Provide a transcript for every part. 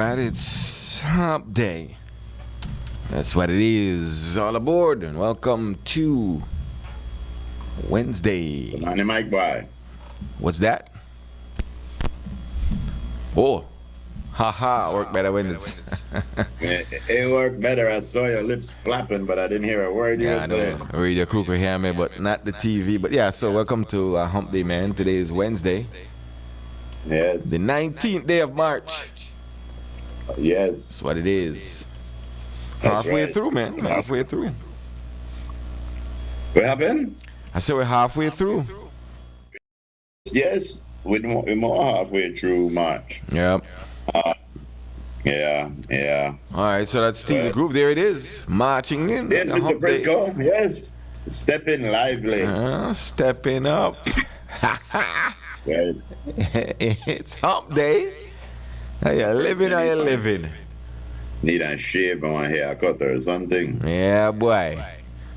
right, it's hump day. That's what it is. All aboard and welcome to Wednesday. Money Mike boy. What's that? Oh, haha, work better when it's. It worked better. I saw your lips flapping, but I didn't hear a word you Yeah, were I saying. know. Radio crew could hear me, but not the TV. But yeah, so welcome to Hump Day, man. Today is Wednesday, Yes, the 19th day of March. yes. That's what it is. That's Halfway right. through, man. Halfway through. What happened? I said we're halfway through. Yes, we're more halfway through March. Yep. Yeah. All right, so that's Steve the Groove. There it is, marching in. Yes, the Mr. hump day. Frisco. Yes, stepping lively. Stepping up. Right. It's hump day. How you living? How you living? Need a shave on my haircut or something. Yeah, boy.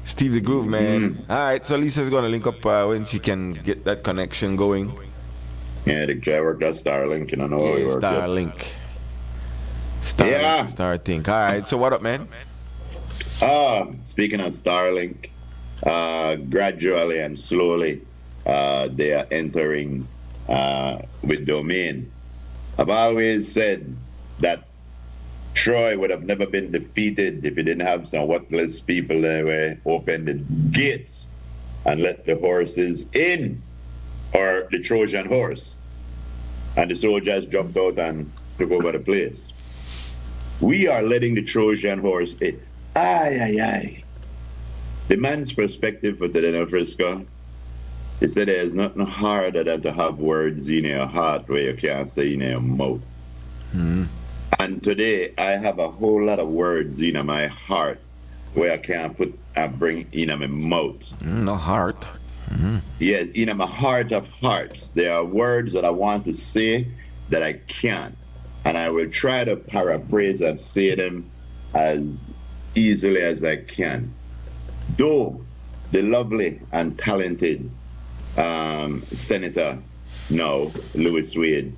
Steve the Groove, man. All right, so Lisa's going to link up when she can get that connection going. Yeah, the guy worked at Starlink, and I know how he worked it. Starlink. Yeah. Starlink. All right, so what up, man? Speaking of Starlink, gradually and slowly, they are entering with domain. I've always said that Troy would have never been defeated if he didn't have some worthless people that were open the gates and let the horses in, or the Trojan horse, and the soldiers jumped out and took over the place. We are letting the Trojan horse in. Aye. The man's perspective for today in Frisco, he said there's nothing harder than to have words in your heart where you can't say in your mouth. And today I have a whole lot of words in my heart where I can't put and bring in my mouth. No heart. Yes, in my heart of hearts, there are words that I want to say that I can't. And I will try to paraphrase and say them as easily as I can. Though the lovely and talented Senator now, Louis Wade,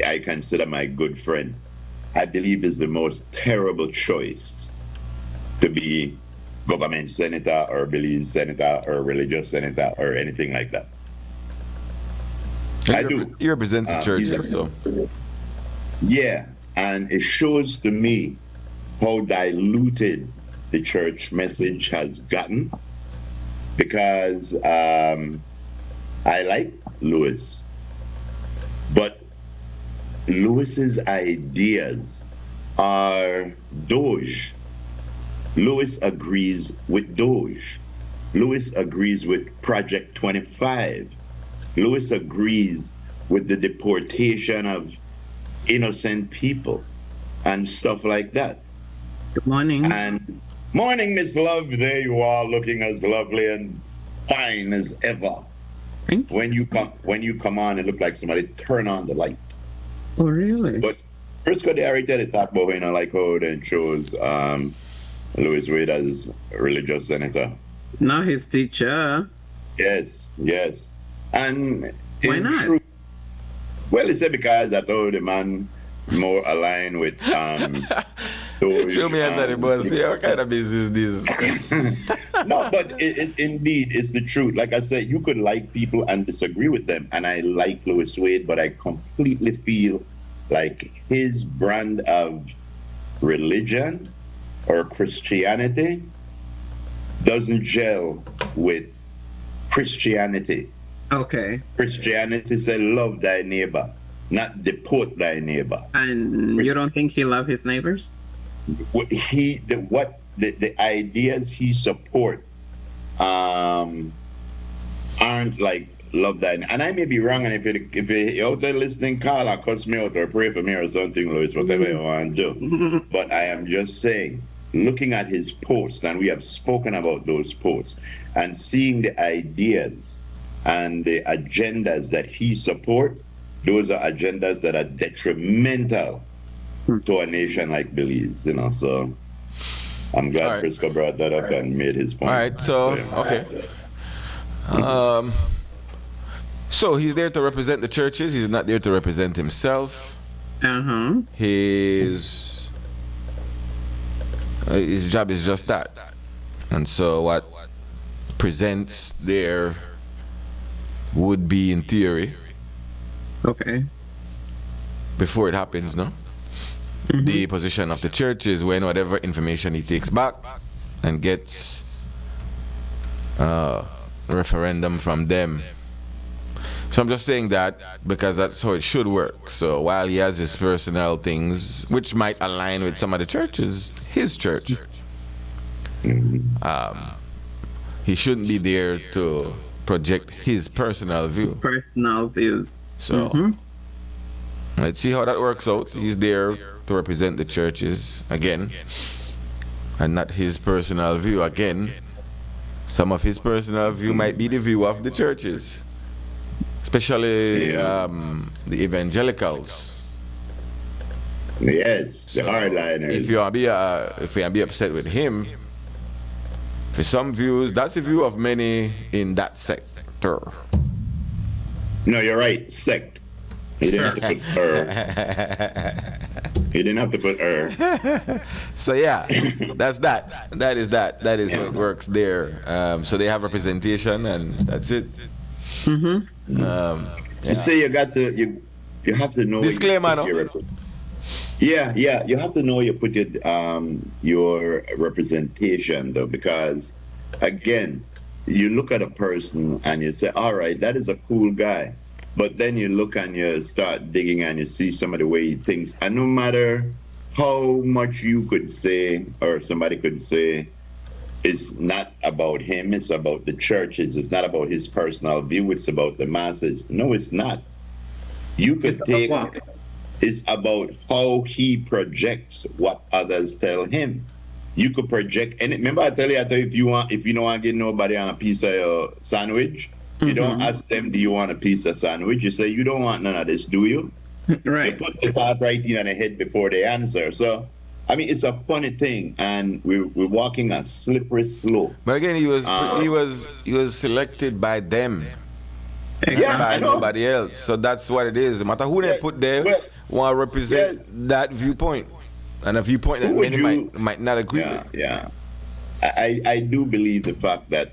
I consider my good friend, I believe is the most terrible choice to be government senator or belief senator or religious senator or anything like that. I do. He represents the churches, so. Yeah, and it shows to me how diluted the church message has gotten, because I like Louis, but Louis's ideas are Doge. Louis agrees with Doge. Louis agrees with Project 25. Louis agrees with the deportation of innocent people and stuff like that. Good morning. And morning, Miss Love. There you are, looking as lovely and fine as ever. Thank you. When you come on, it look like somebody turn on the light. Oh, really? But Frisco, they already talk about, like how they chose Louis Wade as religious senator. Now his teacher. Yes. And Why not? Well, he said because I thought the man more aligned with Doge, Show me under the bus. Yeah, what kind of business this? No, but it indeed it's the truth. Like I said, you could like people and disagree with them, and I like Louis Wade, but I completely feel like his brand of religion or Christianity doesn't gel with Christianity. Okay. Christianity said love thy neighbor, not deport thy neighbor. And you don't think he love his neighbors? The ideas he support aren't like love thy, and I may be wrong, and if you're out there listening, call or cuss me out or pray for me or something, Louis, whatever you want to do. But I am just saying, looking at his posts, and we have spoken about those posts, and seeing the ideas and the agendas that he support, those are agendas that are detrimental to a nation like Belize, so I'm glad Frisco brought that up and made his point. All right, so okay. So he's there to represent the churches. He's not there to represent himself. Uh-huh. His job is just that. And so what presents there would be, in theory, Okay. before it happens, no? The position of the church is when whatever information he takes back and gets referendum from them. So I'm just saying that because that's how it should work. So while he has his personal things, which might align with some of the churches, his church, he shouldn't be there to project his personal view. Personal views. So let's see how that works out. He's there to represent the churches again, and not his personal view again. Some of his personal view might be the view of the churches, especially the evangelicals. Yes, the So, hardliners. if you are be upset with him, for some views, that's the view of many in that sector. No, you're right. Sect. He didn't have to put He didn't have to put So yeah, that's that. That is that. That is how it works there. So they have representation, and that's it. Mm-hmm. You see, you got to you have to know. Disclaimer, no? Yeah, you have to know you put it your representation though, because again, you look at a person and you say, all right, that is a cool guy. But then you look and you start digging and you see some of the way he thinks. And no matter how much you could say or somebody could say, it's not about him, it's about the churches, it's not about his personal view, it's about the masses. No, it's not. You could take, it's about how he projects what others tell him. You could project, and remember I tell you if you don't want to get nobody on a piece of your sandwich, you don't ask them, do you want a piece of sandwich? You say, you don't want none of this, do you? Right. They put the thought right in the head before they answer. So, I mean, it's a funny thing, and we're walking a slippery slope. But again, he was selected by them, Yeah, by I know. nobody else. So that's what it is. No matter who they put there, want to represent that viewpoint, and a viewpoint that Who would many might not agree with. Yeah. I do believe the fact that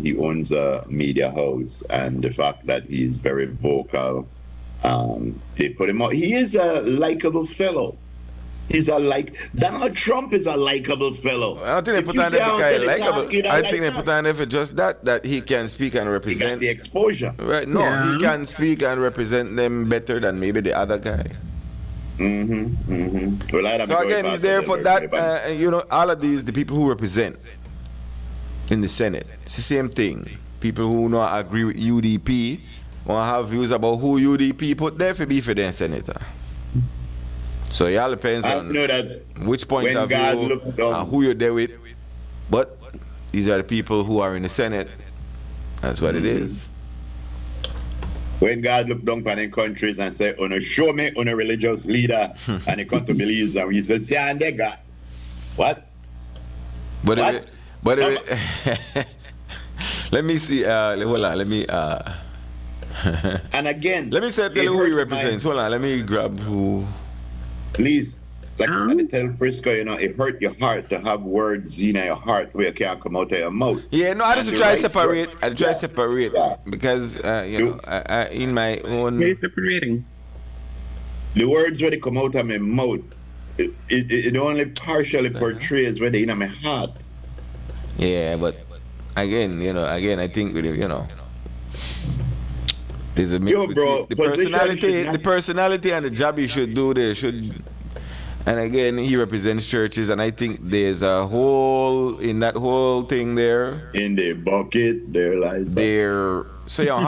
he owns a media house and the fact that he's very vocal. They put him out. He is a likable fellow. Donald Trump is a likable fellow. I don't think they put on there because he likable. I think they put on there for just that he can speak and He got represent. the exposure. Right? No, Yeah. he can speak and represent them better than maybe the other guy. Well, So again, he's there for that. All of these, the people who represent in the Senate, it's the same thing. People who not agree with UDP want to have views about who UDP put there for be for their senator. So it all depends I on know that which point when of God view looked down- and who you're there with. But these are the people who are in the Senate. That's what it is. when God looked down upon the countries and said, show me on a religious leader, and he come to believe and he says, see, and they got what? But What? let me see. Hold on. Let me. And again, Let me say tell it you who he hurt my- represents. Hold on. Let me grab who. Please, like I tell Frisco, it hurt your heart to have words in your heart where you can't come out of your mouth. Yeah, no, I just And try to the separate. right- I try to Yeah. separate Yeah. because I in my own. Very separating. The words where they come out of my mouth, it only partially portrays where they in my heart. Yeah, but again, I think with there's a Yo, bro, the position personality, should not- the personality and the job he should do there should. And again, he represents churches, and I think there's a hole in that whole thing there. In the bucket, there lies. There, so you don't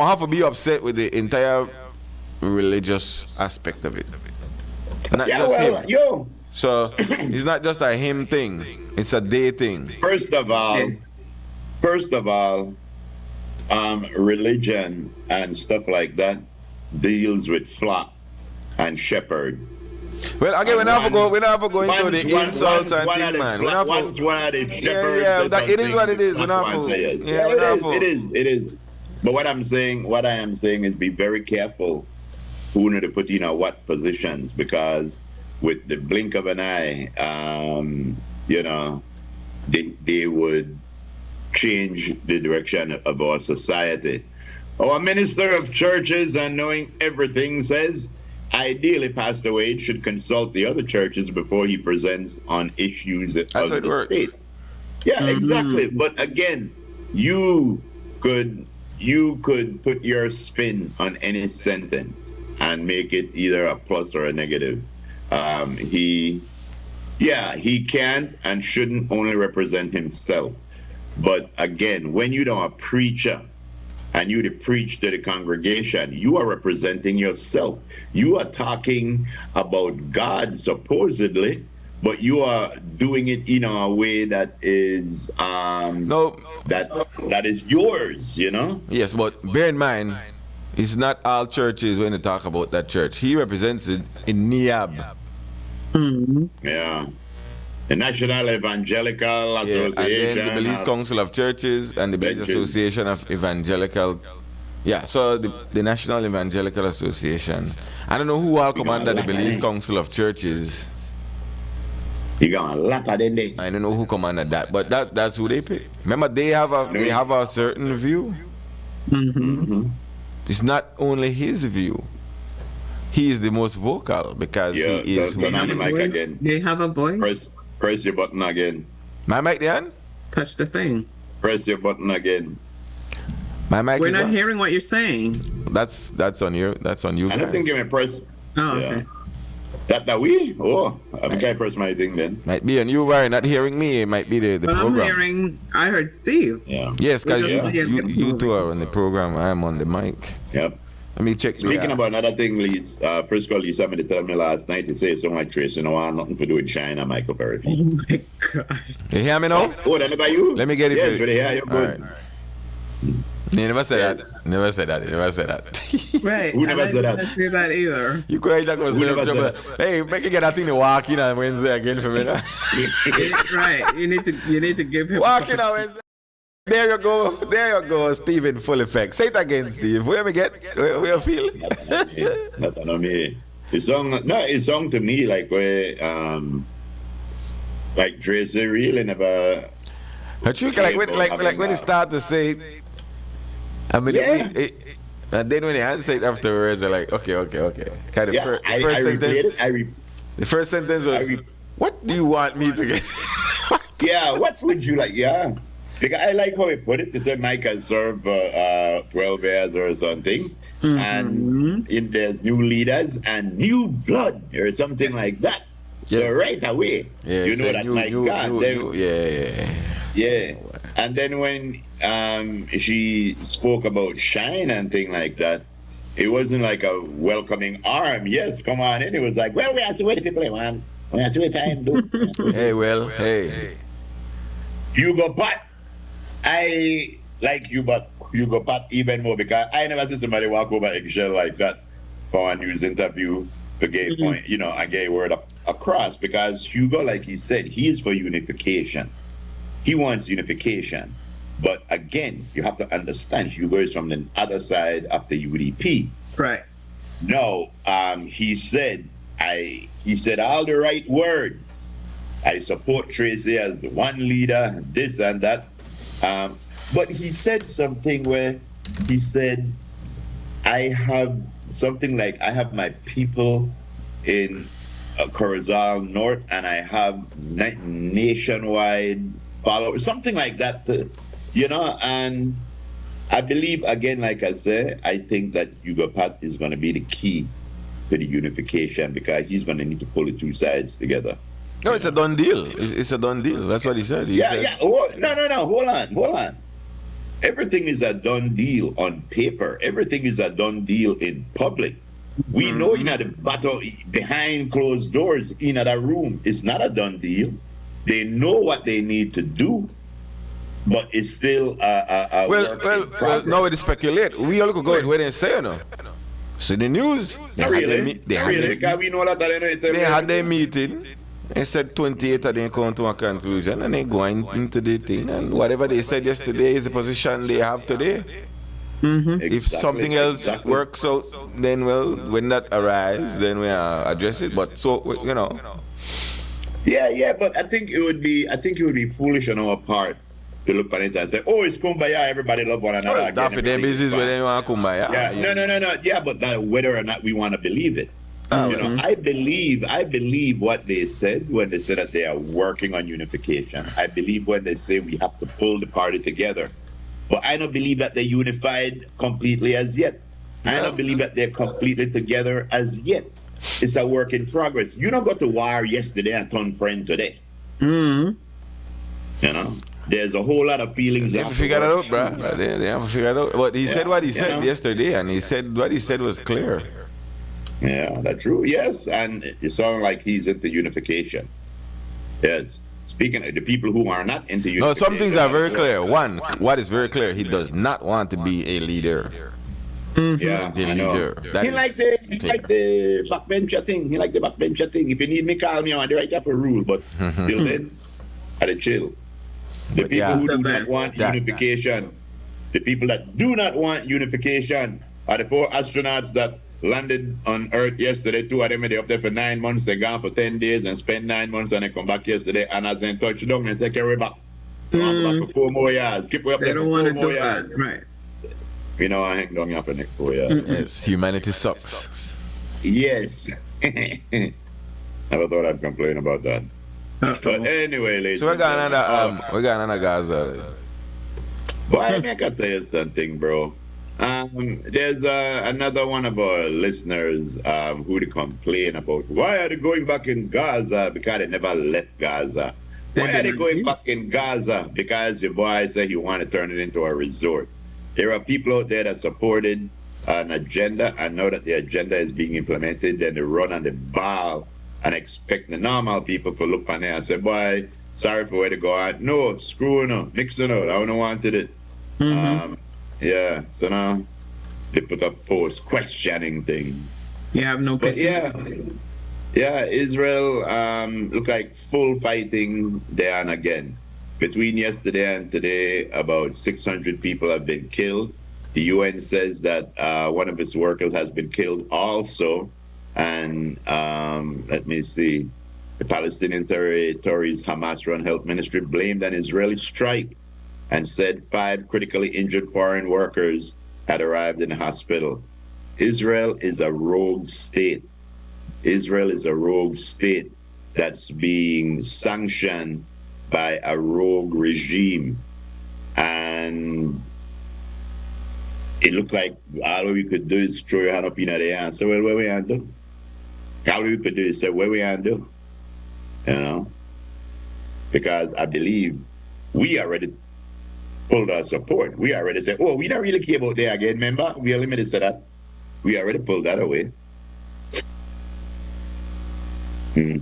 have to be upset with the entire religious aspect of it. Not Yeah, just well, him. yo, So it's not just a him thing; it's a they thing. first of all, religion and stuff like that deals with flock and shepherd. Well, again, we never go into the insults and one thing, of man. the, We never. one's one of the shepherds. Yeah, or that, it is something. what it is. We Not never. one says. Yeah, we never. It is. But what I am saying is be very careful who need to put in what positions, because with the blink of an eye, they would change the direction of our society. Our minister of churches and knowing everything says, ideally, Pastor Wade should consult the other churches before he presents on issues of the state. Yeah, exactly. But again, you could put your spin on any sentence and make it either a plus or a negative. He can and shouldn't only represent himself. But again, when you don't a preacher and you to preach to the congregation, you are representing yourself. You are talking about God supposedly, but you are doing it in a way that is that is yours, Yes, but bear in mind, it's not all churches when they talk about that church. He represents it in NIAB. Yeah. The National Evangelical Association. And then the Belize Council of Churches and the Belize Association of Evangelical. Yeah, so the National Evangelical Association. I don't know who all come under the Belize Council of Churches. You got a lot of them there. I don't know who come under that, but that's who they pick. Remember, they have a certain view. It's not only his view. He is the most vocal because he is who he is. again. They have a voice. Press your button again. My mic then? Touch the thing. Press your button again. My mic We're is not on? hearing what you're saying. That's on you. That's on you. I don't think you may press. Oh, okay. That we? Oh, I think I press my thing then. Might be on you, Barry, not hearing me. It might be the But program. I heard Steve. Yeah. Yes, because Yeah. you two are on the program. I am on the mic. Yep. Let me check. Speaking about another thing, Frisco Lisa me tell me last night, he said something like Chris, I want nothing to do with China, Michael Perry. Oh my gosh. You hear me now? Oh, that about you? Let me get it. Yes, but yeah, you're good. All right. You never said that. Never said that. You never said that. Right. Who never said that? I didn't say that either. You could have was never said trouble. Hey, make you get that thing to walk in on Wednesday again for me. Right. You need to give him Walk in on Wednesday. There you go, Steve in full effect. Say it again, Steve. Where we get? Where you feel? Not on me. It song to me like where like Tracy really never. I think like when he start to say, I mean, and then when he answer it afterwards, they're like, okay. Kind of the first sentence was, what do you want me to get? What would you like? Yeah. Because I like how he put it. He said Mike has served 12 years or something. And there's new leaders and new blood or something like that. Yes. So right away, you know that Mike gone. Yeah. And then when she spoke about shine and thing like that, it wasn't like a welcoming arm. Yes, come on in. It was like, well, we have to wait the people, man. We have to wait time, dude. Hey. Hugo Pat. I like Hugo Pat even more because I never see somebody walk over eggshell like that for a news interview to get point, and get word across, because Hugo, like he said, he is for unification. He wants unification. But again, you have to understand Hugo is from the other side of the UDP. Right. No, he said all the right words. I support Tracy as the one leader, this and that. But he said something where he said, I have my people in Corozal North and I have nationwide followers, something like that, and I believe, again, like I said, I think that Hugo Pat is going to be the key to the unification because he's going to need to pull the two sides together. No, it's a done deal. It's a done deal. That's what he said. Oh, no. Hold on. Everything is a done deal on paper. Everything is a done deal in public. We know in the battle behind closed doors in that room, it's not a done deal. They know what they need to do, but it's still well. Now we speculate. We all could go and wait and say, So the news, they had their meeting. They said 28 of them come to a conclusion and they going into the thing, and whatever they said yesterday is the position they have today. Mm-hmm. If something else exactly. works out, then well, when that arrives, then we address it. But so you know, Yeah, but I think it would be foolish on our part to look at it and say, "Oh, it's kumbaya, everybody love one another well, again, that for them everything is business where fine." they want to come by. Yeah, no. Yeah, but that, whether or not we want to believe it, you know, Mm-hmm. I believe what they said when they said that they are working on unification. I believe when they say we have to pull the party together, but I don't believe that they're unified completely as yet. I don't Well, believe that they're completely together as yet. It's a work in progress. You don't go to war yesterday and turn friend today. Mm-hmm. You know, there's a whole lot of feelings they you have to have to figure that work out, through. bruh. They have to figure it out. But he said Yeah, what he you said know. yesterday, and he said what he said was clear. Yeah, that's true. Yes, and it sounds like he's into unification. Yes. Speaking of the people who are not into No, some things unification, are that is very what. clear. One, what is very clear, he does not want to be a leader. Mm-hmm. Yeah, The I know. leader. That He like the is he clear. like the backbencher thing. He like the backbencher thing. If you need me, call me on the right have a rule. But till then, I would chill. The But people yeah, who So do not bad. want that unification, the people that do not want unification are the 4 astronauts that landed on Earth yesterday. 2 of them they up there for 9 months. They gone for 10 days and spent 9 months and they come back yesterday. And as they touch down, they say, "Carry back. I want to go back Mm. for 4 more years. Keep way up They there for don't want four to more do that, years." right? You know, I hang down here for next 4 years. Mm-mm. yes, humanity sucks. Yes. Never thought I'd complain about that. But Uh-oh. anyway, ladies So we and got gentlemen, another Gaza. boy, I can tell you something, bro. There's another one of our listeners who they complain about why are they going back in Gaza because they never left Gaza. They Why are they didn't going leave. back in Gaza? Because your boy said he want to turn it into a resort. There are people out there that supported an agenda and know that the agenda is being implemented, then they run on the ball and expect the normal people to look on there and say, "Boy, sorry for where to go out." No, screw no, mix it out. I don't want it. Mm-hmm. Um, yeah, so now they put up posts questioning things. You have no But pity. yeah, Israel look like full fighting there and again. Between yesterday and today, about 600 people have been killed. The UN says that one of its workers has been killed also. And let me see. The Palestinian territories Hamas-run health ministry blamed an Israeli strike and said 5 critically injured foreign workers had arrived in the hospital. Israel is a rogue state. Israel is a rogue state that's being sanctioned by a rogue regime. And it looked like all we could do is throw your hand up in the air and say, "Well, what we gonna do?" All we could do is say, "What we gonna do?" You know? Because I believe we already pulled our support. We already said, "Oh, we don't really care about that again." Remember, we are limited to that. We already pulled that away. Hmm.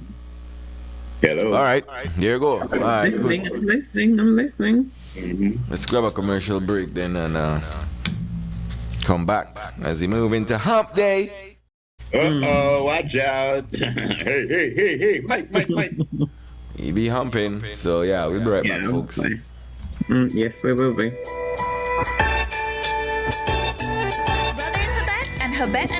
Hello. All right, here you go. All right, Listening, good. I'm listening, I'm listening. Let's grab a commercial break then and come back as we move into Hump Day. Uh-oh, watch out. Hey, Mike. He be humping. So yeah, we'll be right back, Yeah, folks. okay. Yes, we will be. Brother Isabet and Habet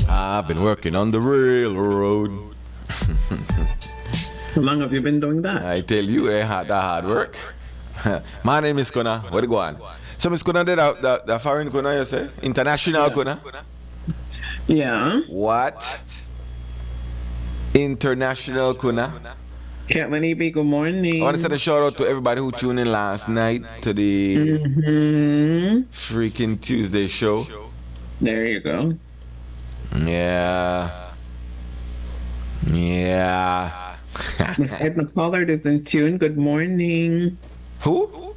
I've been working on the railroad. How long have you been doing that? I tell you, that hard work. My name is Kuna. What do you go on? So, Miss Kuna did the foreign Kuna, you say? International Kuna? Yeah. What? International Kuna? Captain EB, good morning. I want to send a shout out to everybody who tuned in last night to the freaking Tuesday show. There you go. Yeah. Miss Edna Pollard is in tune. Good morning. Who?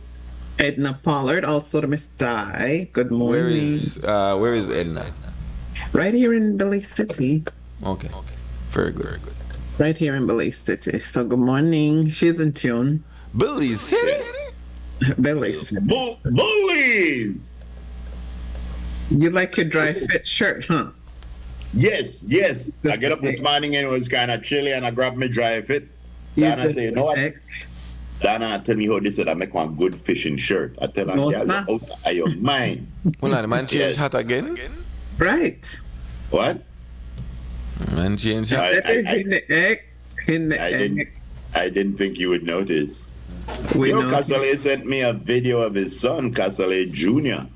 Edna Pollard, also to Miss Di. Good morning. Where is Edna? Right here in Belize City. Okay. Very good. Very good. Right here in Belize City. So good morning. She's in tune. Belize City? Belize City. Bullies! You like your dry fit shirt, huh? Yes, yes. I get up this morning and it was kind of chilly and I grabbed my dry fit. Donna say, you know what? Donna tell me how this is. I make one good fishing shirt. I tell her, No, yeah, sir. you're out of your mind. Hold on, the man changed Yes. hat again? Right. What? Man changed hat? In the egg. In the I egg. didn't think you would notice. We know. Casale sent me a video of his son, Casale Jr.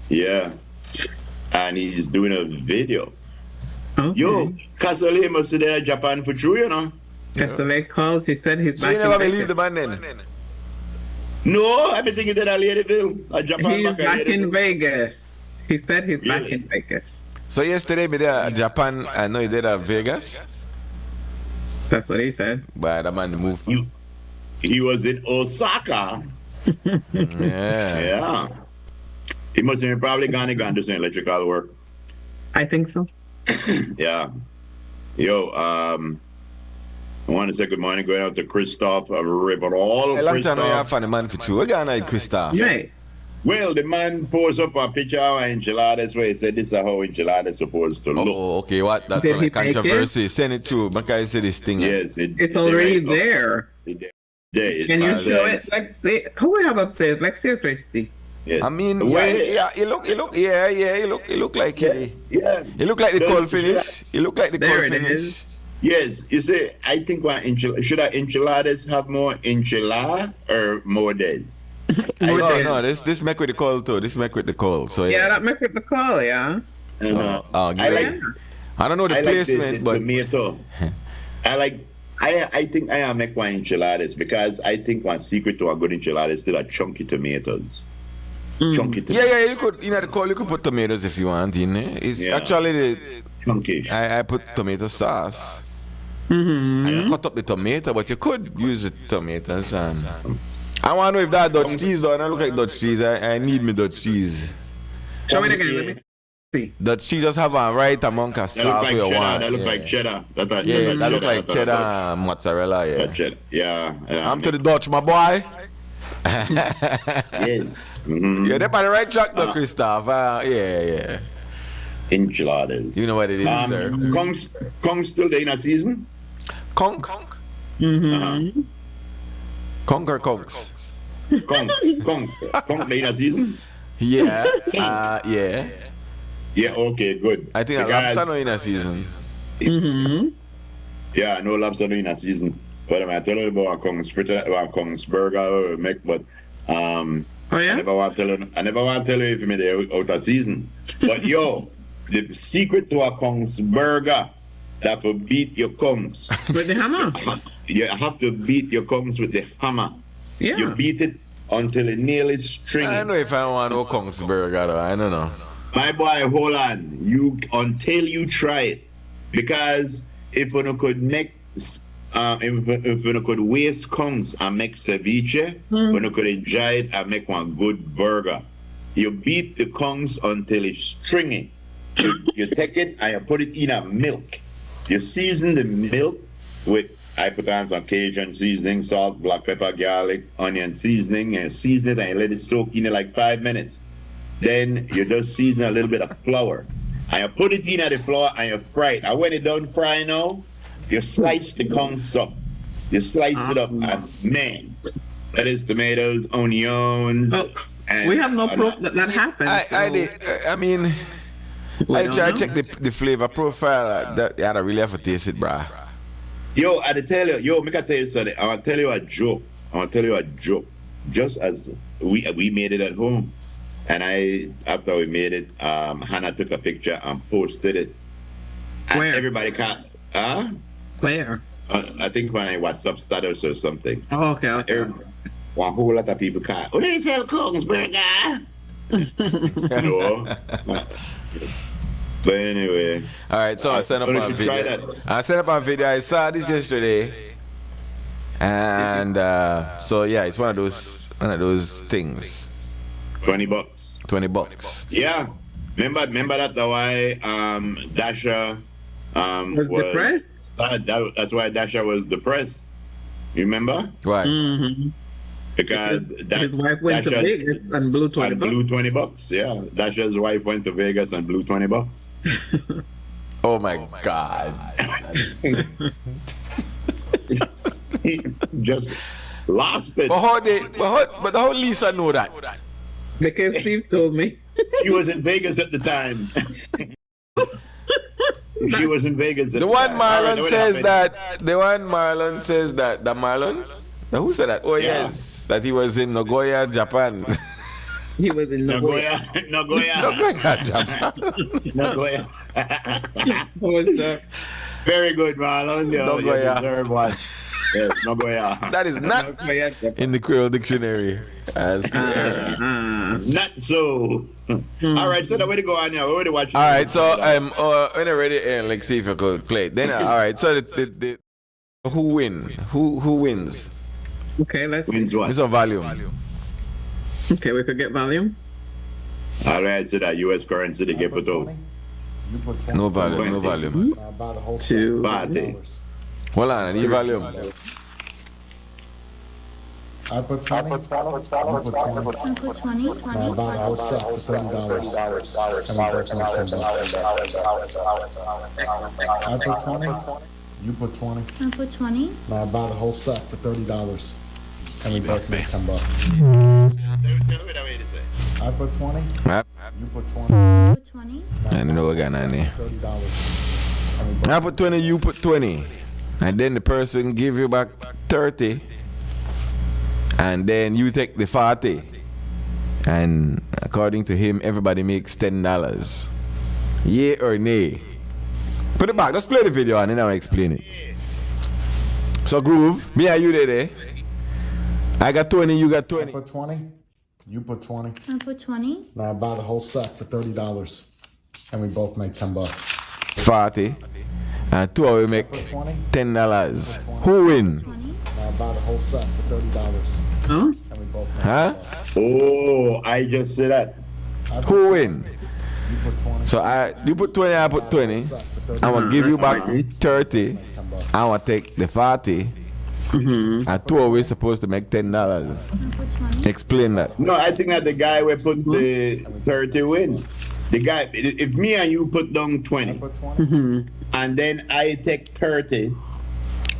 Yeah. And he's doing a video. Okay. Yo, Casale must be there in Japan for true, you know? Casale called. He said he's So back you never in believe the Vegas. man then? No, I've been thinking that at Ladyville. Japan He's back in Ladyville. Vegas. He said he's back Really? in Vegas. So yesterday me there at Japan, I know he did at Vegas, That's what he said. but the man moved. He was in Osaka. Yeah. Yeah. He must have probably gone and do some electrical work. I think so. Yeah. Yo, I want to say good morning going out to Christoph of Riverall. A long time now you have Christoph. funny man for you. We're going to Christoph. Right. Well, the man posts up a picture of enchiladas where he said this is how enchiladas supposed to look. Oh, okay. What? That's Did one he of make it? controversy. Send it through. Because I said this thing. Yes, It's already there. There. Can you show it? Let's see. Who we have upstairs? Lexi or Christy? Yes. I mean, Well, yeah, it look, it look like it. yeah. It look like the Does- cold finish. It look like the There cold it finish. is. Yes, you see, I think should our enchiladas have more enchilada or more days? More No, days. no, this make with the cold too. This make with the cold. So Yeah, yeah. that make it the call, yeah. So, I like I don't know the I like placement, the but tomato. I think I make one enchiladas because I think one secret to a good enchilada is still a chunky tomatoes. Chunky tomatoes. yeah, you could the cold you could put tomatoes if you want in it. It's Yeah. actually Chunky. I put tomato sauce. Mm-hmm. I don't cut up the tomato, but you could use the tomatoes and I want to know if that Dutch cheese though. I don't look like Dutch cheese. I need me Dutch cheese. Show it again. Let me see. Dutch cheese just have a right amount of That look salt like you cheddar. want. That look yeah. like cheddar. Yeah, that look like That's cheddar what and mozzarella, yeah. That cheddar. Yeah. I'm to the Dutch, my boy. Yes. Mhm. Yeah, they're on the right track though, Christoph. Yeah. Enchiladas. You know what it is, sir. Kong's still there in a season? Conk? Mm-hmm. Conk or conks? Kong there in a season? Yeah. Yeah. Yeah, okay, good. I think a Because- lobster no in a season. Mm-hmm. Yeah, no lobster in a season. But I tell you about Kong's burger make, but Oh I yeah. never want to tell you if me there out of season. But yo, the secret to a Kong's burger that will beat your Kongs. With the hammer. You have to beat your Kongs with the hammer. You Yeah. beat it until it nearly stringy. I don't know if I want no Kong's burger though. I don't know. My boy, hold on. Until you try it, because if we could make, if we could waste Kongs and make ceviche, we could enjoy it and make one good burger. You beat the Kongs until it's stringy. You take it and you put it in a milk. You season the milk with, I put on some Cajun seasoning, salt, black pepper, garlic, onion seasoning, and season it and you let it soak in it like 5 minutes. Then you just season a little bit of flour. And you put it in at the flour and you fry it. And when it done fry now, you slice the Kongs up. You slice it up and man, that is tomatoes, onions. Oh, and we have no proof that happened. I mean, We I don't try know. to check the flavor profile. That I don't really have to taste it, bruh. Yo, I tell you, make I tell you something. I want to tell you a joke. Just as we made it at home. And after we made it, Hannah took a picture and posted it. And Where? everybody caught, Where? I think when I WhatsApp status or something. Oh, okay. One whole lot of people caught, oh, they sell Kong's burger. No. But anyway, All right, so I sent up But on if you try video. that- I sent up on video. I saw this yesterday, and so yeah, it's one of those things. $20. $20. Yeah. Remember that the why Dasha Was depressed? That's why Dasha was depressed. You remember? Why? Mm-hmm. Because His wife went to Dasha's- Vegas and blew 20 and bucks. blew $20. Yeah, Dasha's wife went to Vegas and blew $20. Oh my God! He just lost it. But how Lisa know that? Because Steve told me. She was in Vegas at the time. She was in Vegas. At The one time. Marlon Alright, says what that. happened? The one Marlon says that. The Marlon. Now who said that? Oh Yeah. yes, that he was in Nagoya, Japan. He was in Nagoya. Nagoya. Nagoya, Japan. Nagoya. What's up? Very good, Marlon. You Nagoya. deserve one. Yes, Nagoya. That is not Nagoya. in the Creole dictionary. Not so. All right, so the way to go on now. We're already watching. All right, so when you're ready, like see if I could play it. Then all right, so the who win? Who wins? Okay, let's see. Wins what? It's a volume. Okay, we could get volume. All right, so that U.S. currency they get put out. No volume, no volume. Two. Party. Hold on, I need volume. I put 20. I put 20. I bought a whole set for $30. I put 20. You put 20. I put 20. I bought a whole set for $30. And we both made $10. I put 20. I You put 20. I put 20. know what got on there. $30. And we both I put 20, you put 20. And then the person give you back 30. And then you take the 40. And according to him, everybody makes $10. Yay or nay? Put it back. Just play the video and then I'll explain it. So Groove, me and you there. I got 20, you got I 20. put 20. You put 20. I put 20. Now I bought a whole set for $30. And we both made $10. 40. And two of we make Put 20. $10. Who win? 20. Now I bought a whole set for $30. Huh? And we both made Huh? $10. Oh, I just said that. I put Who 20. win? You put 20. So you put 20, I put 20. Set for $30. I'm gonna give you back That's 30. $10. I'm gonna take the 40. And two of we supposed to make $10. I put 20. Explain that. No, I think that the guy will put the 30 win. The guy, if me and you put down I 20, put 20. and then I take 30,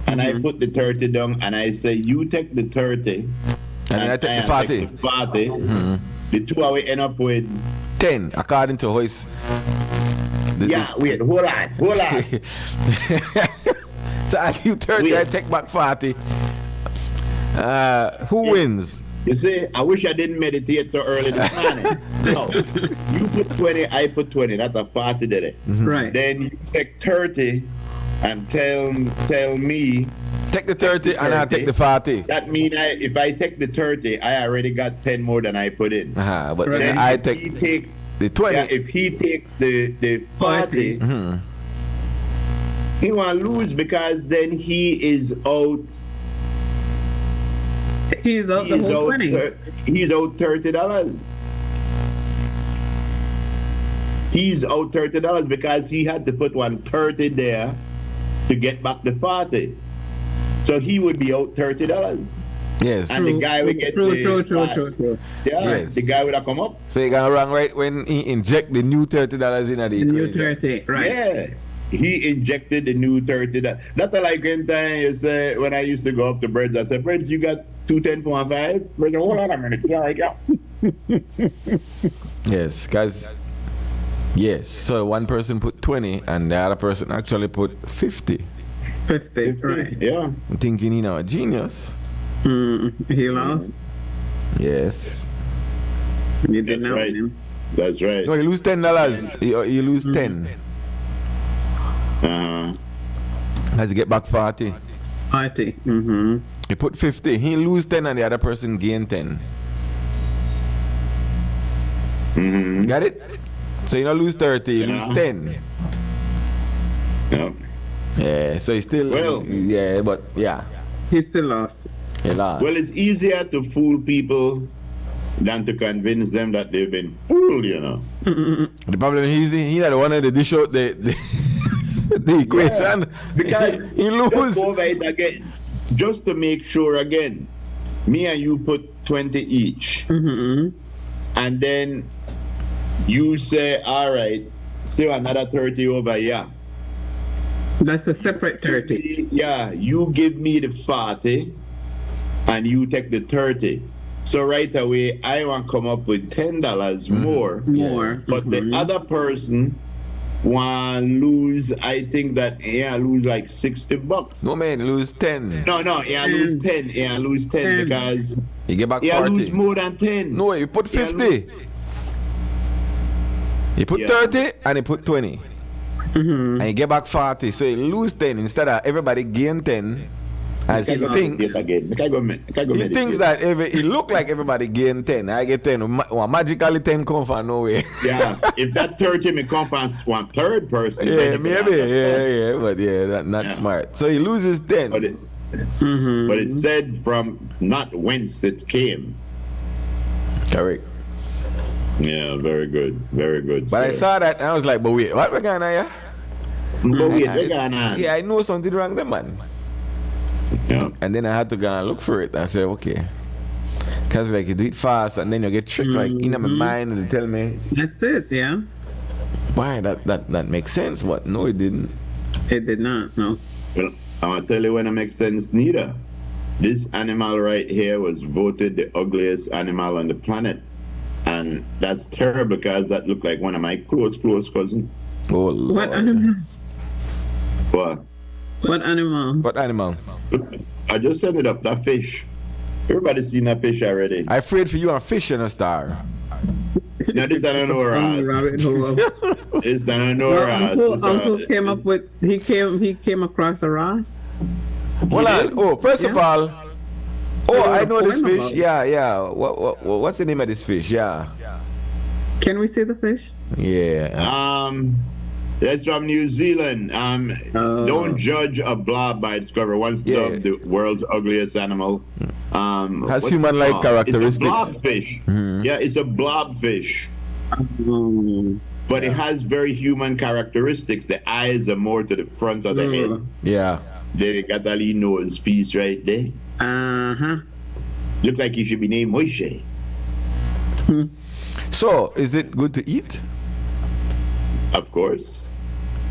and I put the 30 down, and I say, you take the 30, And then I take the 40. the 40, the two of we end up with, 10, according to Hoist. yeah, wait, hold on. So I give 30, I take back 40. Who wins? You see, I wish I didn't meditate so early this morning. No, you put 20, I put 20, that's a 40 did it. Right. Then you take 30 and tell me. Take the 30 and I take the 40. That mean if I take the 30, I already got 10 more than I put in. But Right. then Then I if he take takes the 20. yeah, if he takes the 40, he won't lose because then he is out. He's out the He's whole out, 20. he's out $30. He's out $30 because he had to put 130 there to get back the 40. So he would be out $30. Yes. And the guy would get True, the true, true, five. true, true. Yeah, Yes. the guy would have come up. So you got wrong right when he inject the new $30 in the The new equation. 30, right. Yeah. He injected the new 30. That's like in time you say when I used to go up to Birds, I said, Birds, you got 210.5? Birds, hold on a minute. Yeah, like, yeah. Yes, guys. Yes. So one person put 20 and the other person actually put 50. 50, right. Yeah. I'm thinking, a genius. He lost. Yes. You did That's not right. win. That's right. No, you lose $10. You lose 10. As you get back 40. 40. Mm-hmm. He put 50. He lose 10 and the other person gain 10. Got it? So you don't lose 30, you lose Yeah. 10. Yeah. Yeah, so you still, Well- yeah, but yeah, He still lost. you lost. Well, it's easier to fool people than to convince them that they've been fooled, you know. The problem is he had one of the dish out the the equation. Because he just lose. go over it again, just to make sure again. Me and you put 20 each, and then you say, all right, still another 30 over here. That's a separate 30. Yeah, you give me the 40 and you take the 30. So right away, I want to come up with $10 more. More. But the other person want lose, I think that, lose like $60. No man, lose 10. No, lose 10. Lose 10 because You get back lose 40. more than 10. No, you put Yeah, 50. You put Yeah. 30 and you put 20. And you get back 40. So you lose 10 instead of everybody gain 10. As he thinks. He thinks that it look like everybody gain 10. I get 10. Magically 10 come from nowhere. Yeah, if that 30 may come from one third person. Yeah, then you maybe. can have Yeah, but yeah, that's not Yeah. smart. So he loses 10. But it said from not whence it came. Correct. Yeah, very good, very good. But I sir. saw that and I was like, but wait, what we going on here? But wait, I- they gone on. Yeah, I know something wrong there, man. Yeah. And then I had to go and look for it. I said, okay. Because like you do it fast and then you get tricked like in my mind and they tell me, That's it, yeah. why that makes sense, but no it didn't. It did not, no. Well, I'm gonna tell you when it makes sense neither. This animal right here was voted the ugliest animal on the planet. And that's terrible because that looked like one of my close cousins. Oh Lord. What animal? But What animal? What animal? I just set it up, that fish. Everybody's seen that fish already. I afraid for you and fish in a star. Now this I don't know where I was. Rabbit hole. This I don't know Well, where I was. Uncle came up with he came across a Ross. Hold on. Oh, first of Yeah. all, I know this poem fish. about it. Yeah. What's the name of this fish? Yeah. Can we see the fish? Yeah. That's from New Zealand. Oh. Don't judge a blob by its cover. Once Yeah. dubbed the world's ugliest animal. Has what's it human-like called? characteristics. It's a blobfish. Yeah, it's a blobfish. Um, But it has very human characteristics. The eyes are more to the front of the head. Yeah. They got that little nose piece right there. uh-huh. Look like he should be named Moishe. So, is it good to eat? Of course.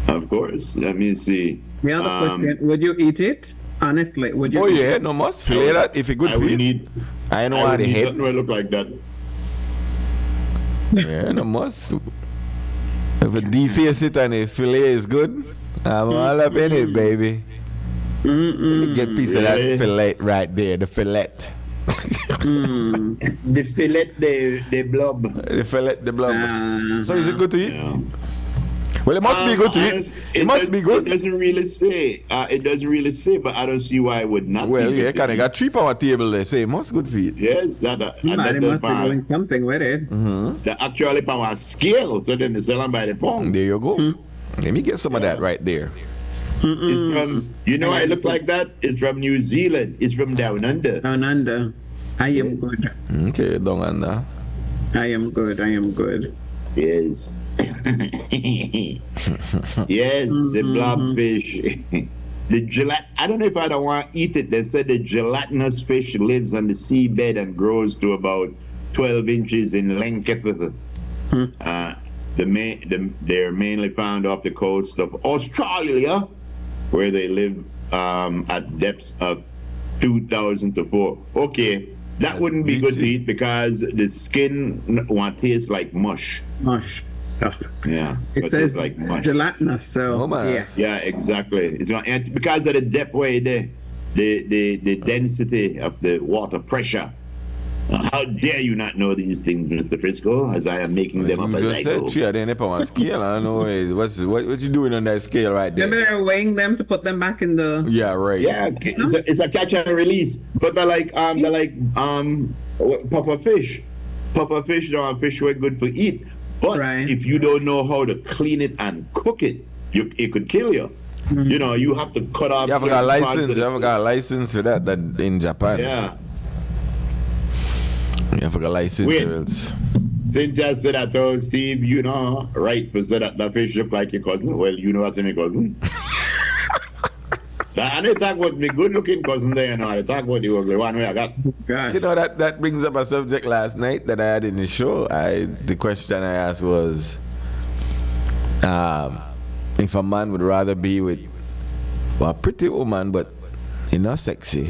Of course. Let me see. The other question, would you eat it? Honestly, would you Oh eat yeah, it? no must fillet that if it good I for would you. need. I know I how would the need head. something that look like that. Yeah, no must. If a deface it and the fillet is good, I'm all up in it, baby. Let me get a piece of Really? that fillet right there, the fillet. The fillet, the blob. The fillet, the blob. So is it good to eat? Yeah. Well, it must be good to eat. It must be It good. doesn't really say. It doesn't really say, but I don't see why it would not. Well, be yeah, good to kind of eat. got 3 pound table there, so it must good for it. Yes, that and Somebody that must be doing something with it. the actually power scale, so then they sell them by the pound. There you go. Let me get some of that right there. It's from, you know, I look like that. It's from New Zealand. It's from down under. Down under. I am good. Okay, down under. I am good. I am good. Yes. Yes, the blobfish. The I don't know if I don't want to eat it. They said the gelatinous fish lives on the seabed and grows to about 12 inches in length. They're mainly found off the coast of Australia, where they live at depths of 2,000 to 4. Okay, that wouldn't be good to eat because the skin won't taste like mush. Mush. Yeah, It so says tastes like mush. gelatinous, so Oh, man. yeah. Yeah, exactly. It's going, and because of the depth way there, the density of the water pressure. How dare you not know these things, Mr. Frisco, as I am making them up You as I just go. said 3 of them up on scale. I don't know what you doing on that scale right Maybe there. they're weighing them to put them back in the. Yeah, right. Yeah, it's a catch and release. But they're like puffer fish. Puffer fish don't have fish were good for eat. But Right. if you don't know how to clean it and cook it, it could kill you. You know, you have to cut off. You haven't got a certain parts license. of You the- haven't got a license for that in Japan. Yeah. You haven't got a license Wait. or else. Cynthia said that, oh, Steve, you know, right, but said that the fish look like your cousin. Well, you know, I say my cousin. And they talk about me good looking cousin there, you know. They talk about the ugly one way I got. Gosh. You know, that brings up a subject last night that I had in the show. The question I asked was, if a man would rather be with a pretty woman but you're not sexy,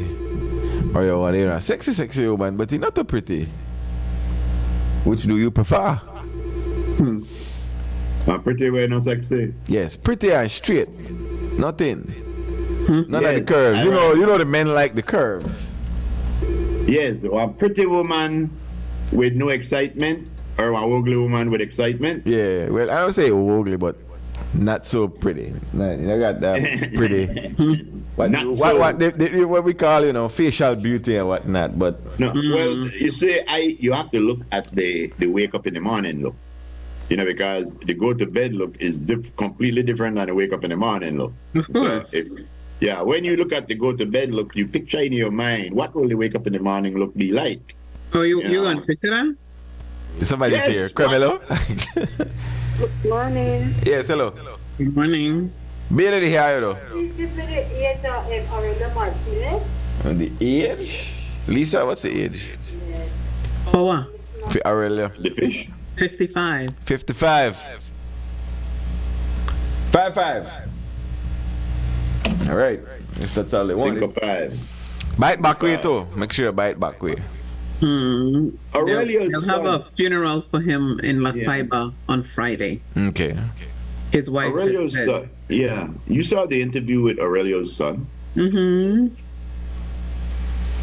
or you want a sexy woman but you're not too pretty, which do you prefer? I'm pretty way not sexy. Yes, pretty and straight, nothing, none of the Yes, curves. I You like- know the men like the curves. Yes, a pretty woman with no excitement, or an ugly woman with excitement. Yeah, well, I don't say ugly, but not so pretty. You got that pretty. What, Not what we call, you know, facial beauty and whatnot. But No, well, you see, you have to look at the wake up in the morning look, you know, because the go to bed look is completely different than the wake up in the morning look. Of course. Yeah, when you look at the go to bed look, you picture in your mind what will the wake up in the morning look be like. Oh, you Yeah. going to picture that? somebody's Yes, here. Carmelo? Morning. Yes, hello. Good morning. Bailey here, you know. This is for the age of Aurelia Martinez. And the age? Lisa, what's the age? Oh, what? For Aurelia. The fish. 55. 55. 55. All right. Yes, that's all they Single want. 5. Bite back way too. Make sure you bite back way. Aurelio's They'll have a son. funeral for him in La Yeah. Ceiba on Friday. Okay. His wife. Aurelio's son. Yeah, you saw the interview with Aurelio's son. Mm-hmm.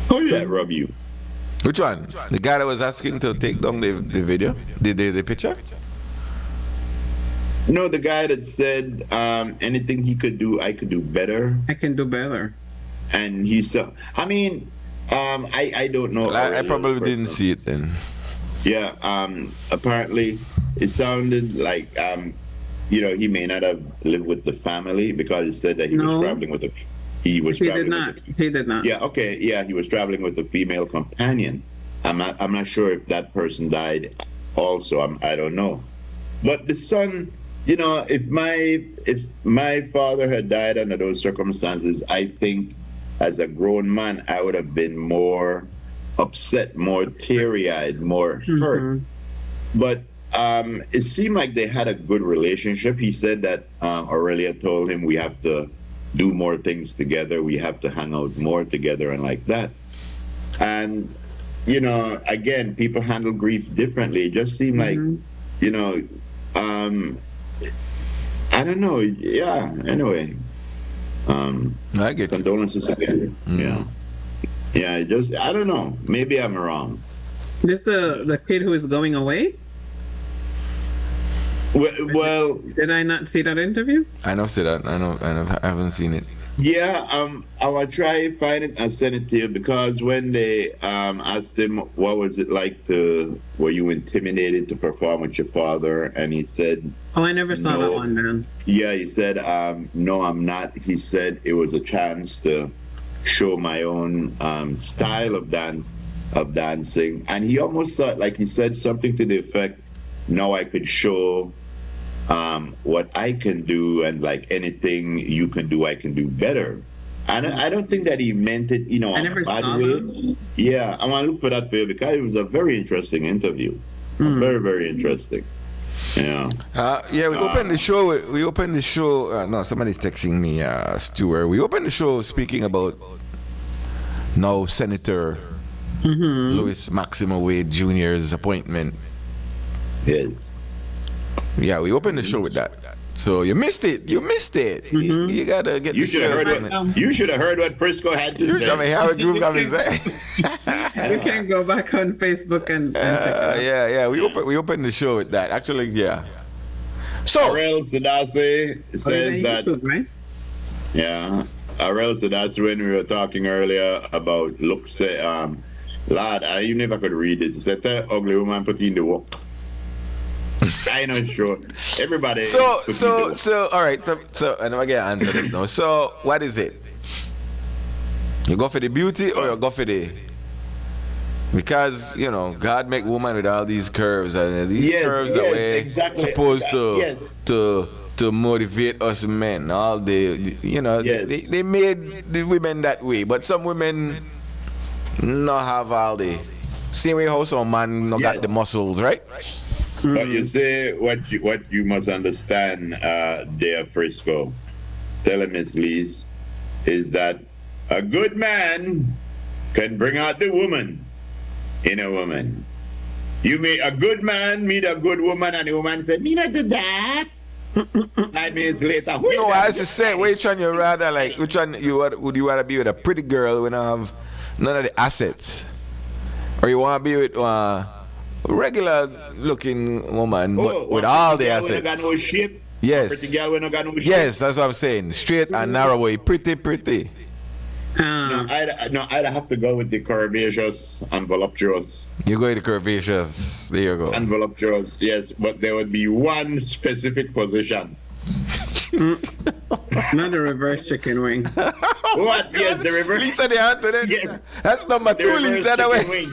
How did that rub you? Which one? The guy that was asking to take down the video? The picture? No, the guy that said anything he could do, I could do better. I can do better. And he saw. I mean, I don't know. I Aurelio's probably didn't personal- see it then. Yeah. Apparently, it sounded like you know, he may not have lived with the family because he said that he was No. traveling with a. He was He traveling did not. with a- He did not. Yeah. Okay. Yeah, he was traveling with a female companion. I'm not sure if that person died. Also, I don't know. But the son, you know, if my father had died under those circumstances, I think as a grown man, I would have been more upset, more teary-eyed, more hurt. But it seemed like they had a good relationship. He said that Aurelia told him we have to do more things together. We have to hang out more together and like that. And, you know, again, people handle grief differently. It just seemed like, you know, I don't know. Yeah, anyway. I get you. Condolences again. Yeah. Yeah, just, I don't know. Maybe I'm wrong. This the kid who is going away? Well, Did I not see that interview? I know see that. I haven't seen it. yeah, I will try find it and send it to you because when they asked him what was it like were you intimidated to perform with your father, and he said, Oh, I never saw that No. one then. yeah, he said, no, I'm not. He said it was a chance to show my own style of dancing, and he almost thought like he said something to the effect, now I could show what I can do, and like anything you can do, I can do better. And I don't think that he meant it, you know, I in never a bad saw way. that. Yeah, I want to look for that for you because it was a very interesting interview. Very, very interesting. Yeah. Yeah, we opened the show. We opened the show. No, somebody's texting me, Stuart. We opened the show speaking about now Senator Louis Maximo Wade Jr.'s appointment. Yes. Yeah, we opened the show with that. So you missed it. You missed it. You gotta get You the should have show heard from it. what you should have heard what Frisco had to You say. tell me how a group got me say. You can go back on Facebook and check it out. Yeah. We opened the show with that. Actually, yeah. So Arel Sadase Oh, says it's on that, YouTube, right? yeah, Arel Sadase, when we were talking earlier about looks, lad, you never could read this. He said, that ugly woman put in the work. I know, sure. Everybody. So, could be the- all right. So, and I get answer this now. So, what is it? You go for the beauty or you go for the? Because God make woman with all these curves and these curves that we're supposed to motivate us men all day. They made the women that way, but some women not have all the same way how some man not got the muscles, right? But you say what you must understand, there, Frisco, telling Miss Lees, is that a good man can bring out the woman in a woman. You meet a good man, meet a good woman, and the woman said, "Me not do that." 5 minutes later, no, I was just saying, which one you rather like? Which one would you rather be with a pretty girl when I have none of the assets, or you want to be with a regular looking woman but with all the assets? Got no shape. Yes. Pretty girl when no got no shape. Yes, that's what I'm saying. Straight and narrow way, pretty. No, I'd have to go with the curvaceous and voluptuous. You go with the curvaceous. There you go. And voluptuous, yes, but there would be one specific position. Not a reverse chicken wing. What? Yes, the reverse. Lisa, the answer then. Yes. That's number The 2, reverse Lisa. That way. chicken wing.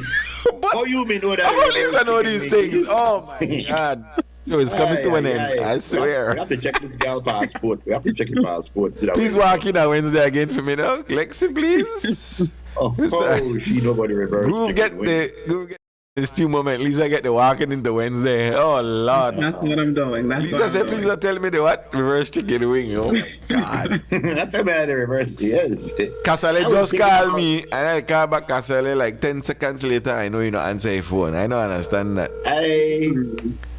But Oh, you may know that. how the reverse Lisa know chicken these wing. things? Oh my God. It's coming to an end. I We swear. have to check this girl passport. We have to check your passport. So that Please we- walk in on Wednesday again for me now. Lexi, please. Oh, Yes, sir. she know about the reverse. Who chicken get wing. the stew moment? Lisa get the walking into Wednesday. Oh Lord. That's what I'm doing. That's Lisa what I'm said, doing. please don't tell me the what? Reverse chicken wing. Oh my God. That's about the reverse. Yes. Casale I was just thinking called about- me and I call back Casale like 10 seconds later. I know you don't answer your phone. I don't understand that. I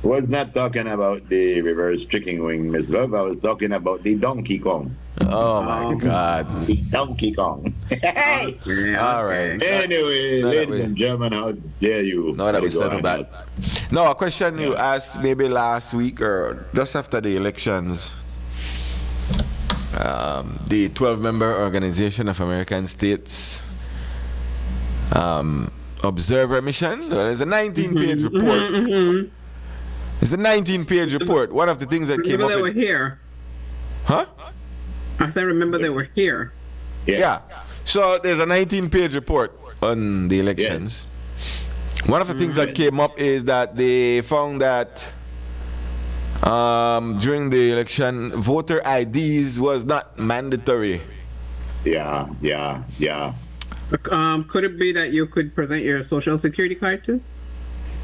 was not talking about the reverse chicken wing, Miss Love. I was talking about the Donkey Kong. Oh my God. The Donkey Kong. Hey! Yeah, All right. Anyway, Not that ladies way. and gentlemen, how dare you? Now that we Go settled ahead. that. No, a question you asked maybe last week or just after the elections. The 12-member Organization of American States Observer Mission. Well, there's a 19-page report. It's a 19-page report. One of the things that came Remember up they were in, here. huh? I said, remember they were here. Yes. Yeah. So there's a 19-page report on the elections. One of the things that came up is that they found that during the election, voter IDs was not mandatory. Yeah. Could it be that you could present your social security card too?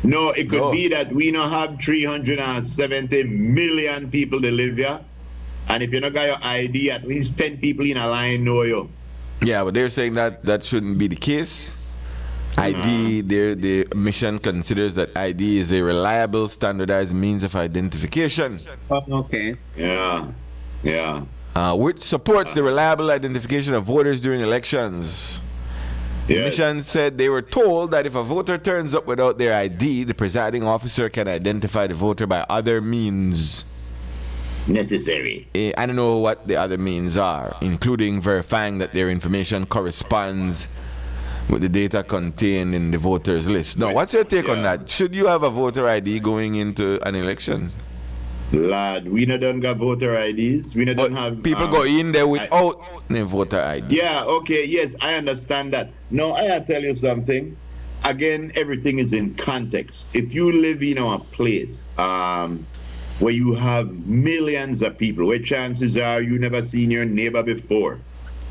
No, it could No. be that we now have 370 million people that live here. And if you not got your ID, at least 10 people in a line know you. Yeah, but they're saying that that shouldn't be the case. ID, the mission considers that ID is a reliable, standardized means of identification, Oh, okay. Yeah. which supports the reliable identification of voters during elections. The Yes. mission said they were told that if a voter turns up without their ID, the presiding officer can identify the voter by other means. Necessary. I don't know what the other means are, including verifying that their information corresponds with the data contained in the voters list. Now, what's your take on Yeah. that? Should you have a voter ID going into an election? Lad, we not done got voter IDs. We not But done have people go in there without the voter ID. Yeah, okay, yes, I understand that. No, I gotta tell you something. Again, everything is in context. If you live in a place where you have millions of people, where chances are you never seen your neighbor before,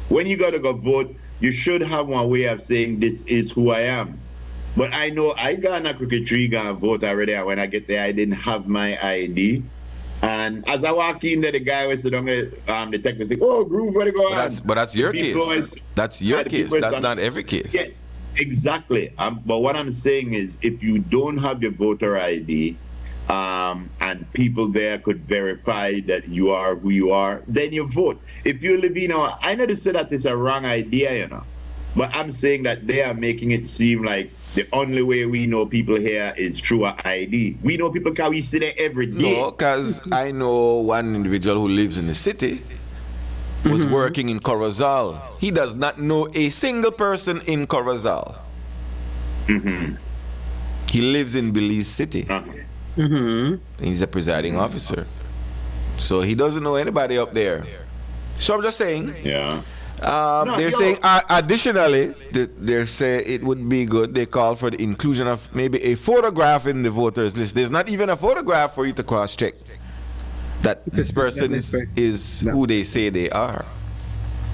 when you gotta go vote, you should have one way of saying this is who I am. But I know I got a cricket tree gonna vote already, and when I get there I didn't have my ID. And as I walk in there, the guy was sitting on the technical thing, oh, Groove, where to go on? But that's your The case. people is- That's your the case. people is That's on- not every case. Yeah, exactly. But what I'm saying is, if you don't have your voter ID, and people there could verify that you are who you are, then you vote. If you live, I know they say that it's a wrong idea, but I'm saying that they are making it seem like the only way we know people here is through an ID. We know people because we see them every day. No, because I know one individual who lives in the city was working in Corozal. He does not know a single person in Corozal. He lives in Belize City. He's a presiding officer. So he doesn't know anybody up there. So I'm just saying. Yeah. They're saying additionally, they say it would be good. They call for the inclusion of maybe a photograph in the voters list. There's not even a photograph for you to cross-check that this person is who they say they are.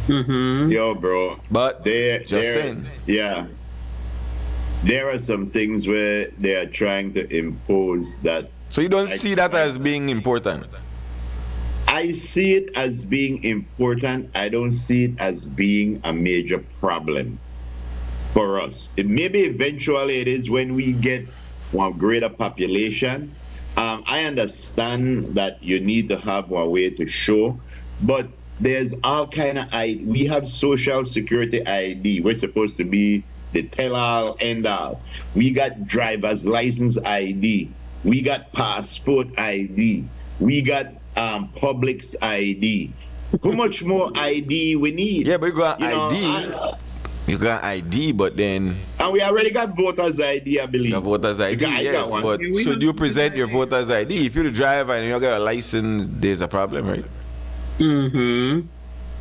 Yo, bro. But Just saying. Yeah. There are some things where they are trying to impose that. So you don't see that as being important? I see it as being important. I don't see it as being a major problem for us. It maybe eventually it is when we get one greater population. I understand that you need to have a way to show, but there's all kind of we have social security ID. We're supposed to be the tell-all, end-all. We got driver's license ID. We got passport ID. We got Publix ID. How much more ID we need? Yeah, but you got ID. You got ID, but then... And we already got voters ID, I believe. You got voters ID, yes, but should you present your voters ID? If you're the driver and you don't got a license, there's a problem, right?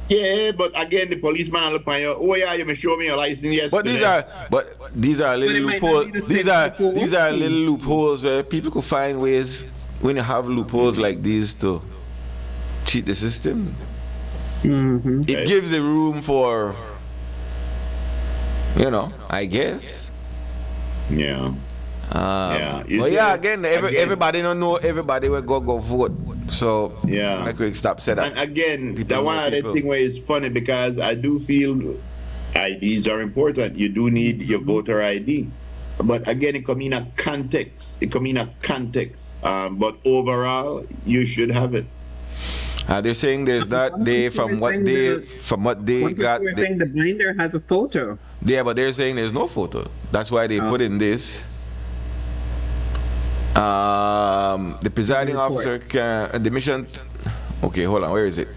Yeah, but again, the policeman will look on you. Oh yeah, you may show me your license yesterday. But these are little loopholes. These are little loopholes where people could find ways when you have loopholes like these to cheat the system. It gives a room for, I guess. Yeah. But again, everybody don't know everybody will go vote. So I could stop saying that. And again, that one other thing where it's funny because I do feel IDs are important. You do need your voter ID. But again, it come in a context. But overall, you should have it. They're saying there's not from what they got. They're saying the binder has a photo. Yeah, but they're saying there's no photo. That's why they put in this. The presiding officer can the mission. Okay, hold on. Where is it?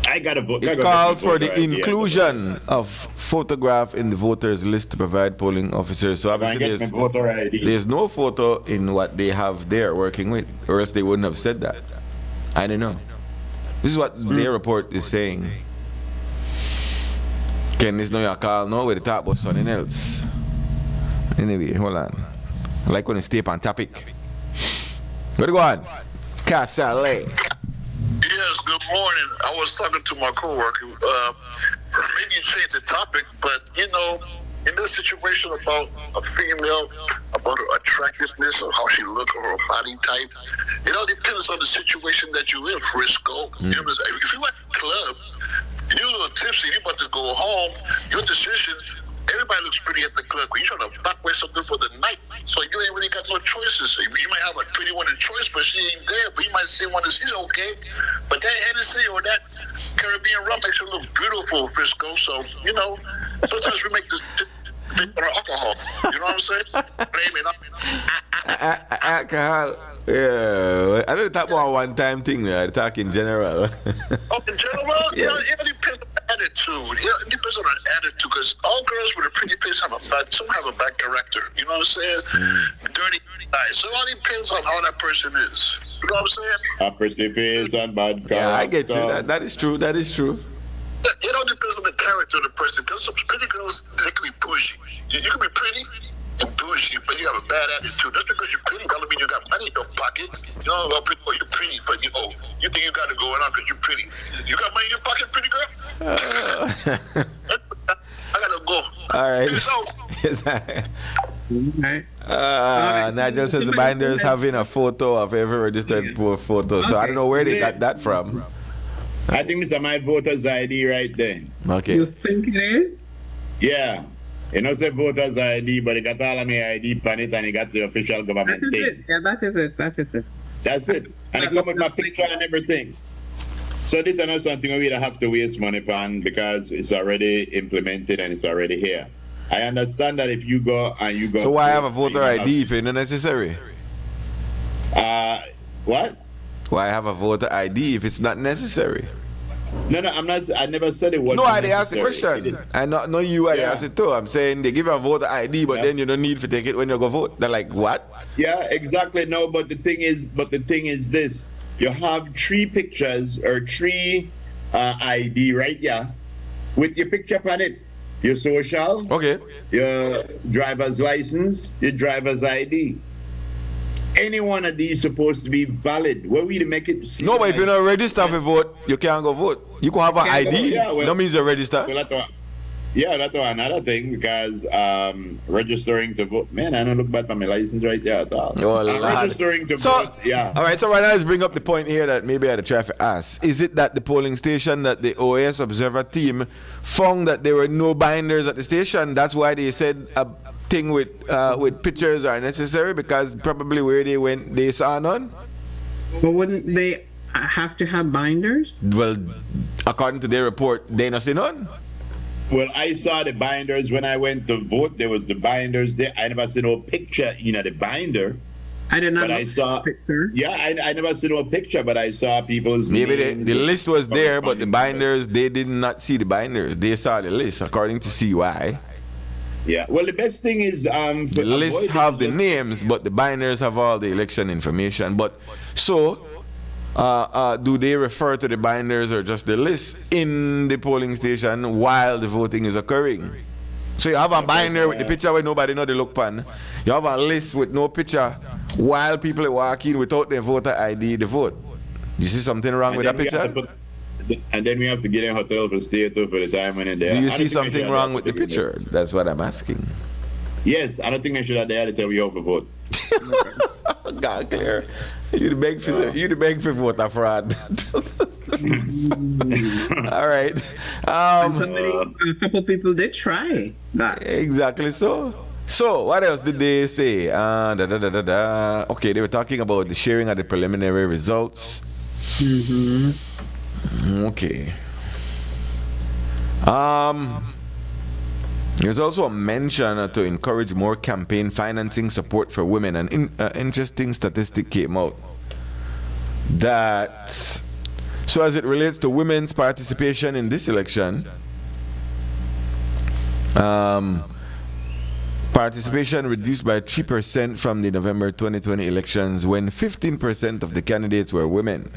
I got a vote. It calls for the inclusion of photograph in the voters list to provide polling officers. So obviously there's no photo in what they have there working with, or else they wouldn't have said that. I don't know. This is what their report is saying. Ken, this no your call now with the talk about something else. Anyway, hold on. I like when you stay on topic. Where you going? Casale. Yes, good morning. I was talking to my coworker. Maybe you changed the topic, but in this situation about a female, about her attractiveness or how she look or her body type, it all depends on the situation that you're in, Frisco. If you at the club, you're a little tipsy, you're about to go home, your decision. Everybody looks pretty at the club. You're trying to back away something for the night. So you ain't really got no choices. You might have a pretty one in choice, but she ain't there. But you might see one that she's okay. But that Hennessy or that Caribbean rum makes her look beautiful, Frisco. So, sometimes we make this for alcohol. You know what I'm saying? Blame it. Alcohol. Yeah. I don't talk about a one-time thing. I talk in general. In general? Yeah, it depends on the attitude. Yeah, it depends on the attitude because all girls with a pretty face some have a bad character. You know what I'm saying? Dirty eyes. So it all depends on how that person is. You know what I'm saying? A pretty face and bad character. Yeah, I get you. That is true. It all depends on the character of the person. Because some pretty girls, they can be bougie. You can be pretty and bougie, but you have a bad attitude. Just because you're pretty doesn't mean you got money in your pocket. You know, you're pretty, but you think you got it going on because you're pretty. You got money in your pocket, pretty girl? I gotta go. All right. Peace out. Yes, Nigel says the binder is having a photo of every registered photo. So I don't know where they got that from. I think it's my voter's ID right there. Okay. You think it is? Yeah. You know, say voter's ID, but it got all of my ID on it and it got the official government That is thing. it. Yeah, that is it. That's it. And it come with my picture and everything. So this is not something we don't have to waste money on because it's already implemented and it's already here. I understand that if you go. So why have a voter ID if it's not necessary? What? Why have a voter ID if it's not necessary? No, I'm not. I never said it was. No, I asked the necessary. question. I know you. I Yeah. asked it too. I'm saying they give a voter ID, but Yeah. then you don't need to take it when you go vote. They're like, what? Yeah, exactly. No, but the thing is this: you have 3 pictures or 3 ID, right? Yeah, with your picture on it, your social, Okay. your driver's license, your driver's ID. Any one of these supposed to be valid. What we to make it? No, but if you're not registered for vote, you can't go vote. You can have an Can't go, ID. yeah, well- no means you're registered. Well, that's another thing because registering to vote. Man, I don't look bad for my license right there at all. Oh, I'm Lord. registering to So, vote. Yeah. all right, so right now let's bring up the point here that maybe I had to try to ask. Is it that the polling station that the OAS Observer team found that there were no binders at the station? That's why they said a thing with pictures are necessary, because probably where they went, they saw none? But wouldn't they have to have binders? Well, according to their report, they not see none. Well, I saw the binders when I went to vote. There was the binders there. I never saw no picture in the binder. I did not But I look saw- at the picture. Yeah, I never saw no picture, but I saw people's Maybe names. the list was there, but the corresponding- binders, they did not see the binders. They saw the list, according to CY. Yeah. Well, the best thing is The lists have the names, but the binders have all the election information. But so, do they refer to the binders or just the list in the polling station while the voting is occurring? So you have a binder with the picture where nobody know the look pan. You have a list with no picture while people are walking without their voter ID, the vote. You see something wrong with that picture? And then we have to get in a hotel for stay too for the time when they're there. Do you I don't see think I something should wrong have with the that particular- picture? That's what I'm asking. Yes, I don't think I should have there to tell you how to vote. God, clear. You the beg for voter fraud. All right. A couple people did try that. Exactly so. So, what else did they say? Okay, they were talking about the sharing of the preliminary results. Okay. There's also a mention to encourage more campaign financing support for women. An interesting statistic came out that, so as it relates to women's participation in this election, participation reduced by 3% from the November 2020 elections when 15% of the candidates were women.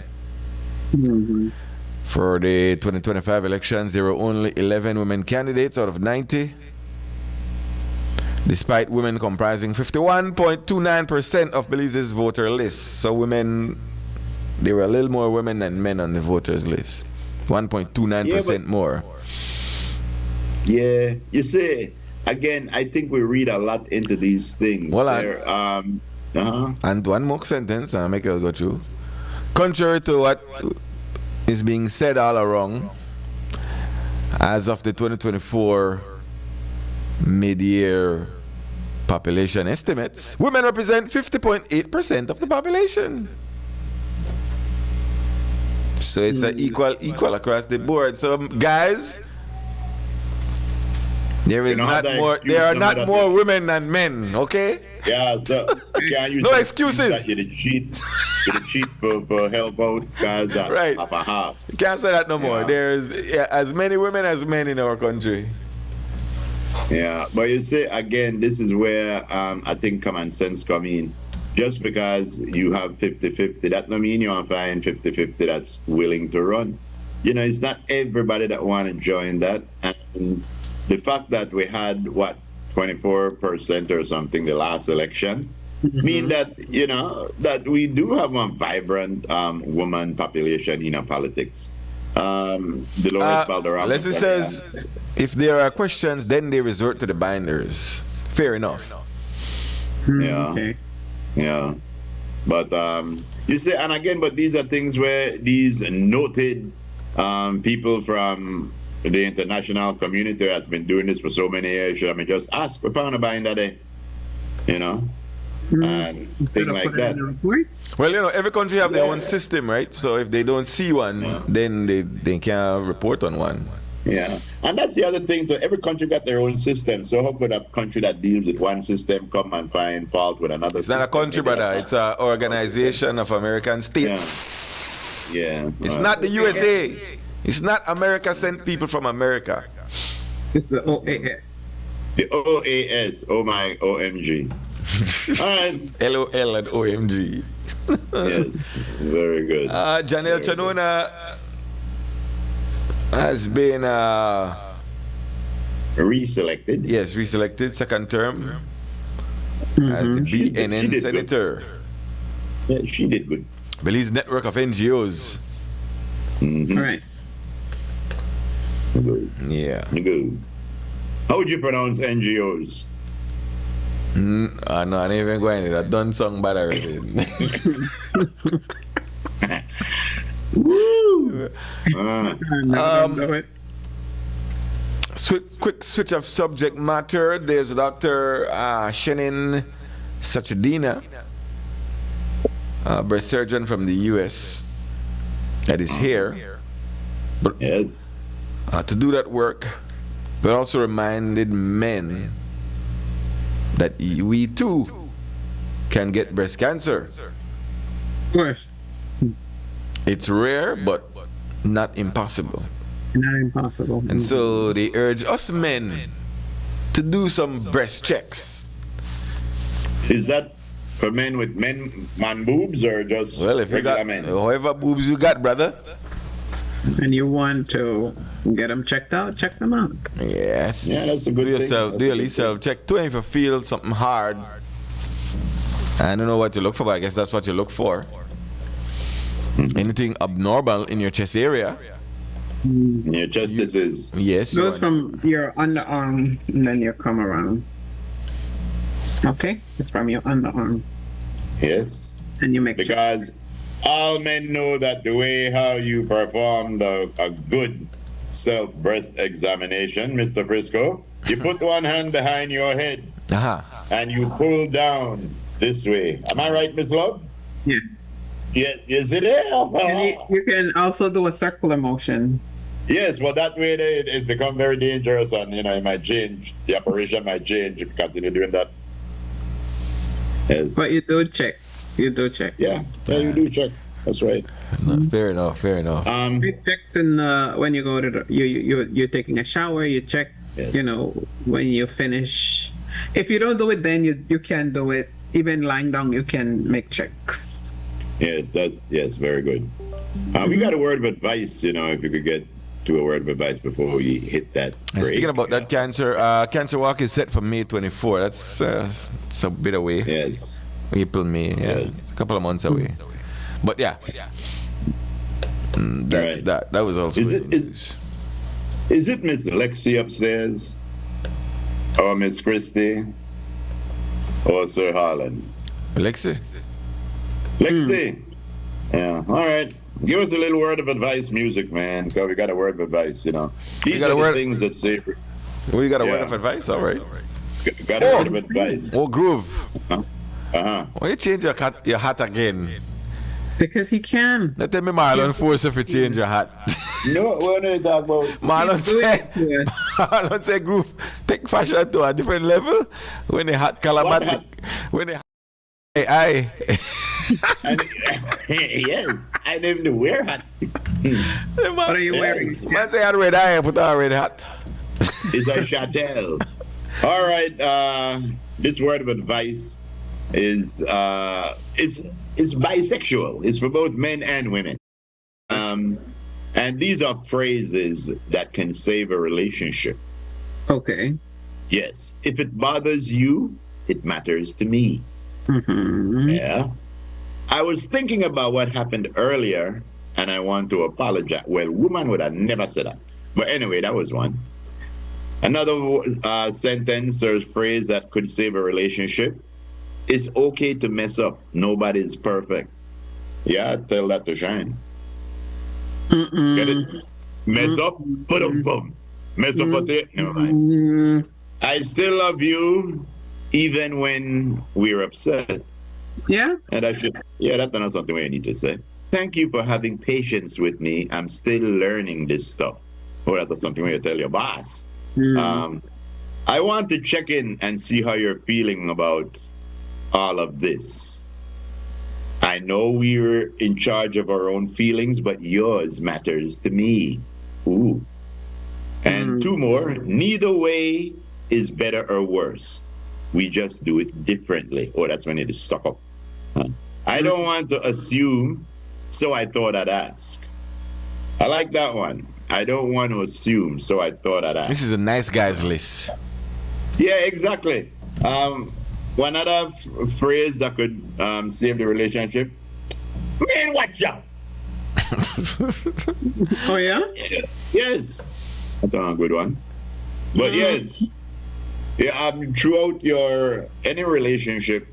For the 2025 elections, there were only 11 women candidates out of 90, despite women comprising 51.29% of Belize's voter list. So women, there were a little more women than men on the voters list. 1.29% more. Yeah, you see, again, I think we read a lot into these things. Well, And one more sentence, and I'll make it go through. Contrary to what is being said all around, as of the 2024 mid-year population estimates, women represent 50.8% of the population. So it's an equal across the board. So guys, there is You don't have not that more. excuse There are no not matter more women than men. Okay. Yeah, so you can't use No the excuses. excuse that you did cheat. You did cheat for help out because Right. half a half. You can't say that no more. Yeah. There's as many women as men in our country. Yeah, but you see, again, this is where I think common sense come in. Just because you have 50-50, that don't mean you want to find 50-50 that's willing to run. You know, it's not everybody that want to join that. And the fact that we had, 24% or something the last election, mean that, you know, that we do have a vibrant woman population in our politics. Dolores Valderrama. Leslie says, if there are questions, then they resort to the binders. Fair enough. Yeah. Okay. Yeah, but you see, and again, but these are things where these noted people from the international community has been doing this for so many years. Should I mean just ask? We found a binder there, you know, and things like that. Well, you know, every country have their own system, right? So if they don't see one, then they can't report on one. Yeah, and that's the other thing. So every country got their own system. So how could a country that deals with one system come and find fault with another? It's not a country, brother. It's an organization of American states. Yeah. It's not the USA. It's not America sent people from America. It's the OAS. The OAS. Oh my OMG. All right. LOL and OMG. Yes. Very good. Janelle Very good. Chanona has been, Reselected. yes, reselected second term as the She did BNN good. senator. Yeah, she did good. Belize network of NGOs. Mhm. All right. Good. Yeah. Good. How would you pronounce NGOs? No, I'm not even going to that. Done song bad already. Woo! Quick switch of subject matter. There's Dr. Shannon Sachedina, breast surgeon from the US, that is here. But Yes. to do that work, but also reminded men that we too can get breast cancer. Of course. It's rare, but not impossible. Not impossible. And so they urge us men to do some breast checks. Is that for men with man boobs or just Well, if you regular got men? however boobs you got, brother. And you want to get them checked out, check them out. Yes. Yeah, that's a good do thing. yourself, That's do a your good self check too. If you feel something hard, I don't know what you look for, but I guess that's what you look for. Anything abnormal in your chest area? Your justice is Yes. you Goes want- from your underarm and then you come around. Okay? It's from your underarm. yes. And you make Because all men know that the way how you performed a good self breast examination, Mr. Frisco, you put one hand behind your head Aha. and you pull down this way. Am I right, Miss Love? Yes. Yes, is it there? And you can also do a circular motion. Yes, well, that way it's become very dangerous, and it might change. The operation might change if you continue doing that. Yes. But you do check. You do check. Yeah, you do check. That's right. No, fair enough. Fair enough. You checks in when you go to the, you're taking a shower. You check. Yes. You know, when you finish. If you don't do it, then you can do it. Even lying down, you can make checks. Yes, yes, very good. We got a word of advice, if you could get to a word of advice before we hit that And break. speaking about that cancer, Cancer Walk is set for May 24. That's it's a bit away. Yes. April, May. Yeah, Yes. it's a couple of months away. But yeah, that's Right. that. That was also Is in it- the is- news. Is it Miss Lexi upstairs? Or Miss Christie? Or Sir Harlan? Alexi. Lexi. Yeah. All right. Give us a little word of advice, music, man. Because we got a word of advice, These got are a the word- things that say. We got a word Yeah. of advice. All right. Got a word of advice. Oh, Groove. Uh-huh. Why you change your hat again? Because he can. Let me Marlon force if you change your hat. No, what are you talking about? Marlon Do said, it. Yeah. Marlon said, Groove, take fashion to a different level. When the hat calamatic, hat? when the AI. And, yes, I didn't even wear hat. What are you wearing? Man say I had red eye, put on a red hat. It's a chattel. All right. This word of advice is bisexual. It's for both men and women. And these are phrases that can save a relationship. Okay. Yes. If it bothers you, it matters to me. Mm-hmm. Yeah. I was thinking about what happened earlier, and I want to apologize. Well, woman would have never said that. But anyway, that was one. Another sentence or phrase that could save a relationship: it's okay to mess up. Nobody's perfect. Yeah, tell that to Shine. Get it? Mess up, put them boom. Mess up at it. Never mind. I still love you, even when we're upset. Yeah. And that's not something we need to say. Thank you for having patience with me. I'm still learning this stuff. Oh, that's something we tell your boss. I want to check in and see how you're feeling about all of this. I know we're in charge of our own feelings, but yours matters to me. Ooh. And two more. Neither way is better or worse. We just do it differently. Oh, that's when it is suck up. Huh? I don't want to assume, so I thought I'd ask. I like that one. I don't want to assume, so I thought I'd ask. This is a nice guy's list. Yeah, exactly. One other phrase that could save the relationship. Man, watch out. Oh yeah. Yes, that's a good one. But yes, yeah, throughout your any relationship,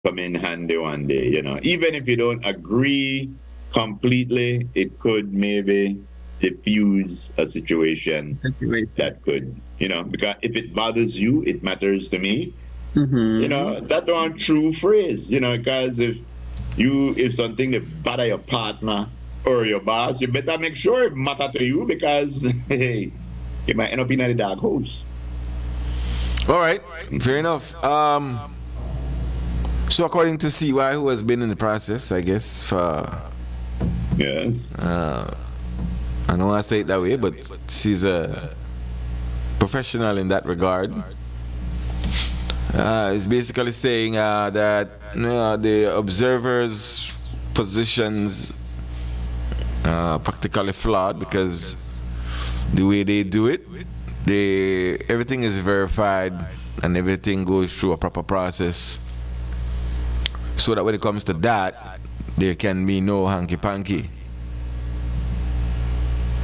come in handy one day. You know, even if you don't agree completely, it could maybe diffuse a situation that could, you know, because if it bothers you, it matters to me. You know, that's one true phrase. You know, because if something that bother your partner or your boss, you better make sure it matter to you, because hey, you might end up in a dark house. All right, fair enough. So according to CY, who has been in the process, I guess, for Yes. I don't want to say it that way, but she's a professional in that regard. It's basically saying that the observers' positions are practically flawed, because the way they do it, everything is verified and everything goes through a proper process, so that when it comes to that, there can be no hanky-panky.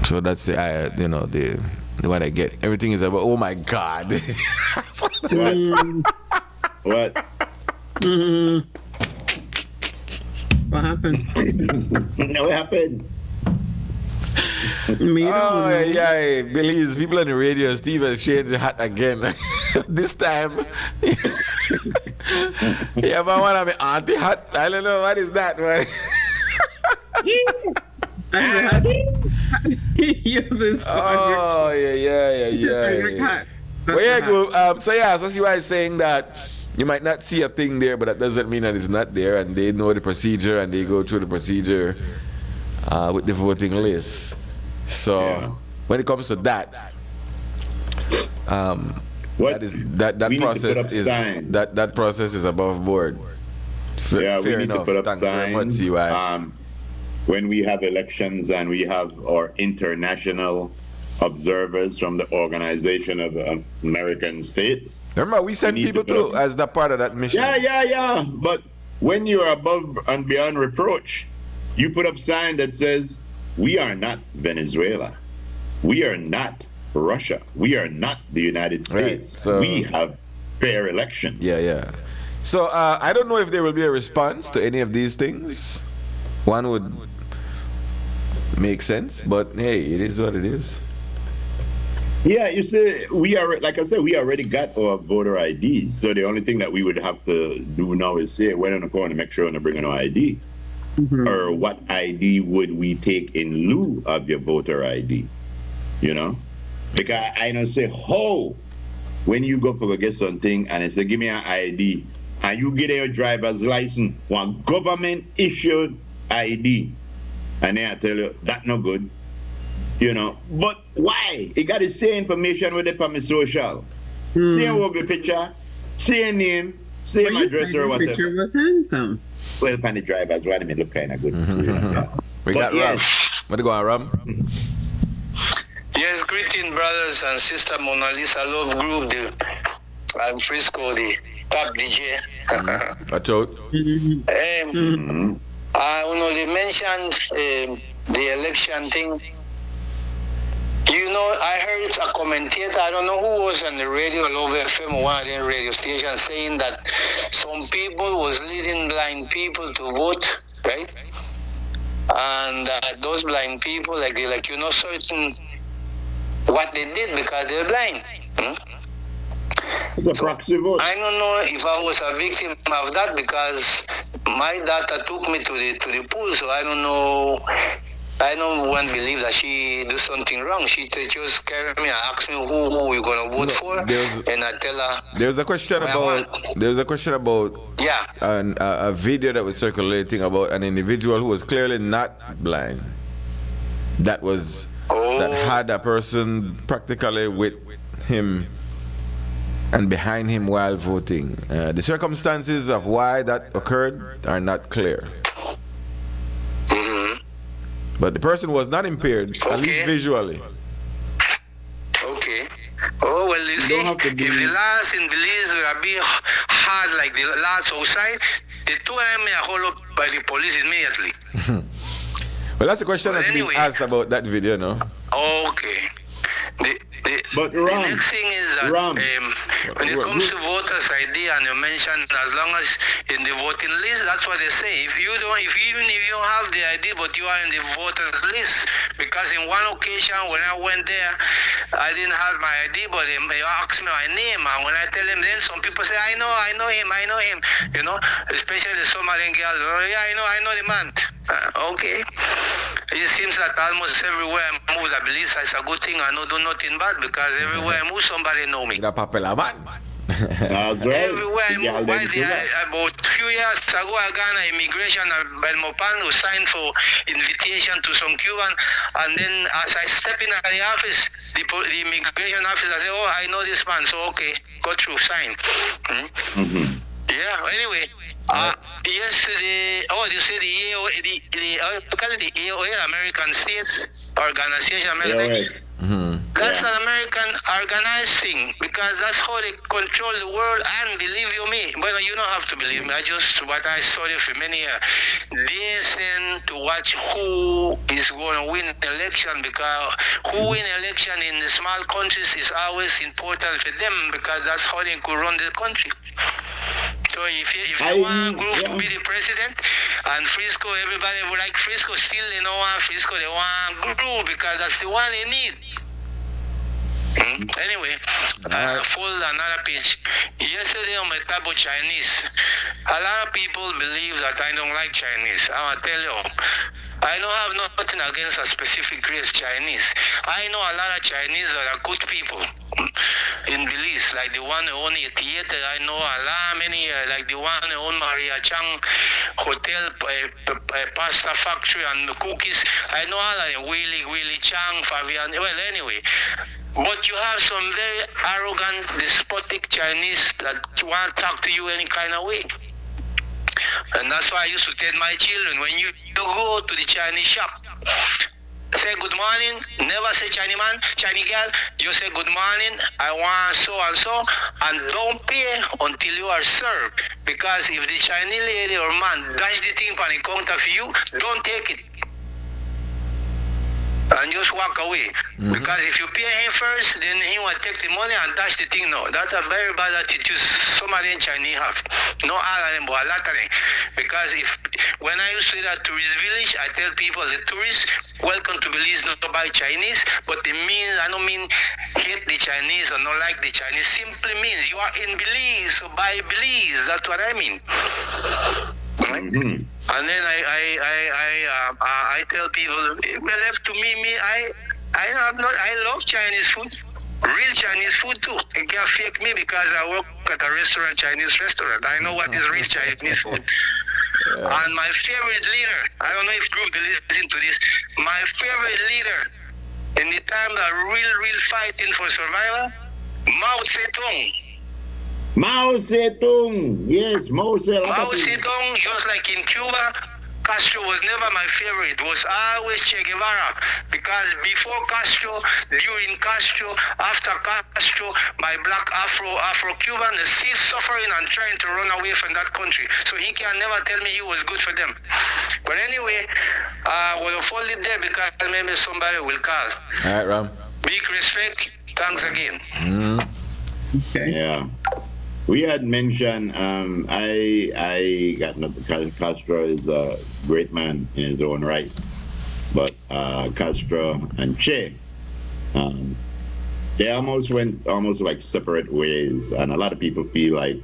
So that's the what I get. Everything is about, oh my God. What? What happened? No, what happened? Me Oh, don't know. yeah, Belize, people on the radio, Steve has changed the hat again. This time, yeah, but one of my auntie hat, I don't know, what is that, man? He uses Oh, yeah. Well, yeah, go. So see why I'm saying that you might not see a thing there, but that doesn't mean that it's not there, and they know the procedure and they go through the procedure with the voting list. So when it comes to that, that process is that process is above board. Yeah, we fair need enough. to put up Thanks very much, signs. CY. When we have elections and we have our international observers from the Organization of American States. Remember, we send need people to put too up- as the part of that mission. Yeah. But when you're above and beyond reproach, you put up sign that says, we are not Venezuela. We are not Russia. We are not the United Right, States. so- we have fair elections. Yeah. So I don't know if there will be a response to any of these things. One would make sense, but hey, it is what it is. Yeah, you see, we are, like I said, we already got our voter IDs. So the only thing that we would have to do now is say, when on the corner, make sure to bring an ID. Or what ID would we take in lieu of your voter ID? You know? Because I know say, how, when you go for get something and they say, give me an ID, and you get your driver's license, one government issued ID, and then I tell you, that's no good. You know, but why? It got the same information with the from the social. Same ugly picture, same name, same address or The whatever. picture was handsome. Well, pan the drivers, why they look kind of good. Yeah. We But got Ram. yes. What do you go on, Ram? Yes, greeting brothers and sister Mona Lisa Love Group, I'm Frisco, the top DJ. Watch out. They mentioned the election thing. You know, I heard a commentator, I don't know who was on the radio, Love FM or one of the radio stations, saying that some people was leading blind people to vote, right? And those blind people, certain what they did because they're blind. It's a proxy vote. I don't know if I was a victim of that because my data took me to the pool, so I don't know I no one believe that she do something wrong. She just carry me and ask me who you gonna vote for, and I tell her. There's a question about Yeah. a video that was circulating about an individual who was clearly not blind. That had a person practically with him and behind him while voting. The circumstances of why that occurred are not clear. But the person was not impaired, at least visually. Okay. Oh, well, you see, if the laws in Belize will be hard like the laws outside, the two of them are hold up by the police immediately. Well, that's the question that's being asked about that video, no? Okay. The next thing is that when it comes to voters ID, and you mentioned as long as in the voting list, that's what they say. Even if you don't have the ID, but you are in the voters list, because in one occasion when I went there, I didn't have my ID, but they asked me my name, and when I tell them, then some people say, I know him, you know, especially the Somalian girls. Oh, yeah, I know the man. Okay. It seems that almost everywhere I move, I believe it's a good thing. I don't do nothing bad, because everywhere I move, somebody know me. The popular man. Everywhere I move, about a few years ago, I got an immigration at Belmopan who signed for invitation to some Cuban, and then as I step in at the office, the immigration officer said, oh, I know this man, so okay, go through, sign. Yeah, anyway. Yesterday, you say the AOA, American States Organization, That's an American organized thing, because that's how they control the world. And believe you me, well, you don't have to believe me. What I studied for many years. They send to watch who is going to win the election, because who win election in the small countries is always important for them, because that's how they could run the country. So if they want a group to be the president, and Frisco, everybody would like Frisco, still they don't want Frisco, they want a group, because that's the one they need. Anyway, fold another page. Yesterday on my tab of Chinese, a lot of people believe that I don't like Chinese. I will tell you, I don't have nothing against a specific race, Chinese. I know a lot of Chinese that are good people in Belize, like the one who own a theater. I know a lot many, like the one who own Maria Chang Hotel, pasta factory and cookies. I know all of them, Willie Chang, Fabian. Well, anyway. But you have some very arrogant, despotic Chinese that want to talk to you any kind of way. And that's why I used to tell my children, when you go to the Chinese shop, say good morning, never say Chinese man, Chinese girl, you say good morning, I want so and so, and don't pay until you are served. Because if the Chinese lady or man dash the thing on the counter for you, don't take it. And just walk away. Because if you pay him first, then he will take the money and dash the thing. No, that's a very bad attitude some of them Chinese have. Not all of them, but a lot of them. Because when I used to that tourist village, I tell people, the tourists, welcome to Belize, not to buy Chinese, but it means, I don't mean hate the Chinese or not like the Chinese. Simply means you are in Belize, so buy Belize. That's what I mean. And then I tell people, well, left to me, I love Chinese food, real Chinese food too. You can't fake me, because I work at a restaurant, Chinese restaurant. I know what is real Chinese food. And my favorite leader, I don't know if group listen to this, my favorite leader in the time that real fighting for survival, Mao Zedong. Mao Zedong, yes, Mao Zedong. Mao Zedong, just like in Cuba, Castro was never my favorite. It was always Che Guevara. Because before Castro, during Castro, after Castro, my black Afro-Cuban is still suffering and trying to run away from that country. So he can never tell me he was good for them. But anyway, we'll hold it there, because maybe somebody will call. All right, Ram. Big respect. Thanks again. Okay. Yeah. We had mentioned, I got nothing. Castro is a great man in his own right, but Castro and Che, they almost went like separate ways, and a lot of people feel like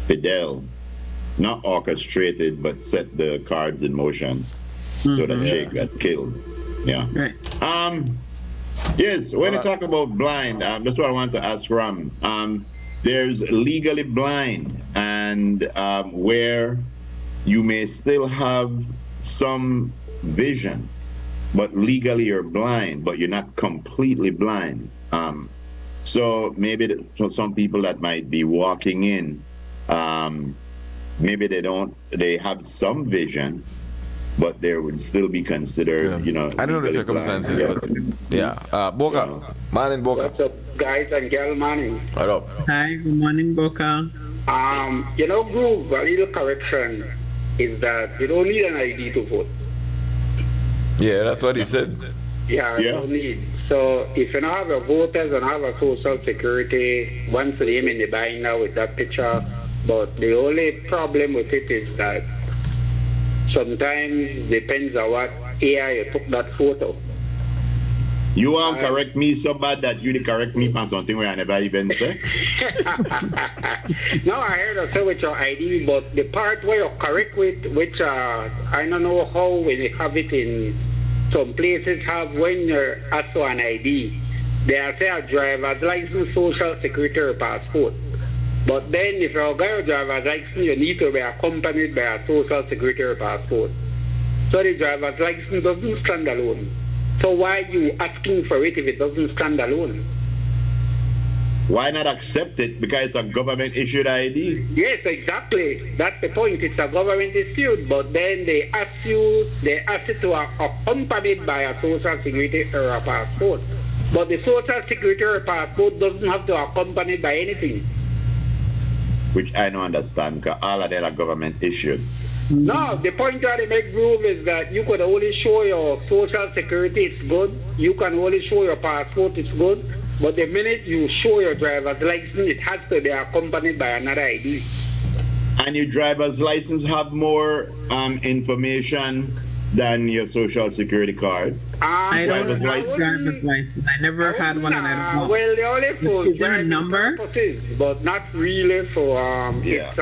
Fidel not orchestrated but set the cards in motion so that Jake got killed. Yeah. Right. Yes, when you talk about blind, that's what I want to ask Ram. There's legally blind, and where you may still have some vision, but legally you're blind, but you're not completely blind. So maybe some people that might be walking in, maybe they have some vision, but they would still be considered, I don't know the circumstances, but Boca. Morning, Boca. What's up, guys and girl, morning. What up? Hi, good morning, Boca. Groove, a little correction is that you don't need an ID to vote. Yeah, that's what he said. Yeah, you don't need. So if you don't have a voters and have a social security, once the name in the binder with that picture, but the only problem with it is that sometimes depends on what year you took that photo. You won't correct me so bad that you correct me on something where I never even say. No, I heard you say with your ID, but the part where you're correct with, which I don't know how when you have it in some places have when you're asked for an ID, they are say a driver's license, social security, or passport. But then if you're going to driver's license, you need to be accompanied by a social security or passport. So the driver's license doesn't stand alone. So why are you asking for it if it doesn't stand alone? Why not accept it? Because it's a government issued ID. Yes, exactly. That's the point. It's a government issued, but then they ask you to accompanied by a social security or a passport. But the social security or passport doesn't have to accompanied by anything. Which I don't understand, because all of them are government issued. No, the point that they make prove is that you could only show your social security, it's good. You can only show your passport, it's good. But the minute you show your driver's license, it has to be accompanied by another ID. And your driver's license have more information than your social security card. I don't have driver's license. I never had one, and I don't know. Well, they only for Is there a number? purposes, but not really for it's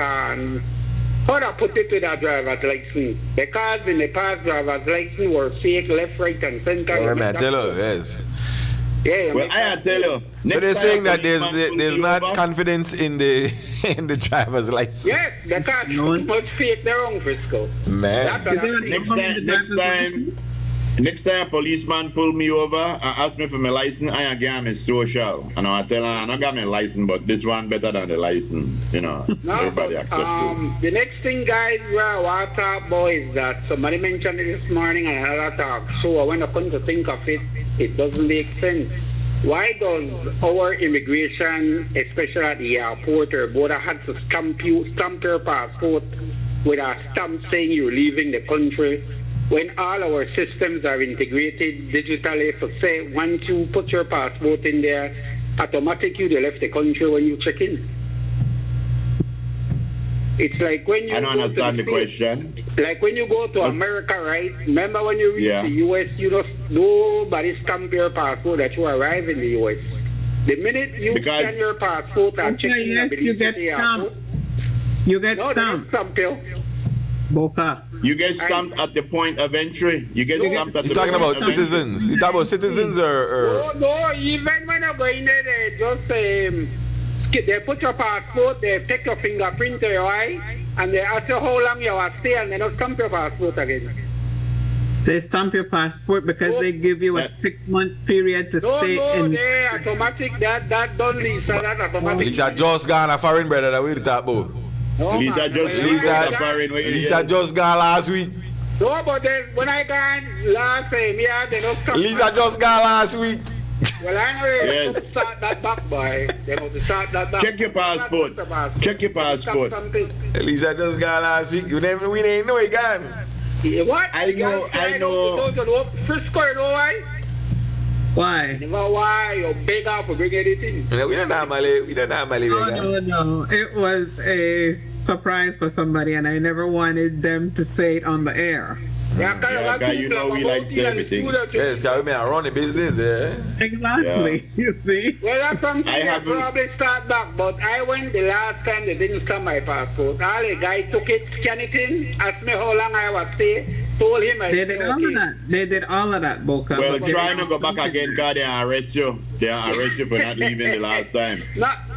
how to put it to that driver's license. Because in the past, driver's license were fake left, right, and center. Oh, man, tell you, yes. Yeah, Well, I tell you. So they're saying that there's not confidence in the in the driver's license. yes, because much fake their own Frisco. Man. Is there a number in the driver's license? Next time a policeman pull me over and ask me for my license, I give him social. And I tell him, I got my license, but this one better than the license. No, Everybody but, accepts it. the next thing, guys, where I want to talk about is that somebody mentioned it this morning and I had a talk. So when I come to think of it, it doesn't make sense. Why does our immigration, especially at the airport or border, have to stamp your passport with a stamp saying you're leaving the country, when all our systems are integrated digitally? So say, once you put your passport in there, automatically you left the country when you check in. It's like when you I don't understand the question. Like when you go to America, right? Remember when you reach Yeah. the US, nobody stamp your passport that you arrive in the US. The minute you Because- scan your passport and check in, Yes, you get stamped. You get No, they don't stamped. stamp you. Boca. You get stamped at the point of entry. You get stamped at He's the talking point about of entry. citizens. He's talking about citizens or No, even when I go in there, they just they put your passport, they take your fingerprint to your eye, and they ask you how long you will stay, and they don't stamp your passport again. They stamp your passport because they give you a 6-month period to stay No, in. they automatic, that done, Lisa, that automatic. Lisa just gone a foreign brother that we talk about. No, Lisa man, just when I Lisa- gone- foreign way. Lisa just gone last week. No, but then when I gone last time, yeah, they don't stamp. Lisa just gone last week. Well, I know they Yes. must start that back, boy. They must start that back. Check your passport. Check your passport. Lisa just gone last week. We didn't know he gone. What? I know. Don't know. Frisco, you know why? Why? Never why. You beg out for bring anything. We don't normally No, no. It was a surprise for somebody, and I never wanted them to say it on the air. Yeah, guy, you know we like everything. Yes, because we may run the business, eh? Exactly. You see? Well, that's something I that haven't- probably start back, but I went the last time they didn't scan my passport. All the guy took it, scan it in, asked me how long I was stay. told him. They did all of that. They did all of that, Boca. Well, but they try not didn't go back do again that. because they arrest you. They arrest you for not leaving the last time.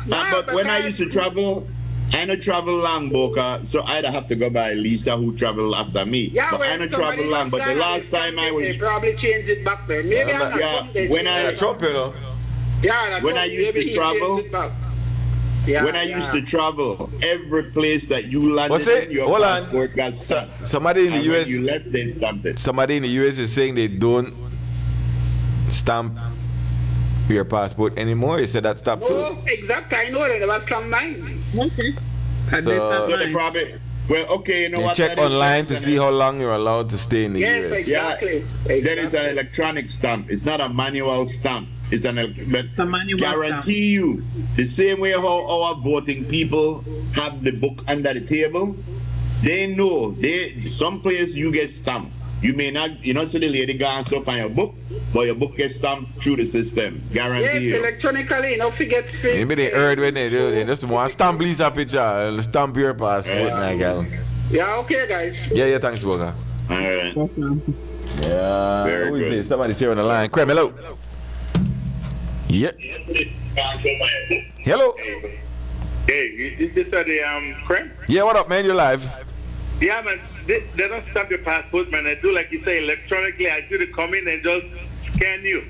But when I used to travel, I don't travel long, Boca, so I'd have to go by Lisa who traveled after me. Yeah, but well, I don't travel long. But the last time I they was, probably changed it back then. Maybe I'm not yeah, from this when area. I Trump, you know. Yeah, when I used to maybe he travel- changed it back. Yeah, when I used to travel, every place that you landed What's it? in, your Hold on. passport got stamped. Somebody in the And when US, you left, they stamped it. somebody in the US is saying they don't stamp your passport anymore. You said that stopped No, too. exactly. I know that there was some mine. Okay. So- So they probably, well, okay, you know You what? check that is, online to that's see an- how long you're allowed to stay in the Yes, US. exactly. There is an electronic stamp. It's not a manual stamp. It's an but a manual guarantee you the same way how our voting people have the book under the table. They know some place you get stamped. You may not, you know, see the lady glance up on your book, but your book gets stamped through the system. Yes, Guarantee you. electronically, you know, forget Maybe they heard when they do. They just want stamp Lisa picture and stamp your passport, my girl. Yeah, okay, guys. Yeah, thanks, Boga. All right. Yeah. Very Who is good. this? Somebody's here on the line. Creme, hello. Yeah. Hello. Hey, this is the crime? Yeah, what up, man? You're live. Yeah, man. They don't stamp your passport, man. They do like you say electronically. I do the come in and just scan you.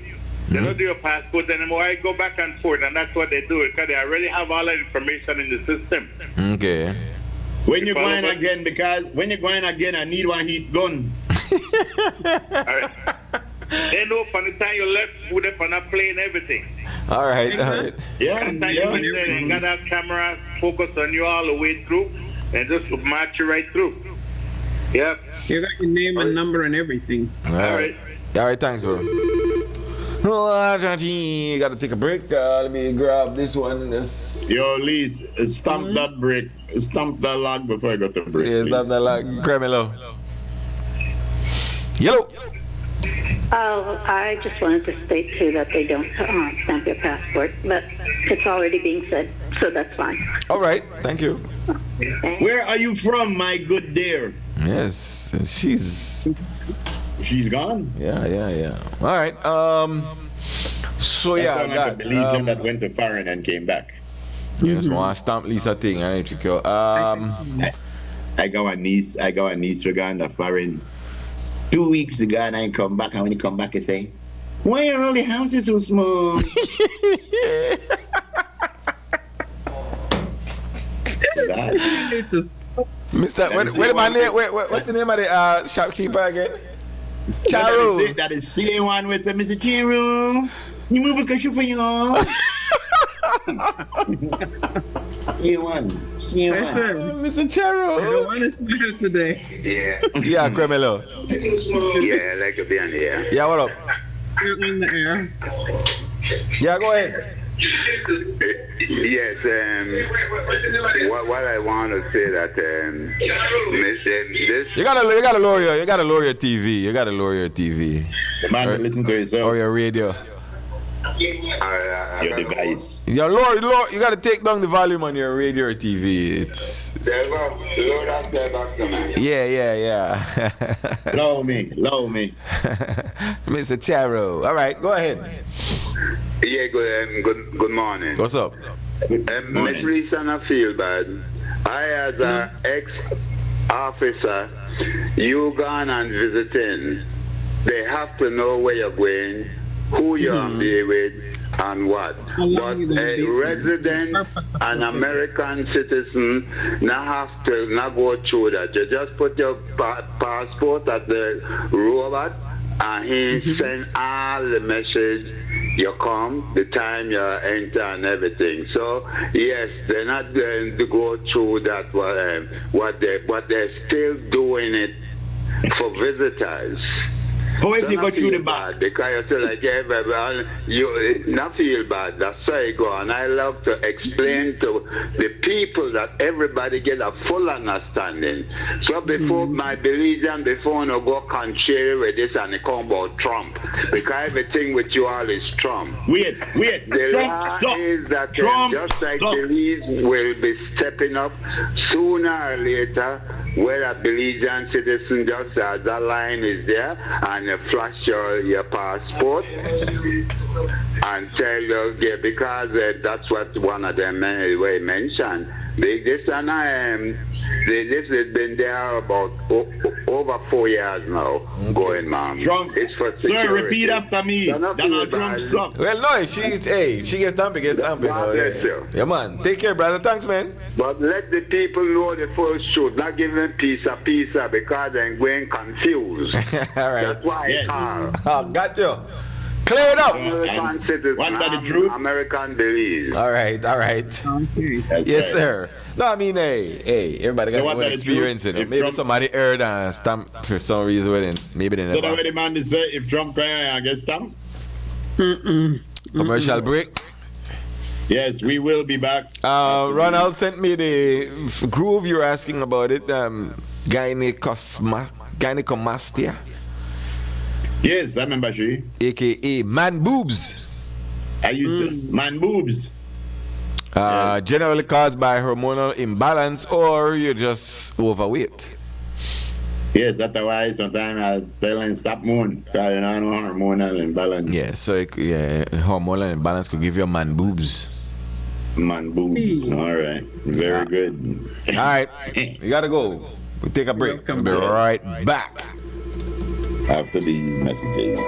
They don't do your passport anymore. I go back and forth, and that's what they do because they already have all that information in the system. Okay. When you're going again, because when you're going again, I need one heat gun. Alright. They know from the time you left, put up on a plane, everything. All right. All right. Yeah, From the time you went there and got that camera focused on you all the way through, and just march you right through. Yep. You got your name and number and everything. All right. All right, thanks, bro. Got to take a break. Let me grab this one. Yo, Lise, stamp that break. Stamp that log before I go to break. Yeah, stamp that log. Creme, hello. Yellow. Oh, I just wanted to state too that they don't stamp your passport, but it's already being said, so that's fine. All right. Thank you. Where are you from, my good dear? Yes, she's gone. Yeah. All right. So That yeah, sound like a Belizean that went to foreign and came back. you just want to stamp Lisa thing, I need to go. I got a niece. We gone to foreign 2 weeks ago, and I come back. And when you come back, you say, "Why are all the houses so small?" Mister, what's the name of the shopkeeper again? Charu. That is same one with Mr. Charu. You move a cushion for you all. See one. Mr. Charu. I don't want to smile today. Yeah. Yeah, Cremelo. Yeah, I like to be on the air. Yeah, what up? You're in the air. Yeah, go ahead. Yes, what I want to say that this You gotta lower your TV. You gotta lower your TV. The man will listen to yourself. Or your radio. Your device. Yeah, lower, you gotta take down the volume on your radio or TV. Yeah. Low me. Mr. Charo. All right, go ahead. Yeah, good morning. What's up? Miss Lisa, I feel bad. I, as an ex-officer, you gone and visiting, they have to know where you're going, who you're there with, and what. But a resident, an American citizen, not have to not go through that. You just put your passport at the robot, and he send all the message. You come, the time you enter and everything. So yes, they're not going to go through that, but they're still doing it for visitors. How if you go through the back? Because you feel like everyone, you not feel bad. That's how I go. And I love to explain to the people that everybody get a full understanding. So before my religion, before no go contrary with this and it come about Trump. Because everything with you all is Trump. Wait. The Trump law suck. is that Trump just like suck. Belize will be stepping up sooner or later. whether Belizean citizen just as that line is there and you flash your passport and tell you, yeah, because that's what one of them mentioned. This has been there about over 4 years now going, ma'am. Trump, it's for sir, security. repeat after me. Donald Trump suck. Well, no, she gets stamping, God bless you. Yeah, man. Take care, brother. Thanks, man. But let the people know the full truth, not give them piece because they're going confused. All right. That's why it's hard. Oh, got you. Clear it up. American citizen, American Belize. All right. Yes, right. sir. No, I mean, hey, everybody got one experience in it. Maybe Trump, somebody heard a stamp for some reason, and maybe they never. So the man is say if Trump can I get stamped? Commercial break. Yes, we will be back. Ronald sent me the groove you're asking about it. Gynecomastia. Yes, I remember she. AKA man boobs. I used to man boobs. Yes. Generally caused by hormonal imbalance or you're just overweight. Yes, that's why sometimes I tell them stop moon because you know hormonal imbalance. Yeah, so hormonal imbalance could give you man boobs. Man boobs. All right, very good. All right, we gotta go. We'll take a break. We'll be right back after these messages.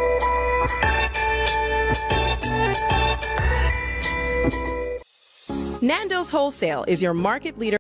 Nando's Wholesale is your market leader.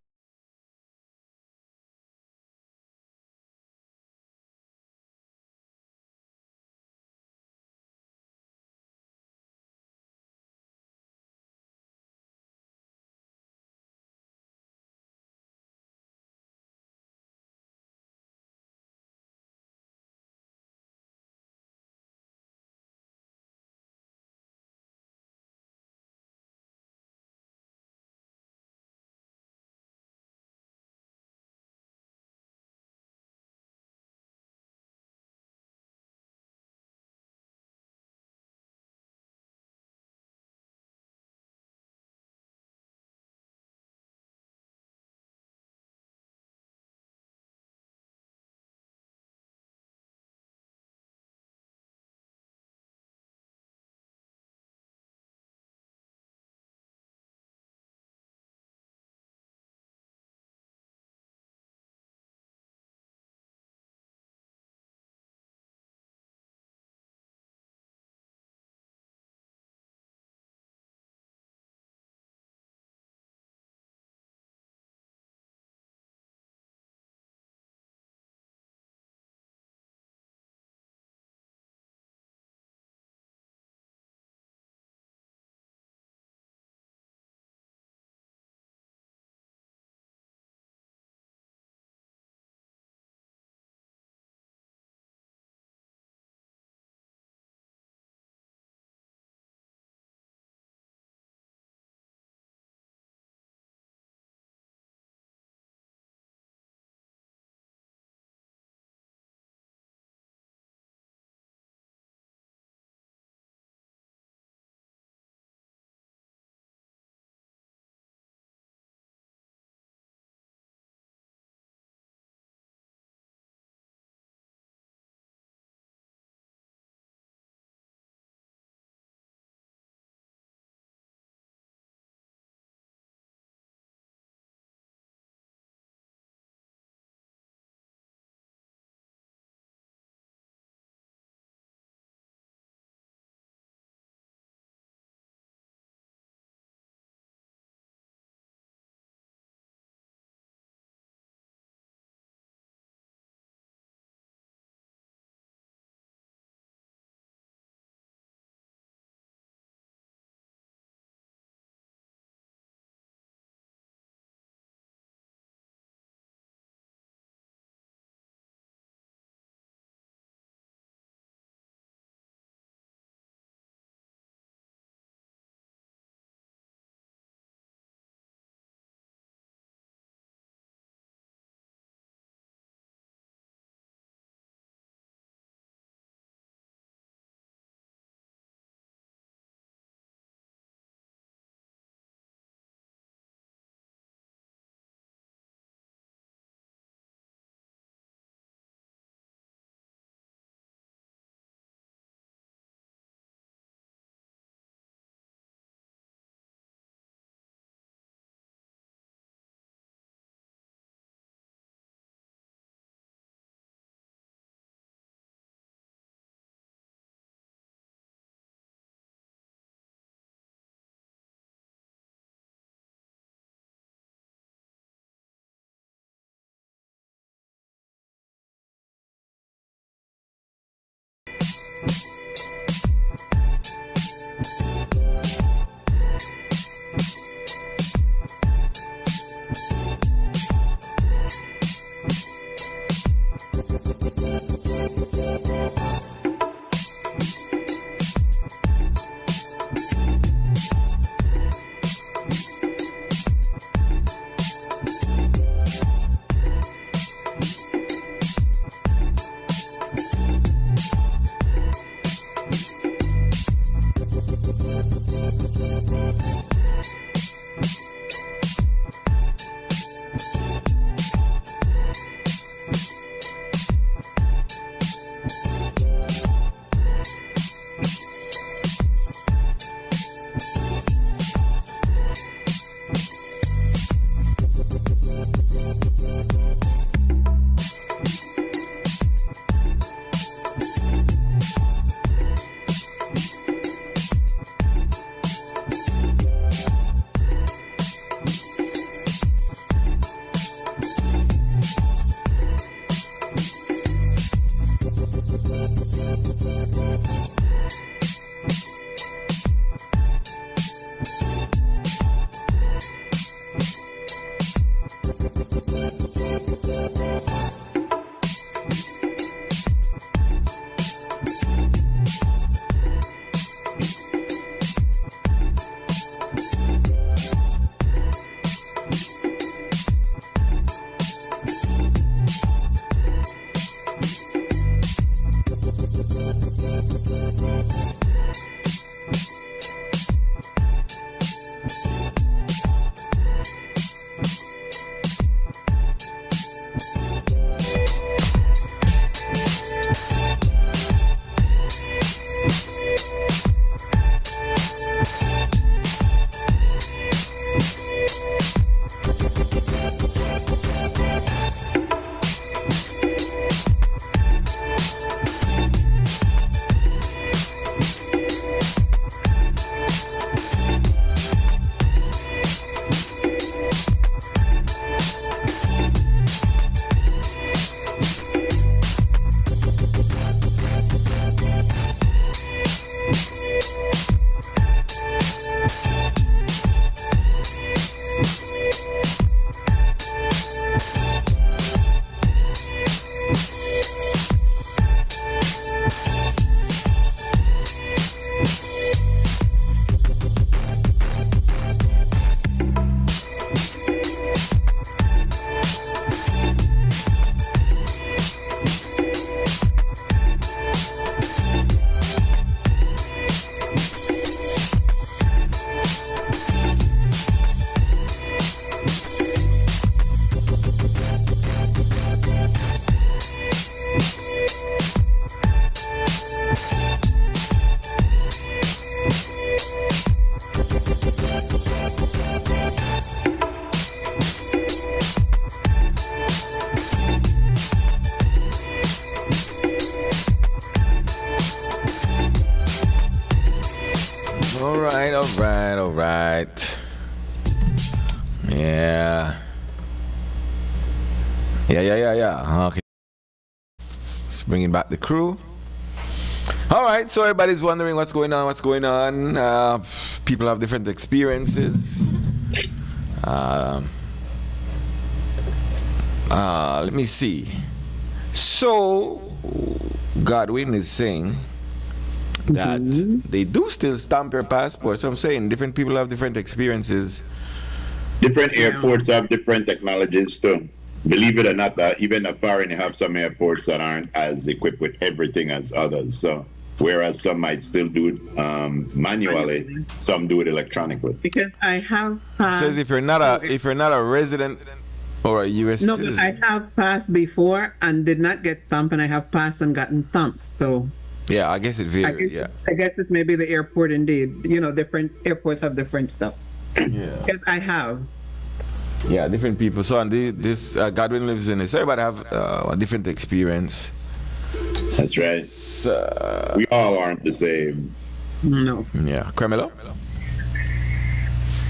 All right. Yeah. Okay. Just bringing back the crew. All right, so everybody's wondering what's going on. People have different experiences. Let me see. So, Godwin is saying that they do still stamp your passport. So I'm saying different people have different experiences. Different airports have different technologies too. Believe it or not, even the foreign, you have some airports that aren't as equipped with everything as others. So, whereas some might still do it manually, some do it electronically. Because I have It passed. says if you're not a resident or a U.S. No, citizen. but I have passed before and did not get stamped, and I have passed and gotten stamps. So Yeah, I guess it varies. I guess this may be the airport indeed. Different airports have different stuff. Yeah. Because I have. Yeah, different people. So and this Godwin lives in it. So everybody have a different experience. That's right. We all aren't the same. No. Yeah, Cremelo.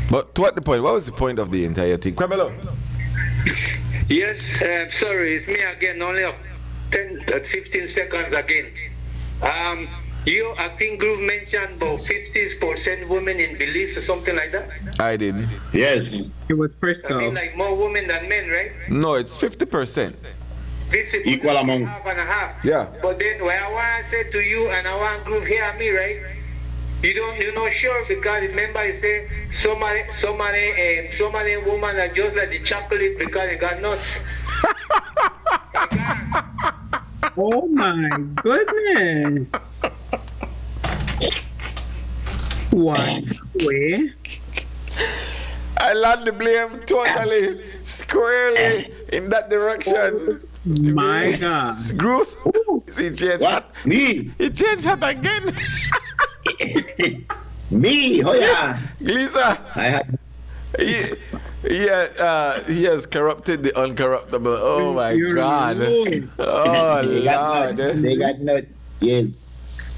But to what the point? What was the point of the entire thing, Cremelo? Yes, sorry, it's me again. Only 15 seconds again. I think Groove mentioned about 50% women in Belize or something like that. I did. Yes. It was Frisco. I mean, like more women than men, right? No, it's 50%. Equal among. Half and a half. Yeah. But then what I want to say to you, and I want Groove hear me, right? You're not sure because remember you say so many women are just like the chocolate because they got nuts. Oh my goodness. What way? I land the blame totally squarely in that direction. My God. Groove. He changed hat. Me? He changed hat again. Me? Oh yeah. Lisa. I had. He has corrupted the uncorruptible. Oh my God. Oh Lord. They got nuts. Yes.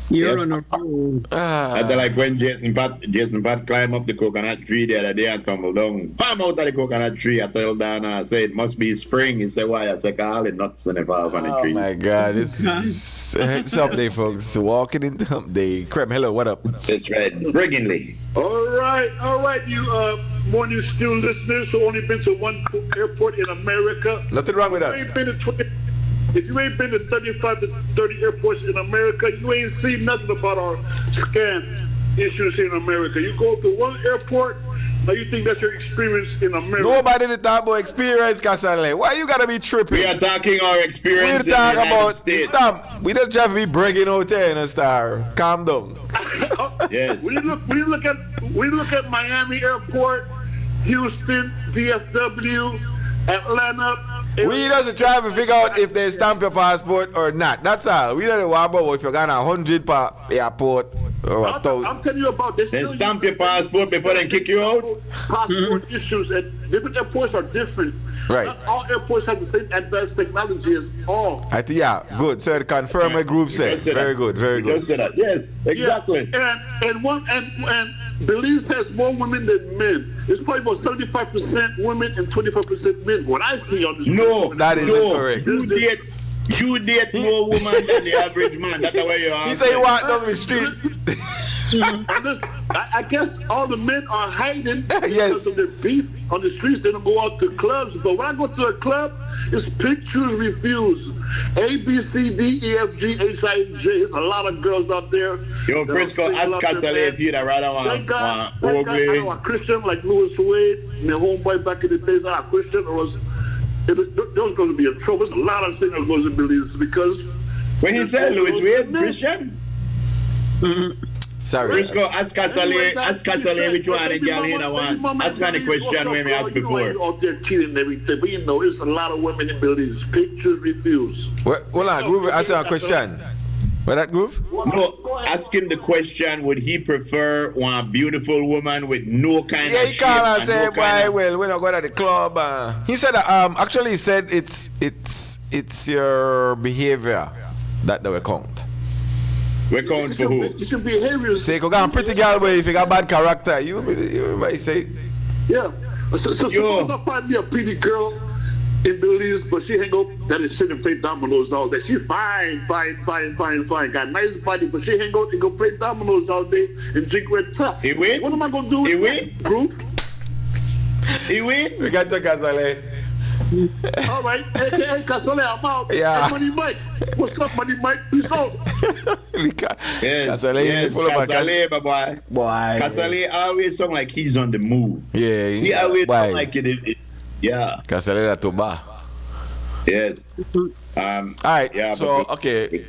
You're on a roll. That's like when Jason Pat climbed up the coconut tree the other day and tumbled down. Palm out of the coconut tree. I told Dana, I said, it must be spring. He said, why? I said, all the nuts in the fall on the tree. Oh my God. It's hump day, folks. Walking into hump day. Crem, hello, what up? That's right. Brigandly. All right, you Morning Stew listeners who only been to one airport in America. Nothing wrong with that. If you ain't been to 35 to 30 airports in America, you ain't seen nothing about our scam issues here in America. You go to one airport, now you think that's your experience in America. Nobody did talk about experience, Casanle. Why you gotta be tripping? We are talking our experience. We talk about stop. We don't just have to be bragging out there in a star. Calm down. Yes. When you look at Miami Airport, Houston, DFW, Atlanta. We just try to figure out if they stamp your passport or not. That's all. We don't worry about if you're gonna 100 per airport or 1,000. I'm telling you about this. They stamp your passport before they kick you out. Passport issues and different airports are different. Right. Not all airports have the same advanced technology as all. I think good. So confirm what group said. Very good. Very good. Just said that. Yes, exactly. Yeah. And Belize has more women than men. It's probably about 75% women and 25% men. What I see on this. No, that is incorrect. You date more women than the average man. That's the way you are. He say you walk down the street. I guess all the men are hiding Yes. because of their beef on the streets. They don't go out to clubs. But when I go to a club, it's pictures refused. A, B, C, D, E, F, G, H, I, J. There's a lot of girls out there. Yo, Frisco, ask Casale if you'd rather want Thank God, I know a Christian like Louis Wade, and their homeboy back in the days, a Christian, or was those going to be in trouble. There's a lot of things that goes in Belize because when he said Louis Wade, Christian. Sorry. Frisco, ask Casale which one and girl in one. Ask me the question when we asked before. Out there cheating and everything, but you know, there's a lot of women in Belize. Pictures refused. Hold on, Groove, ask a question. What that, Groove? No, ask him the question, would he prefer one beautiful woman with no kind of shape? Yeah, he called and say, boy, well, we're not going to the club. He said, actually, he said it's your behavior that they will count. We count for who? You should be behavioral. Say, go on, pretty girl, boy, if you got bad character, you might say. Yeah. So suppose I find me a pretty girl in Belize, but she hang out that is sitting and play dominoes all day. She's fine. Got nice body, but she hang out and go play dominoes all day and drink red top. He win? What am I gonna do with that group? He win? We got to Casale. All right. Hey, Casale, I'm out. Yeah. Hey, Money Mike. What's up, Money Mike? Peace out. Yes, Casale, yes, Casale, my boy. Boy. Casale always sound like he's on the move. Yeah. He always sound like it. Yeah. Casale la tuba. Yes. All right. Yeah. So okay.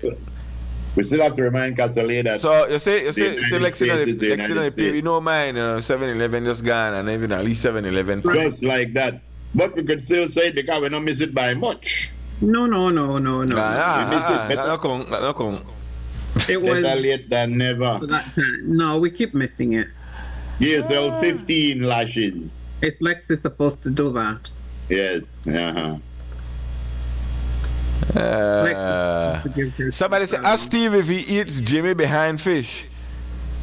We still have to remind Casale that. So you say selection on the States. you know mine 7-Eleven just gone and even at least 7-Eleven. Just like that. But we could still say because we don't miss it by much. No. It was better late than never. for that time. No, we keep missing it. Give yourself 15 lashes. It's Lexi supposed to do that. Yes. Somebody say, ask Steve if he eats Jimmy behind fish.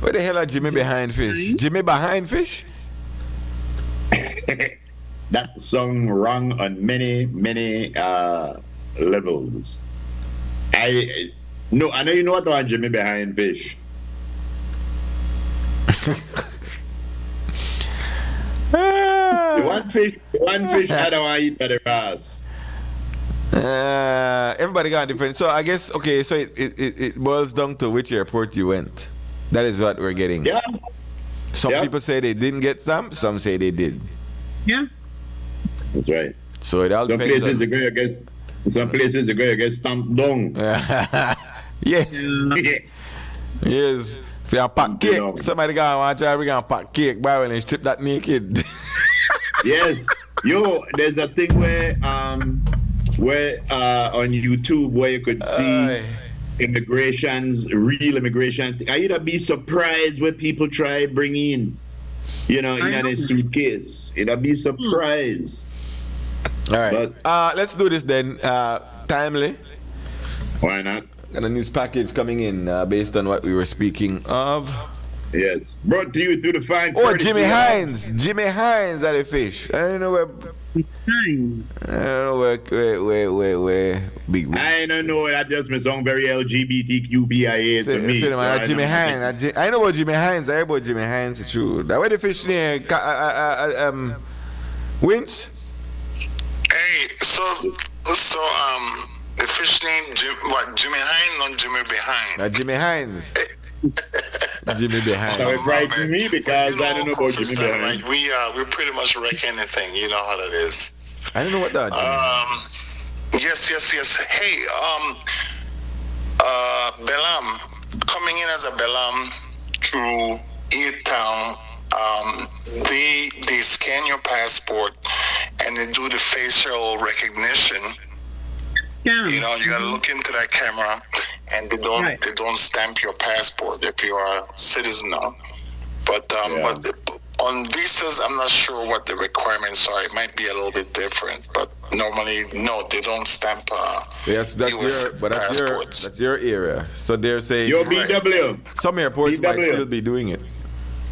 Where the hell are Jimmy behind fish? Jimmy behind fish? That song wrong on many levels. I know you know what about Jimmy behind fish. The one fish I don't want to eat by the ass. Everybody got different. So I guess okay. So it boils down to which airport you went. That is what we're getting. Yeah. Some people say they didn't get stamped. Some say they did. Yeah. That's right. So it all depends. Some places they go get stamped down. Yes. Yes. If you have pack cake, somebody want to try bring a pack cake, buy when they strip that naked. Yes. Yo, there's a thing where on YouTube where you could see real immigration. I'd be surprised what people try bring in, in a suitcase. It'd be surprised. All right. Let's do this then. Timely. Why not? And a news package coming in based on what we were speaking of. Yes. Brought to you through the fine. Oh, Jimmy Hines. Jimmy Hines at the fish. I don't know where. I don't know where big. I don't know. That just may sound very LGBTQBIA to me. Jimmy Hines. I know about Jimmy Hines. I know about Jimmy Hines. It's true. That where the fish near Winch. Hey, so the fish name Jimmy Hines, not Jimmy Behind. Jimmy Hines. Jimmy Behind. So it frightened me because I don't know about Jimmy Behind. Like we pretty much wreck anything. You know how that is. I don't know what that. Yes. Hey, Belam coming in as a Belam through E-Town. They scan your passport and they do the facial recognition. You gotta look into that camera, and they don't stamp your passport if you are a citizen now. But on visas, I'm not sure what the requirements are. It might be a little bit different, but normally, no, they don't stamp. That's your area. So they're saying your BW. Some airports might still be doing it.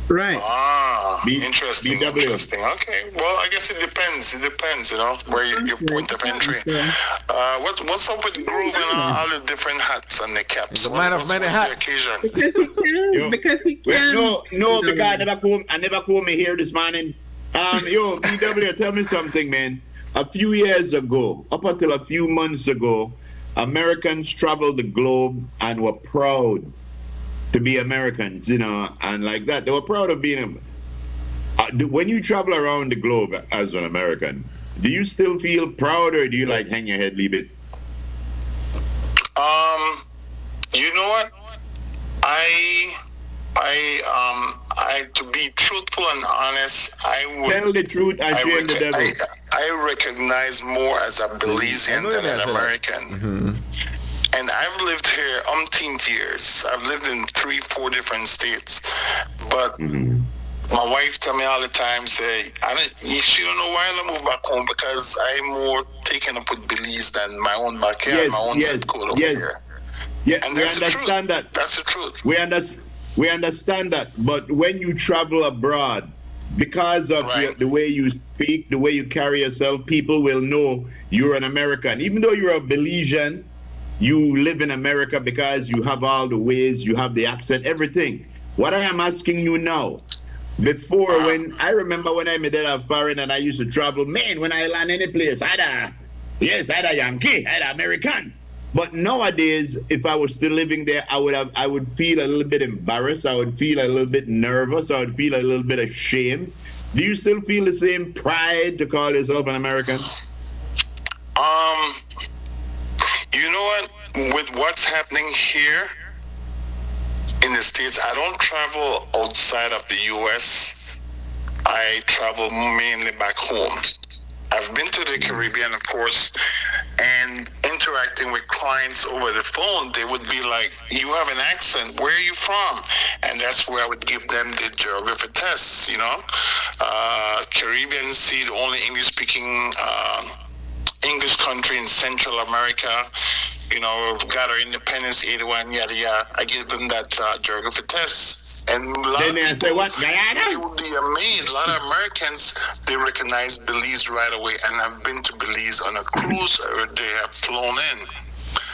Right. Interesting. Okay. Well, I guess it depends. Where your point of entry. What's up with Groove and all the different hats and the caps? The man of many hats. Because he can. Because he can. No, because I never come here this morning. BW, tell me something, man. A few years ago, up until a few months ago, Americans traveled the globe and were proud to be Americans, and like that. They were proud of being when you travel around the globe as an American, do you still feel proud, or do you hang your head, leave it? You know what? I to be truthful and honest, I would tell the truth and shame the devil. I recognize more as a Belizean than an American. Mm-hmm. And I've lived here umpteen years. I've lived in 3-4 different states. But my wife tell me all the time, she don't know why I moved back home, because I'm more taken up with Belize than my own backyard, my own zip code over here. Yeah, And we that's the understand truth. that. That's the truth. We understand that. But when you travel abroad, because of Right. the way you speak, the way you carry yourself, people will know you're an American. Even though you're a Belizean, you live in America because you have all the ways, you have the accent, everything. What I am asking you now, before when I remember when I made a foreign and I used to travel, man, when I land any place, either Yankee, either American. But nowadays, if I was still living there, I would feel a little bit embarrassed. I would feel a little bit nervous. I would feel a little bit ashamed. Do you still feel the same pride to call yourself an American? You know what? With what's happening here in the States, I don't travel outside of the U.S. I travel mainly back home. I've been to the Caribbean, of course, and interacting with clients over the phone, they would be like, you have an accent, where are you from? And that's where I would give them the geography tests, you know. Caribbean Sea, the only English-speaking English country in Central America, you know, we've got our independence, 81, yada, yada. I give them that geography test. And a lot Then of they people, say, what, Guyana? they would be amazed. A lot of Americans, they recognize Belize right away. And I've been to Belize on a cruise, or they have flown in.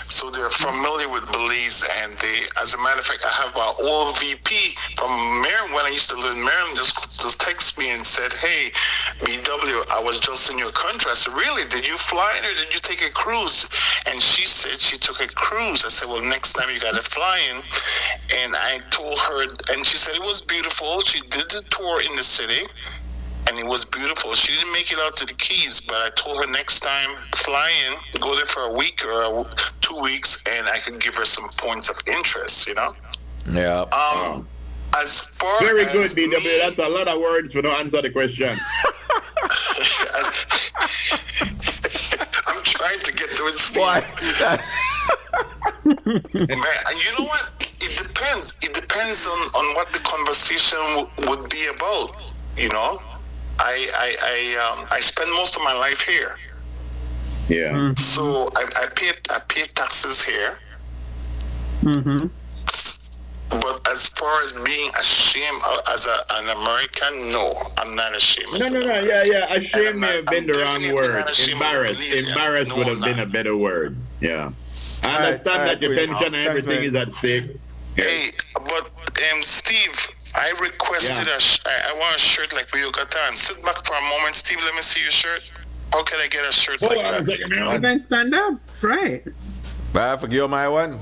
So they're familiar with Belize, and they, as a matter of fact, I have an old VP from Maryland, when I used to live in Maryland, just text me and said, hey, BW, I was just in your country. I said, really? Did you fly in or did you take a cruise? And she said she took a cruise. I said, well, next time you got to fly in. And I told her, and she said it was beautiful. She did the tour in the city, and it was beautiful. She didn't make it out to the Keys, but I told her next time, fly in, go there for a week or 2 weeks, and I could give her some points of interest, you know? Yeah. As far Very as good, BW. me- That's a lot of words for no answer the question. I'm trying to get to it, Steve. Why? Man, and you know what? It depends. It depends on what the conversation would be about. You know, I spend most of my life here, Yeah. so I pay taxes here. Mm-hmm. But as far as being ashamed as an American, no, I'm not ashamed. No. Yeah. Ashamed And may I'm have been the wrong definitely word. not ashamed as a Embarrassed. Belizean. Embarrassed No, would I'm have been not. a better word. Yeah. I All right, understand that your please. pension and Thanks, everything man. is at stake. Hey, but Steve, I requested I want a shirt like Yukatan. Sit back for a moment, Steve. Let me see your shirt. How can I get a shirt Hold like on a that? second You now. can stand up, right? But I forgive my one.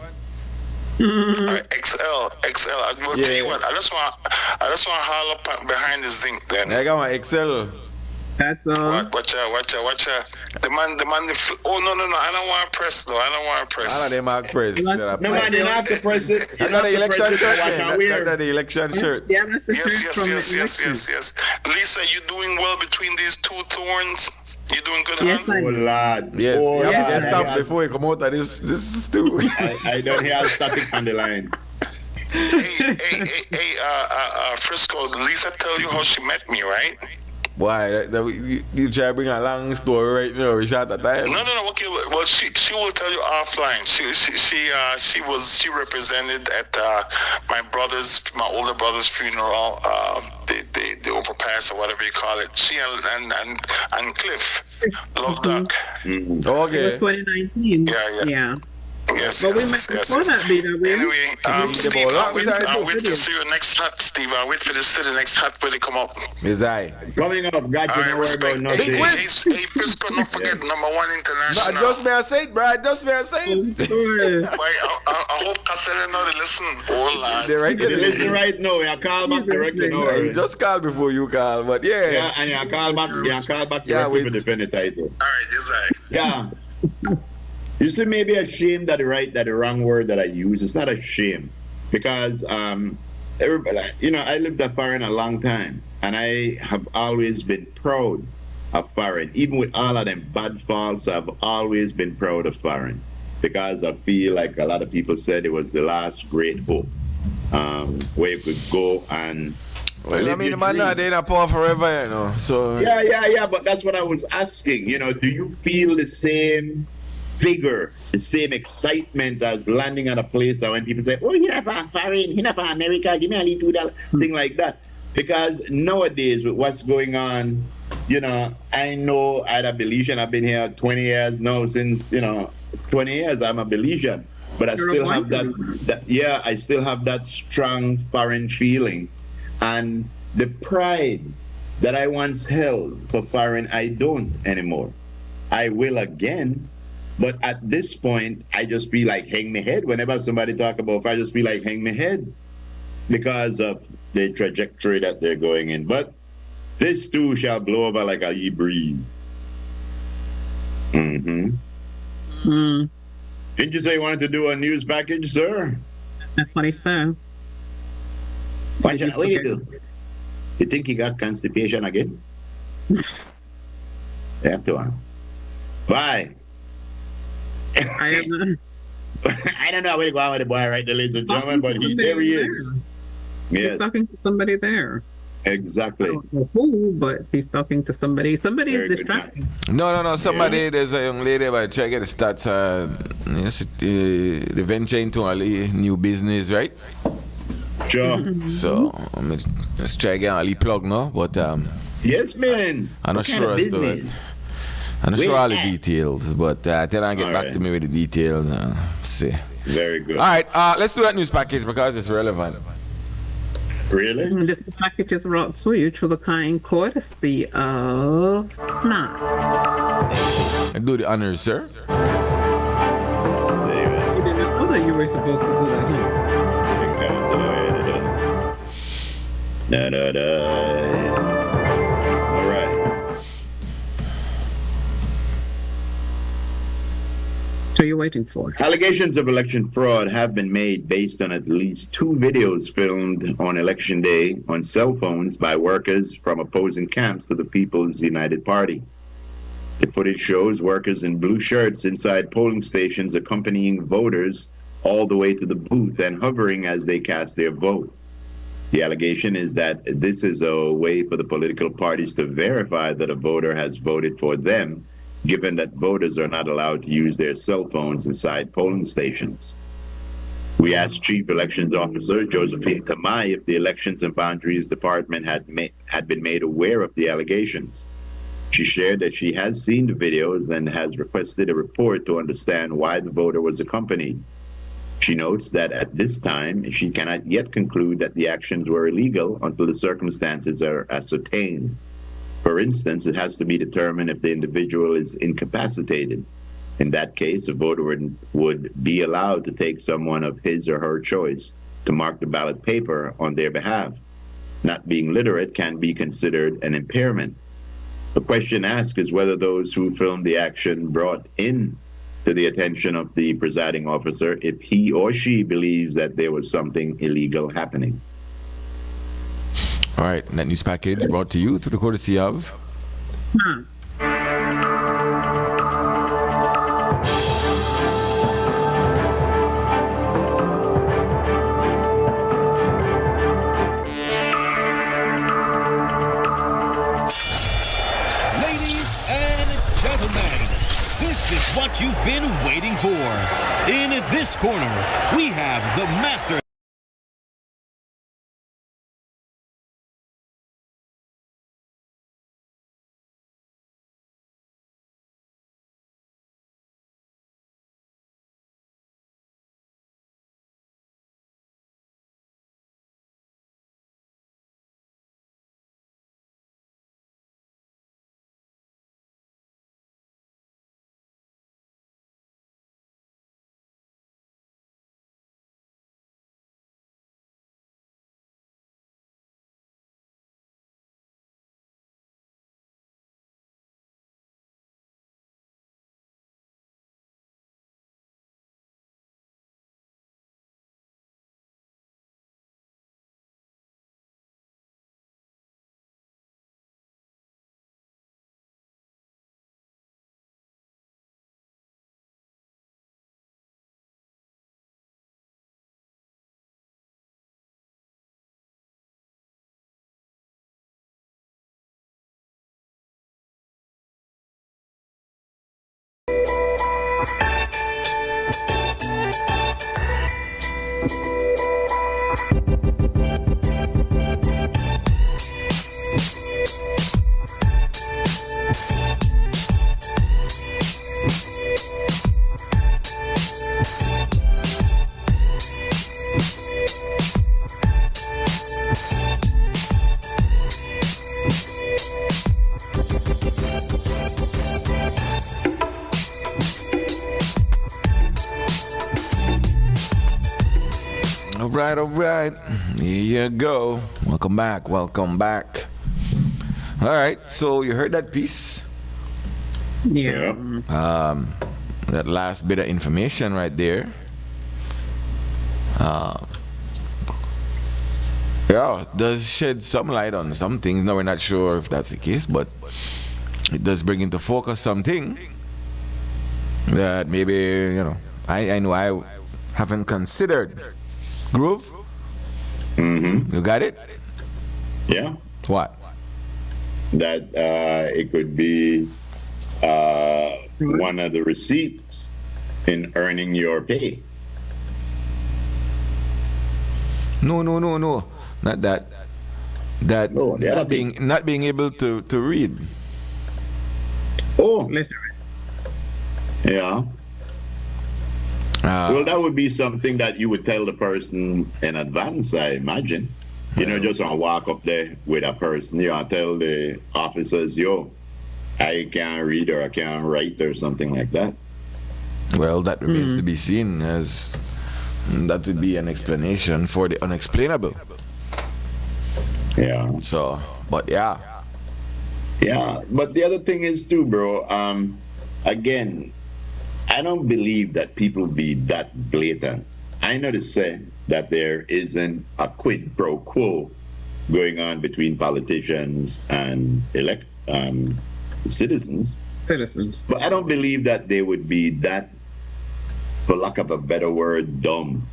XL. I will tell you Yeah. what. I just want to haul up behind the zinc. Then I got my Excel. That's all. watch out. The man. Oh no! I don't want to press though. I don't want to I press. know they mark press. No, No, man, you don't have to press it. I You got the don't have to election press it shirt. to watch Man. and wear. That's the election shirt. Yeah, that's the Yes, shirt from the election. yes. Lisa, you doing well between these two thorns? You doing good, Yes, huh? I Oh, Lord. Yes, Oh, you have to yes, get I stamped have- before you come out of this stew. I don't hear static on the line. Hey, Frisco, Lisa tell you how she met me, right? Why? You try to bring a long story right now. We shot at time. No. Okay, well, she will tell you offline. She represented at my older brother's funeral, the overpass or whatever you call it. She and Cliff, Love Duck. It Okay. was 2019. Yeah. Yeah. Yes, But we yes, met yes, before yes. that, BW. Anyway, Steve, about I'll wait long to see your next hut, Steve. I'll wait for to see the next hut when they come up. Is I. Coming up, got All you right, no worry about respect. nothing. Big wins. Hey, Frisco, don't forget, #1 No, international. just me I say it, bro. Just me I say it. Sure. Wait, I hope Cassandra know to listen. Oh, Lord. They're right You there. listen right now. You call back directly now. Yeah, you just call before you call, but yeah. Yeah, and you call back Yeah, directly with- for defend the title. All right, yes, I. Yeah. You see, maybe ashamed that the wrong word that I use. It's not a shame, because everybody, I lived at foreign a long time, and I have always been proud of foreign. Even with all of them bad faults, I've always been proud of foreign, because I feel like a lot of people said it was the last great hope, where you could go and. Well, I live mean, your the man dream. not in a power forever, you know. So Yeah, but that's what I was asking. Do you feel the same vigor, the same excitement as landing at a place. And when people say, "Oh, you're not foreign, you're not from America, give me a little $2," thing like that. Because nowadays, with what's going on, I know I'm a Belizean. I've been here 20 years now. Since 20 years, I'm a Belizean. But I still have I still have that strong foreign feeling, and the pride that I once held for foreign, I don't anymore. I will again, but at this point, I just feel like hang my head. Whenever somebody talk about, I just feel like hang my head because of the trajectory that they're going in. But this too shall blow over like a breeze. Didn't you say you wanted to do a news package, sir? That's what he said. What you do? You think he got constipation again? You have to, Why? I don't know where to go on with the boy, right, ladies and gentlemen, but there he is. Yes. He's talking to somebody there. Exactly. I don't know who, but he's talking to somebody. Somebody is distracting. No. Somebody, there's a young lady, but try to get the stats. The venture into a new business, right? Sure. So, let's try to get a plug now, but yes, man. I'm not sure as to it. I'm not sure all the details, but tell her get back to me with the details. See. Very good. All right, let's do that news package because it's relevant. Really? This package is brought to you through the kind courtesy of Smart. Do the honors, sir. You didn't know that you were supposed to do that, All right. What are you waiting for? Allegations of election fraud have been made based on at least 2 videos filmed on election day on cell phones by workers from opposing camps to the People's United Party. The footage shows workers in blue shirts inside polling stations accompanying voters all the way to the booth and hovering as they cast their vote. The allegation is that this is a way for the political parties to verify that a voter has voted for them, given that voters are not allowed to use their cell phones inside polling stations. We asked Chief Elections Officer Josephine Tamai if the Elections and Boundaries Department had been made aware of the allegations. She shared that she has seen the videos and has requested a report to understand why the voter was accompanied. She notes that at this time, she cannot yet conclude that the actions were illegal until the circumstances are ascertained. For instance, it has to be determined if the individual is incapacitated. In that case, a voter would be allowed to take someone of his or her choice to mark the ballot paper on their behalf. Not being literate can be considered an impairment. The question asked is whether those who filmed the action brought in to the attention of the presiding officer if he or she believes that there was something illegal happening. All right, that news package brought to you through the courtesy of... Ladies and gentlemen, this is what you've been waiting for. In this corner, we have the master right, all right. Here you go. Welcome back. Welcome back. All right. So you heard that piece? Yeah. That last bit of information right there. Yeah, does shed some light on some things. No, we're not sure if that's the case, but it does bring into focus something that maybe, you know, I know I haven't considered. Groove? Mm-hmm. You got it? Yeah. What? That it could be one of the receipts in earning your pay. No. Not that. That not being able to read. Oh. Yeah. Well, that would be something that you would tell the person in advance, I imagine. You know, just want to walk up there with a person, you know, tell the officers, yo, I can't read or I can't write or something like that. Well, that remains to be seen, as that would be an explanation for the unexplainable. Yeah. So, but yeah. Yeah, but the other thing is too, bro, again, I don't believe that people be that blatant. I know to say that there isn't a quid pro quo going on between politicians and citizens. But I don't believe that they would be that, for lack of a better word, dumb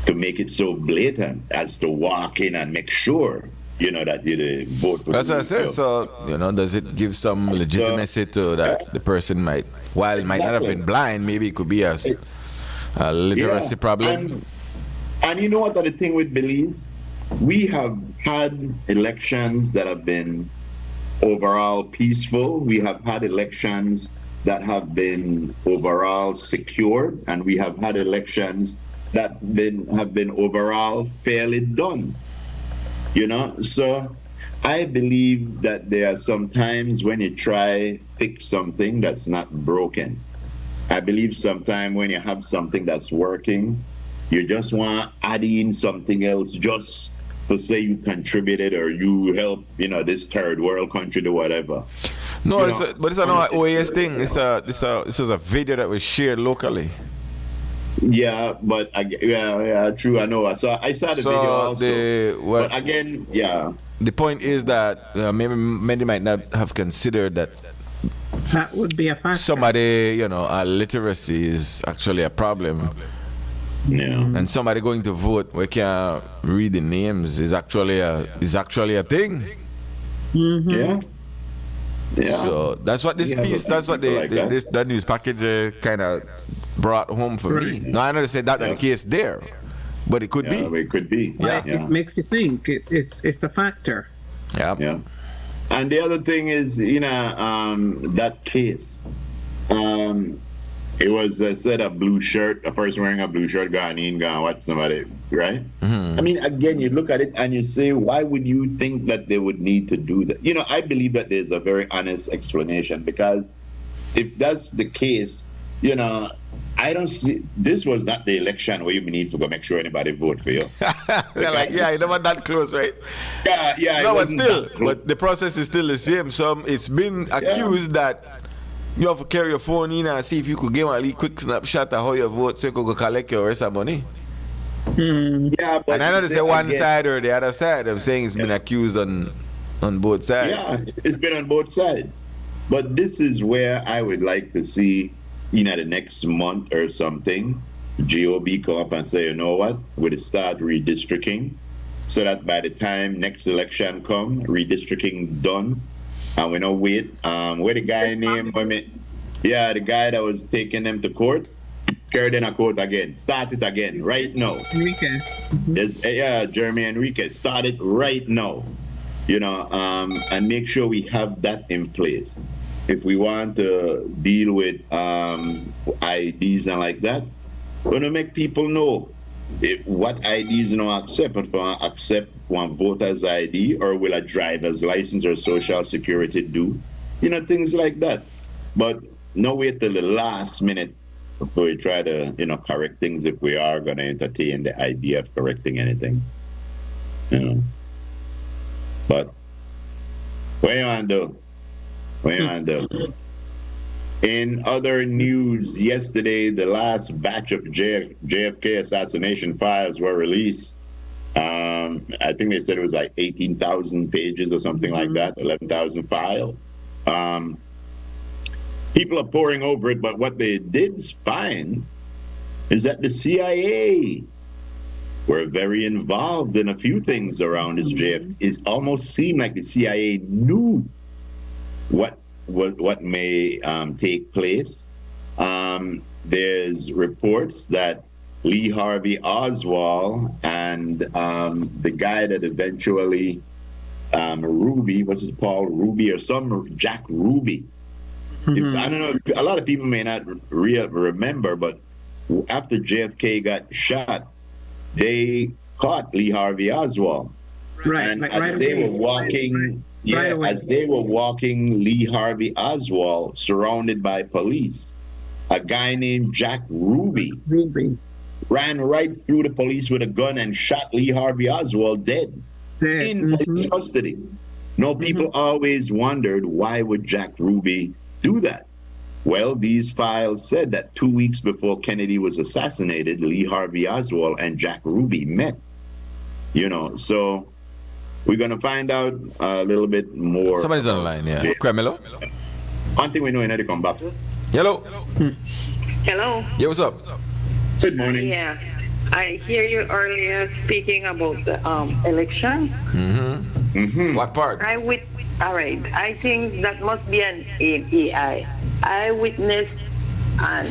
to make it so blatant as to walk in and make sure, you know, that you vote for. That's what I said. So, you know, does it give some legitimacy to that the person might, while it might not have been blind, maybe it could be a literacy problem? And you know what the thing with Belize? We have had elections that have been overall peaceful. We have had elections that have been overall secure, and we have had elections that have been overall fairly done. You know, so I believe that there are some times when you try fix something that's not broken. I believe sometimes when you have something that's working, you just want to add in something else just to say you contributed or you help, you know, this third world country to whatever. No, but it's not an OAS thing. This was a video that was shared locally. Yeah, but yeah, true. I know. I saw the video also. But again, yeah. The point is that maybe many might not have considered that that would be a factor. Somebody, you know, literacy is actually a problem. Yeah. And somebody going to vote we can't read the names is actually a thing. Mm-hmm. Yeah. Yeah. So that's what this piece, that's what that news package kind of brought home for me. Now I know they said that's the case there, but it could be. It could be. Yeah. It makes you think. It's a factor. Yeah. Yeah. And the other thing is, you know, that case. It was said a blue shirt, a person wearing a blue shirt gone watch somebody, right? Mm-hmm. I mean, again, you look at it and you say, why would you think that they would need to do that? You know, I believe that there's a very honest explanation, because if that's the case, you know, I don't see, this was not the election where you need to go make sure anybody vote for you. They're like, yeah, you never that close, right? Yeah. No, but still, but the process is still the same. So it's been accused that you have to carry your phone in and see if you could give a quick snapshot of how you vote so you could go collect your rest of money. Yeah, but and I know they say one side or the other side. I'm saying it's been accused on both sides. Yeah, it's been on both sides. But this is where I would like to see, you know, the next month or something, GOB come up and say, you know what, we'll start redistricting, so that by the time next election come, redistricting done. And we know wait, where the guy named, the guy that was taking them to court, carried in a court again, start it again, right now. Enriquez. Jeremy Enriquez, start it right now. You know, and make sure we have that in place. If we want to deal with IDs and like that, we're gonna make people know what IDs you know accept. If I accept one voter's ID, or will a driver's license or social security do? You know, things like that. But no wait till the last minute we try to, correct things if we are going to entertain the idea of correcting anything. But what you want to do? What you want to do? In other news, yesterday, the last batch of JFK assassination files were released. I think they said it was like 18,000 pages or something like that, 11,000 files. People are poring over it, but what they did find is that the CIA were very involved in a few things around this JFK. It almost seemed like the CIA knew what may take place. There's reports that Lee Harvey Oswald and the guy that eventually Ruby, what's his Paul Ruby or some Jack Ruby. I don't know. A lot of people may not remember, but after JFK got shot, they caught Lee Harvey Oswald. Right. And Like as right they away. were walking, Right away. as they were walking, Lee Harvey Oswald, surrounded by police, a guy named Jack Ruby ran right through the police with a gun and shot Lee Harvey Oswald dead in police custody. No, people always wondered, why would Jack Ruby do that? Well, these files said that 2 weeks before Kennedy was assassinated, Lee Harvey Oswald and Jack Ruby met. So we're going to find out a little bit more. Somebody's on the line, yeah. Cremelo? One thing we know, to come back. Hello. Hello. Yeah, what's up? Good morning. Yeah, I hear you earlier speaking about the election. What part? All right. I think that must be an AI. I witnessed an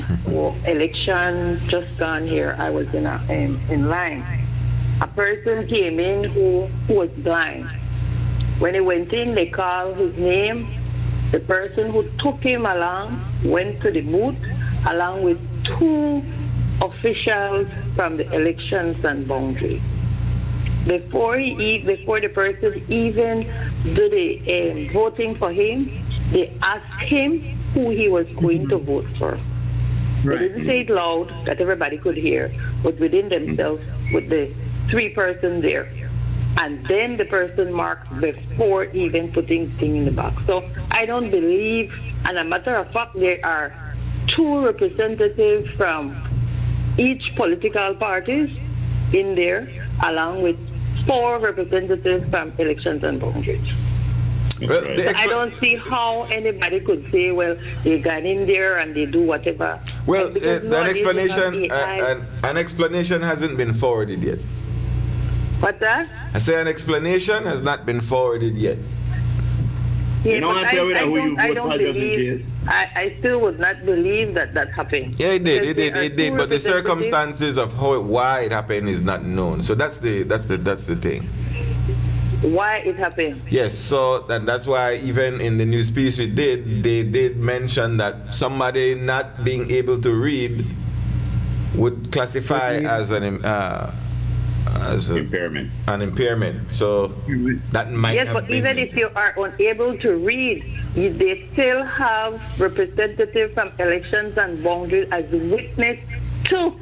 election just gone here. I was in line. A person came in who was blind. When he went in, they called his name. The person who took him along went to the booth along with two officials from the elections and boundaries. Before the person even do the voting for him, they asked him who he was going to vote for. They didn't say it loud that everybody could hear, but within themselves with the three persons there. And then the person marked before even putting thing in the box. So I don't believe, and a matter of fact, there are two representatives from each political parties in there, along with 4 representatives from elections and boundaries. Well, So I don't see how anybody could say, well, they got in there and they do whatever. Well, Because an nowadays you have explanation, AI. an explanation hasn't been forwarded yet. What's that? I say an explanation has not been forwarded yet. Yeah, know but what, tell me who you I vote don't for just in believe. case. I still would not believe that happened. Yeah, it did. Because there are It did. two But the representatives. circumstances of why it happened is not known. So that's the thing. Why it happened? Yes. So that's why even in the news piece they did mention that somebody not being able to read would classify as an impairment. An impairment. So that might Yes, have but been even it. if you are unable to read, they still have representatives from elections and boundaries as witness to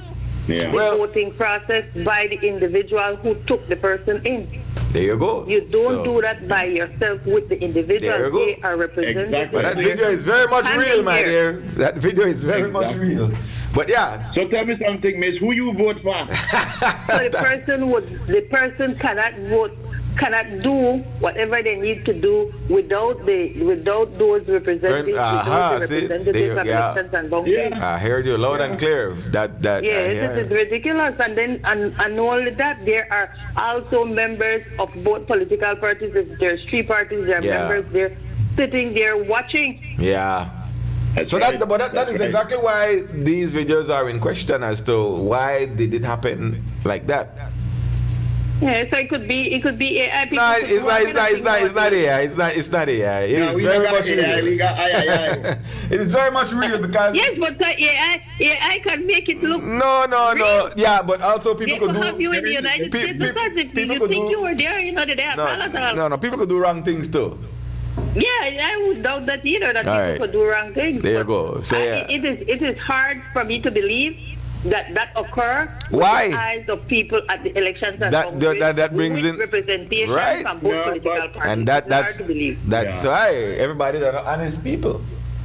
Yeah. the voting process by the individual who took the person in. There you go. You don't So- do that by yourself with the There individual. you go. They are representatives. But that video is very much Hang real, in my there. dear. That video is very much Exactly. real. But yeah. So tell me something, miss. Who you vote for? So the person cannot vote, cannot do whatever they need to do without those representatives, Aha, without the see? representatives There you- of yeah. elections and boundaries. I heard you loud and clear. That I Yes, heard. this is ridiculous. And then, and only that, there are also members of both political parties. If there's 3 parties, there are Yeah. members there sitting there watching. Yeah. That's So right. that is right. exactly why these videos are in question as to why did it happen like that. Yeah, so it could be AI. People No, could it's do not. anything It's not AI. It's not AI. It No, is we very got much AI, real. we got AI. It is very much real because Yes, but AI can make it look. no. Yeah, but also people They could could have you in the do. United States because if people you could think do- you were there, they have all. No. People could do wrong things too. Yeah, I would doubt that either, that All people right. could do wrong things. There you But go. Say it is hard for me to believe that occur Why? with the eyes of people at the elections and that brings with in representation right. from both political parties. And It's hard that's to believe. why everybody are not honest people.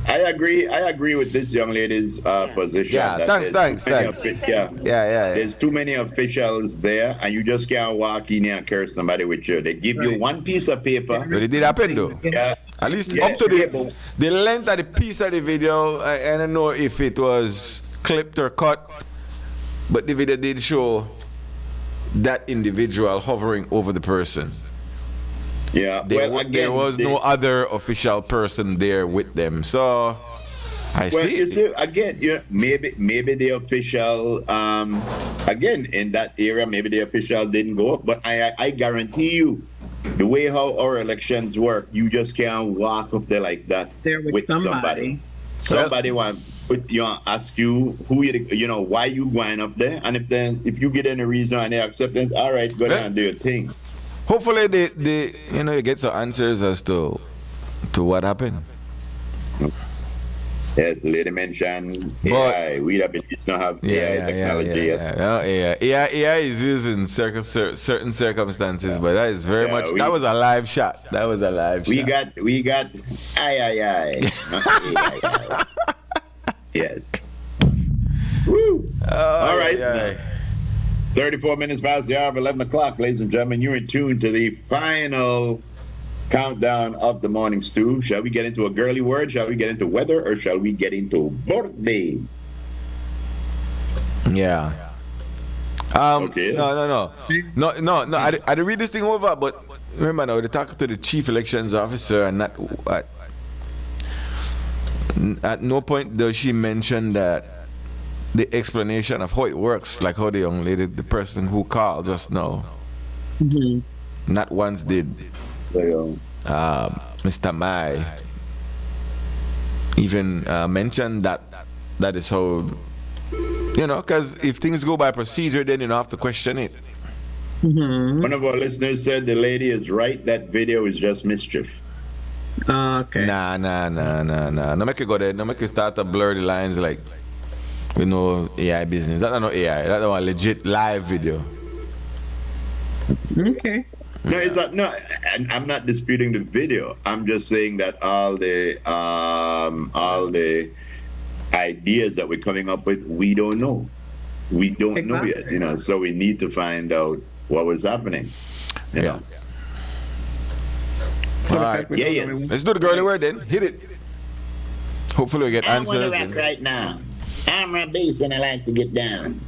I agree with this young lady's position. Yeah, that thanks. Yeah. Yeah. There's too many officials there, and you just can't walk in here and curse somebody with you. They give you one piece of paper. But it did happen though. Yeah. At least up to the length of the piece of the video, I don't know if it was clipped or cut, but the video did show that individual hovering over the person. Yeah, there was no other official person there with them. So I see. You see, again, maybe the official, again, in that era, maybe the official didn't go up. But I guarantee you, the way how our elections work, you just can't walk up there like that there with somebody. Somebody want ask you who why you going up there, and if you get any reason and they accept it, all right, go down and do your thing. Hopefully they you get some answers as to what happened. Yes, the lady mentioned AI. We have not have AI technology yet. AI is used in certain circumstances, but that is very much. That was a live shot. That was a live shot. We got AI. Not AI. Yes. Woo. All right. 34 minutes past the hour of 11 o'clock, ladies and gentlemen. You're in tune to the final countdown of the morning stew. Shall we get into a girly word? Shall we get into weather? Or shall we get into birthday? Yeah. Okay. No. I did read this thing over, but remember now, they talk to the chief elections officer, and not at no point does she mention that the explanation of how it works, like how the young lady, the person who called just now, not once did Mr. Mai even mention that is how, because if things go by procedure, then you don't have to question it. One of our listeners said the lady is right, that video is just mischief. Okay. Nah. No make it go there. No make it start to blur the lines like we know AI business. That's not AI. That's a legit live video. Okay. No, it's not. No, and I'm not disputing the video. I'm just saying that all the ideas that we're coming up with, we don't know. We don't know yet. So we need to find out what was happening. You know? All right. Let's do the girly word then. Hit it. Hopefully we get answers. I want to rock right now. I'm a bass and I like to get down.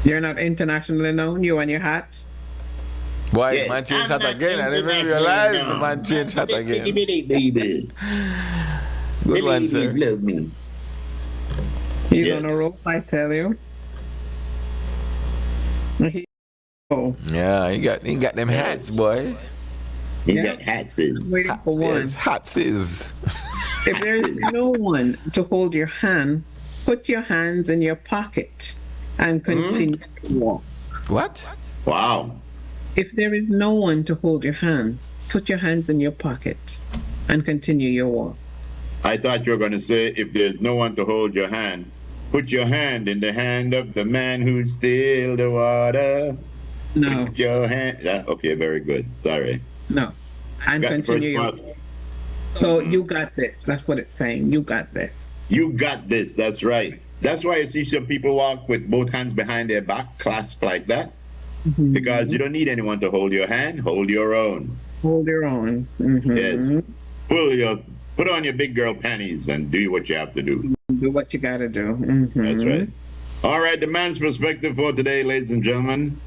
You're not internationally known, you and your hat? Why, yes, man changed hat again? I didn't even realize the man changed hat again. Baby. Good one, sir. Love me. He's on a roll, I tell you. Yeah, he got them hats, boy. He got hatses. Waiting for one. Hatses. If there's no one to hold your hand, put your hands in your pocket and continue to walk. What? Wow. If there is no one to hold your hand, put your hands in your pocket and continue your walk. I thought you were going to say, if there's no one to hold your hand, put your hand in the hand of the man who stilled the water. No. Put your hand. Okay, very good. Sorry. No. And continue your walk. So you got this. That's what it's saying. You got this. You got this. That's right. That's why you see some people walk with both hands behind their back, clasped like that. Because you don't need anyone to hold your hand. Hold your own. Hold your own. Yes. Put on your big girl panties and do what you have to do. Do what you got to do. That's right. All right. The man's perspective for today, ladies and gentlemen.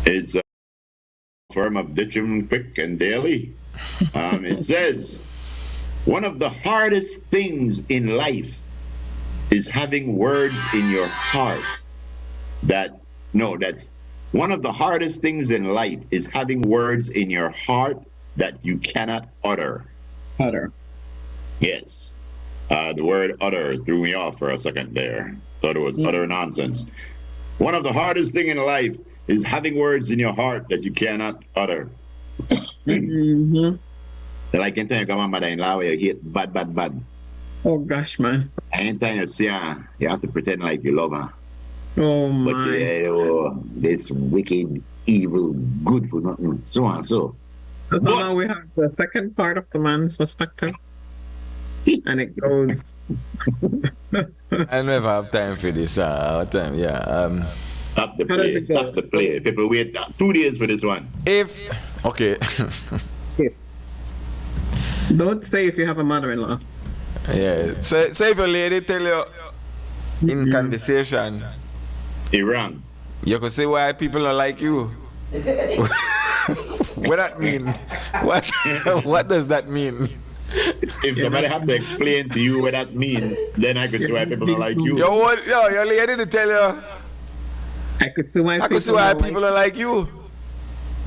It's firm of Ditcham, Quick and Daily. It says, one of the hardest things in life is having words in your heart that's one of the hardest things in life is having words in your heart that you cannot utter. Utter. Yes. The word utter threw me off for a second there. Thought it was utter nonsense. One of the hardest thing in life is having words in your heart that you cannot utter. Mm-hmm. Like anytime you come on mother-in-law where you hate bad. Oh gosh, man. Anytime you see her, you have to pretend like you love her. Oh But my. this wicked, evil, good for nothing, so and so. So now we have the second part of the man's perspective. And it goes. I never have time for this. Time, yeah. Stop the How does play. it go? Stop the play. People wait 2 days for this one. Okay. Don't say if you have a mother-in-law. Yeah. So if a lady tell you in conversation, Iran, you could say why people don't like you. What that mean? What does that mean? If somebody have to explain to you what that means, then I could see why people don't like you. Your lady to tell you. I could see why people don't like you.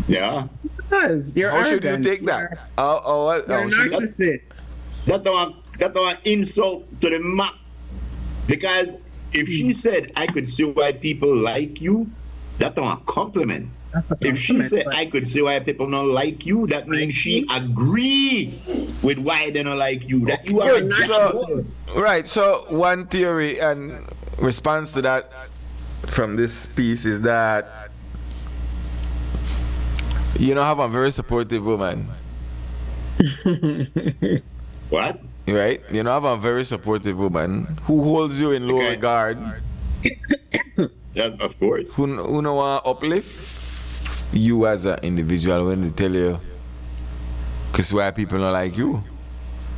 Yeah. Because you're How should you arrogant. take that? You're a narcissist. That's an insult to the max. Because if she said I could see why people like you, that's a compliment. If she said I could see why people don't like you, that means she agree with why they don't like you. That you are Right. So one theory and response to that from this piece is that you don't have a very supportive woman. What? Right? You don't have a very supportive woman who holds you in low regard. Yeah, of course. Who know want to uplift you as an individual when they tell you because why people don't like you.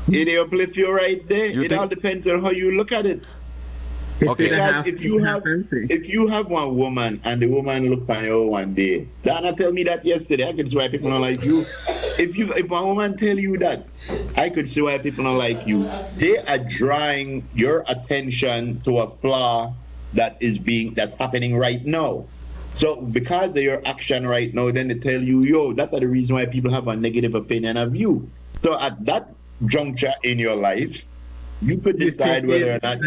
It uplift you right there. It all depends on how you look at it. Okay. Because if you have one woman and the woman look on you one day, Dana tell me that yesterday. I could see why people don't like you. If one woman tell you that, I could see why people don't like you. They are drawing your attention to a flaw that's happening right now. So because of your action right now, then they tell you, that's the reason why people have a negative opinion of you. So at that juncture in your life, you could decide whether or not.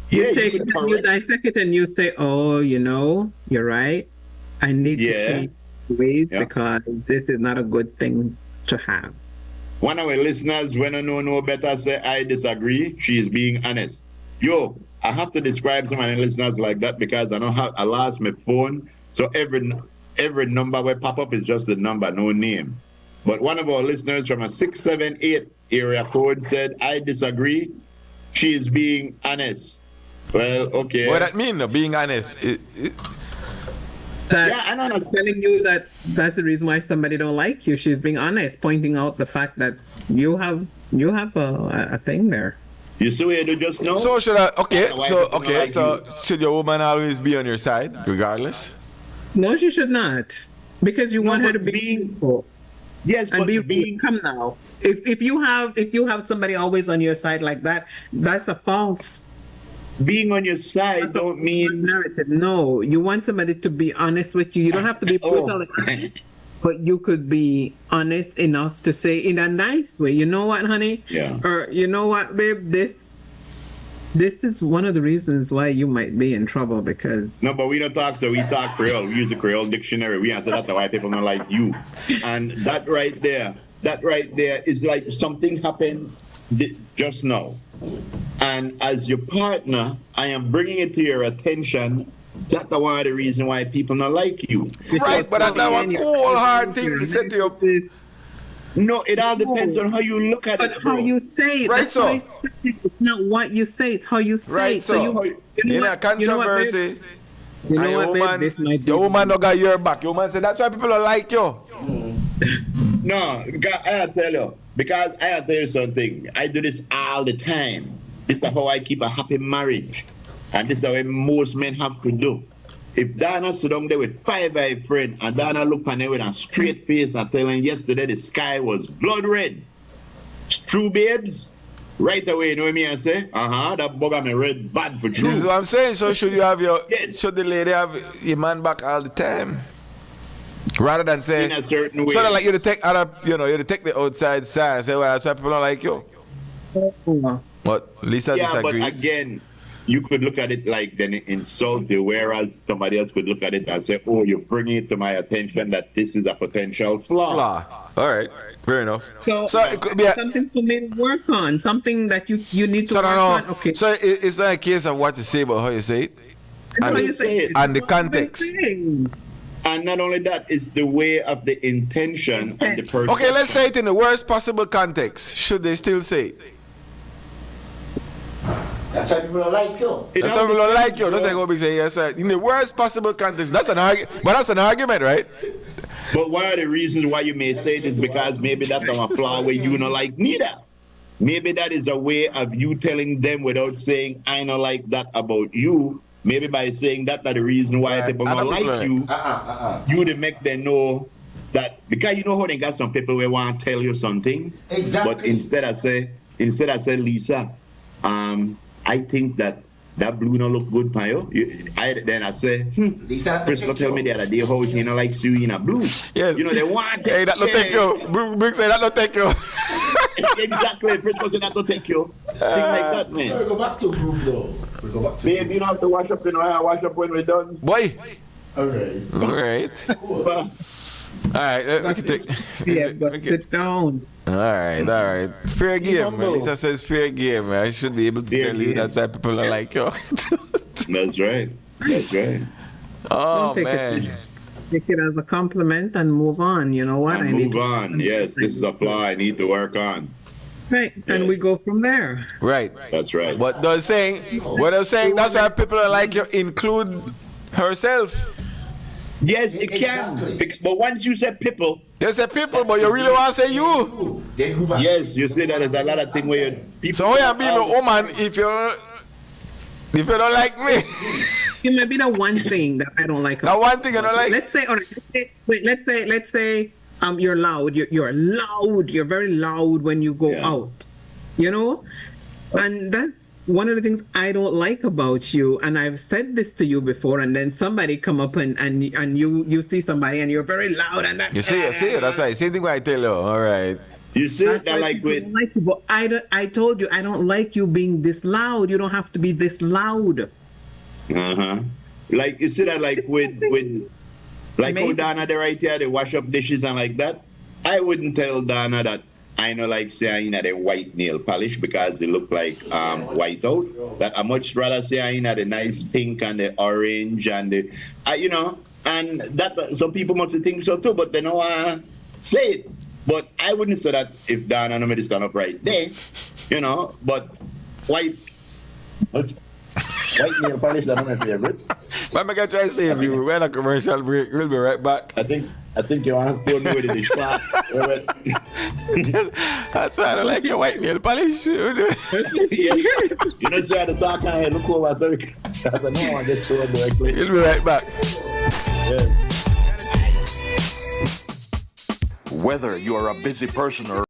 You take it and you dissect it and you say, oh, you're right. I need to change ways because this is not a good thing to have. One of our listeners, when I know better, say, I disagree. She is being honest. I have to describe some of the listeners like that because I don't have, I lost my phone. So every number where pop up is just the number, no name. But one of our listeners from a 678 area code said, I disagree. She is being honest. Well, okay. What that mean, being honest? I'm telling you that that's the reason why somebody don't like you. She's being honest, pointing out the fact that you have a thing there. You see what you do just now? So should I? So should your woman always be on your side, regardless? No, she should not, because you want her to be truthful. Yes, and come now. If you have somebody always on your side like that, that's a false. Being on your side don't mean narrative. No, you want somebody to be honest with you. You don't have to be brutally honest, but you could be honest enough to say in a nice way, you know what, honey? Yeah. Or you know what, babe, this is one of the reasons why you might be in trouble because. No, but we don't talk, so we talk Creole. We use the Creole dictionary. We answer that's why people don't like you. And that right there is like something happened just now. And as your partner, I am bringing it to your attention. That's one of the reasons why people don't like you. Right, but that's one cool, hard thing to say to you. No, it all depends on how you look at it. How you say it. Right, that's so. why I said it's not what you say, it's how you say right, it. So in a controversy, your woman don't got your back. Your woman say that's why people don't like you. No, I tell you, because I tell you something. I do this all the time. This is how I keep a happy marriage. And this is what most men have to do. If Dana sit down there with five friends and Dana look on her with a straight face and telling yesterday the sky was blood red. It's true, babes. Right away, you know what I mean? I say, that bug on me red bad for true. This is what I'm saying. So should you have should the lady have your man back all the time? Rather than saying in a certain way. Sort of like you to take take the outside side and say, well, that's why people don't like you. But Lisa disagrees. But again, you could look at it like then insult you, whereas somebody else could look at it and say, oh, you're bringing it to my attention that this is a potential flaw. All right. Fair enough. So it could be something for me to work on, something that you need to work on. Okay. So it's not a case of what to say, but how you say it, and, and the context. And not only that, it's the way of the intention and the person. Okay, let's say it in the worst possible context. Should they still say it? That's why people don't like you. That's why people don't like you. That's like what we say. Yes, sir. In the worst possible context. That's an argument. But that's an argument, right? But one of the reasons why you may say it is because maybe that's a flaw where you don't like neither. Maybe that is a way of you telling them without saying, I don't like that about you. Maybe by saying that the reason why people don't like you, you to make them know that, because you know how they got some people who want to tell you something. Exactly. But instead I say, Lisa, I think that blue don't look good for you. Then I say, Frisco tell me the other day how he don't like you in a blue. Yes. You know, they want hey, that don't take you. Big say that don't take you. Exactly. Frisco say that don't take you. Things like that, man. So we go back to blue though. We go back to babe, you don't have to wash up, I wash up when we're done. Boy. All right. All right, we can take. Yeah, but sit down. All right. Fair game, man. Lisa says fair game, man. I should be able to tell you that's why people are like you. That's right. Oh, Don't man. Take it as a compliment and move on. You know what? And move on. Yes, this is a flaw I need to work on. Right, and we go from there. Right. That's right. But they're saying, that's why people are like you include herself. Yes, it can. But once you say people. You say people, but you really want to say you. Yes, you say that there's a lot of things where people. So how you being a woman if you don't like me? It may be the one thing that I don't like. The one thing I don't like. Let's say, you're loud. You're loud. You're very loud when you go out. You know, and that's one of the things I don't like about you. And I've said this to you before. And then somebody come up and you see somebody and you're very loud and that. You see it. That's right. Same thing what I tell you. All right. You see it. I like with. But I told you I don't like you being this loud. You don't have to be this loud. Like you see that like with like how Donna they right here they wash up dishes and like that. I wouldn't tell Donna that I know like say I the white nail polish because they look like white out. That I much rather say I the nice pink and the orange and the you know, and that some people must think so too, but they don't say it. But I wouldn't say that if Donna no me to stand up right there, you know. But white nail polish that's my favorite. But I'm gonna try to save you. We're in a commercial break. We'll be right back. I think you want to still know the dish cloth. That's why I don't like your white nail polish. You know, so at the talk I look over so I don't want to get to it directly. We'll be right back. Yeah. Whether you are a busy person or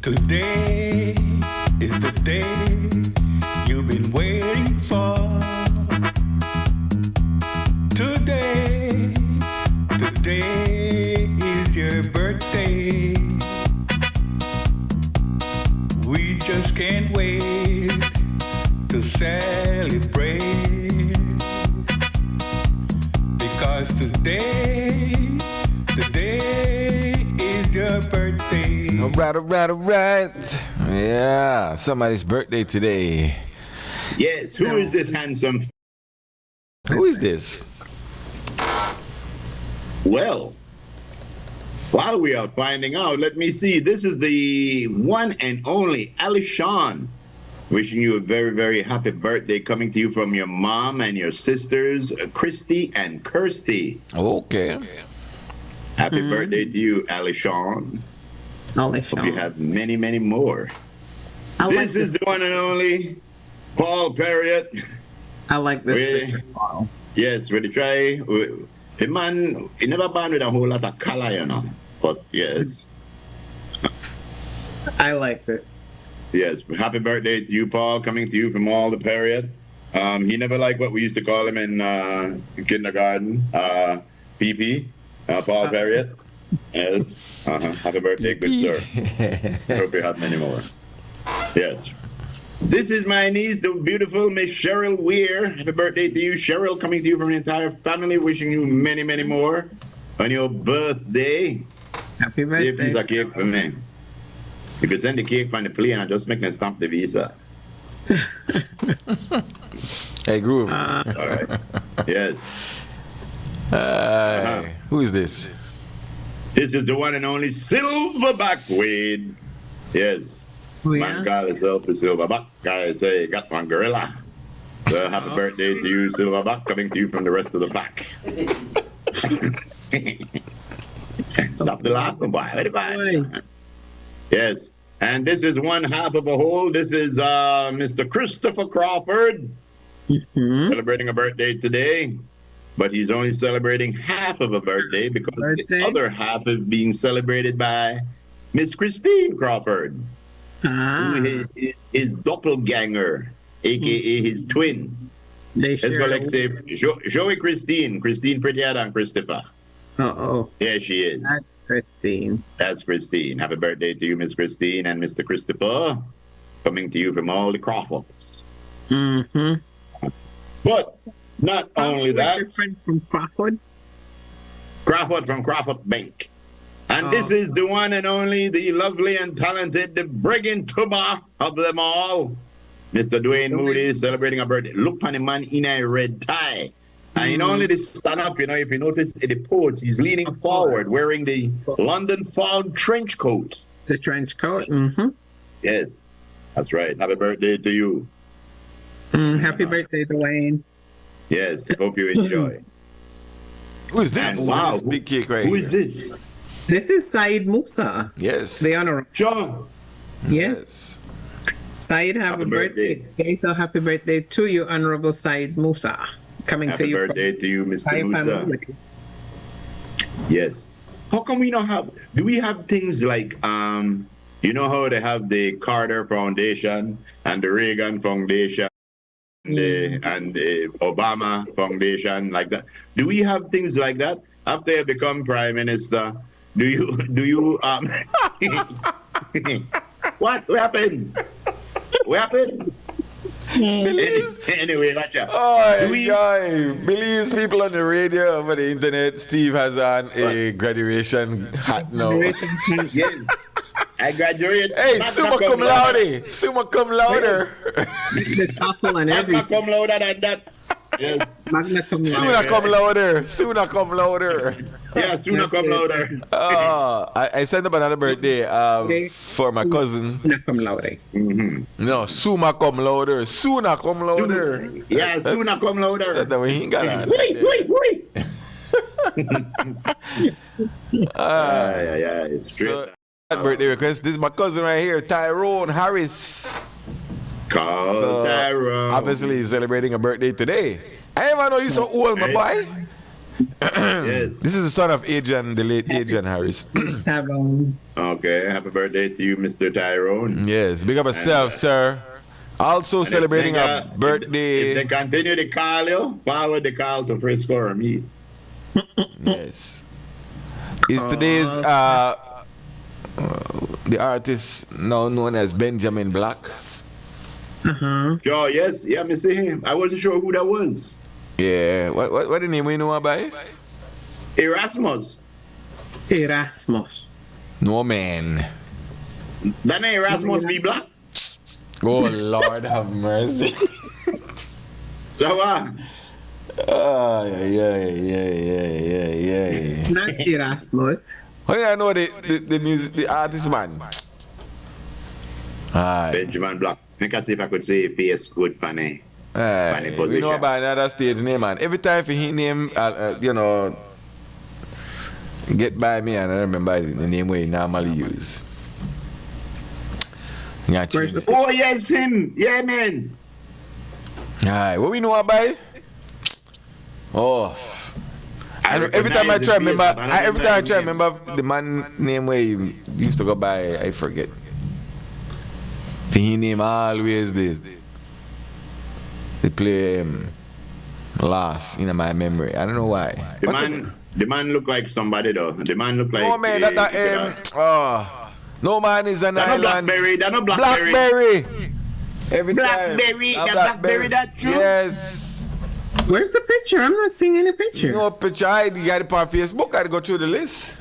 Today is the day you've been waiting for. Today is your birthday. We just can't wait to celebrate. Because today is your birthday. All right. Yeah, somebody's birthday today. Yes, who is this handsome? Who is this? Well, while we are finding out, let me see. This is the one and only Alishawn. Wishing you a very, very happy birthday, coming to you from your mom and your sisters, Christy and Kirsty. Okay. Happy birthday to you, Alishawn. Hope you have many, many more. This is the one and only Paul Perriott. I like this picture, Paul. Yes, we try. The man, he never born with a whole lot of color, you know. But yes. I like this. Yes, happy birthday to you, Paul, coming to you from all the Perriott. He never liked what we used to call him in kindergarten, PP, Paul Perriott. Yes, happy birthday, good sir. Hope you have many more. Yes. This is my niece, the beautiful Miss Cheryl Weir. Happy birthday to you, Cheryl, coming to you from the entire family, wishing you many, many more on your birthday. Happy birthday. See a piece of cake for me. You could send the cake from the plane and just make them stamp the visa. Hey, Groove. All right. Yes. Who is this? This is the one and only Silverback Wade. Yes. Oh, yeah? Man call himself a Silverback. Guy say, got one gorilla. So happy birthday to you, Silverback, coming to you from the rest of the pack. Stop the laughing, boy. Everybody. Yes. And this is one half of a whole. This is Mr. Christopher Crawford, celebrating a birthday today. But he's only celebrating half of a birthday because the other half is being celebrated by Miss Christine Crawford, who is his doppelganger, a.k.a. his twin. Let's go like say Joey Christine prettier than Christopher. There she is. That's Christine. That's Christine. Happy birthday to you, Miss Christine and Mr. Christopher. Coming to you from all the Crawfords. But not only that. Different from Crawford? Crawford from Crawford Bank. And this is the one and only, the lovely and talented, the brigand tuba of them all, Mr. Dwayne Moody, celebrating a birthday. Look on the man in a red tie. And you know, only this stand up, you know, if you notice in the pose, he's leaning forward, wearing the London Fog trench coat. The trench coat? Yes, that's right. Happy birthday to you. Happy birthday, Dwayne. Yes, hope you enjoy. Who is this? And wow, this big cake right who here? is this? This is Said Musa. Yes. The honorable. Sean. Yes. Said, happy birthday. Okay, so happy birthday to you, Honorable Said Musa. Coming to you. Happy birthday to you, Mr. Musa. Family. Yes. How come we don't have, do we have things like, you know how they have the Carter Foundation and the Reagan Foundation and the Obama Foundation, like that? Do we have things like that? After you become Prime Minister, do you what happened? What happened? Anyway, watch out. Belize people on the radio over the internet. Steve has on a graduation hat now. Yes, I graduated. Hey, summa cum laude. Summa cum laude. The tassel and everything. Magna cum laude and that. Yes. Magna cum laude. Sooner come louder. Sooner come louder. Yeah, sooner come louder. I sent up another birthday for my cousin. Sooner come louder. No, sooner come louder. Sooner come louder. Yeah, sooner come louder. That's the way he got on. Wait. So, that birthday request. This is my cousin right here, Tyrone Harris. Tyrone. Obviously, he's celebrating a birthday today. I never know you so old, my boy. Yes. This is the son of Adrian, the late Adrian Harris. Okay. Happy birthday to you, Mr. Tyrone. Yes. Big up yourself, sir. Also celebrating a birthday. If they continue to call you, forward the call to Frisco or me. Yes. Is today's the artist now known as Benjamin Black. Sure, yes. Yeah, me see him. I wasn't sure who that was. Yeah. What the name we know about it? Erasmus. Erasmus. No, man. That ain't Erasmus be black? Oh, Lord have mercy. So what? Oh, yeah. Not Erasmus. How do I know the music, the artist, man? Benjamin Black. Make us see if I could say face good funny. Funny position. We know about another stage name, man. Every time for his name, get by me, and I remember the name we normally use. Oh, yes, him. Yeah, man. Alright, what we know about it? Oh. Every time I try to remember the man name where he used to go by, I forget. His name always this. They play last in my memory. I don't know why. The man look like somebody though. The man look like. No man, no man is an island. Blackberry. That no Blackberry. Blackberry. Every Blackberry. time. That Blackberry. That true. Yes. Where's the picture? I'm not seeing any picture. No picture. I got it on Facebook. I had to go through the list.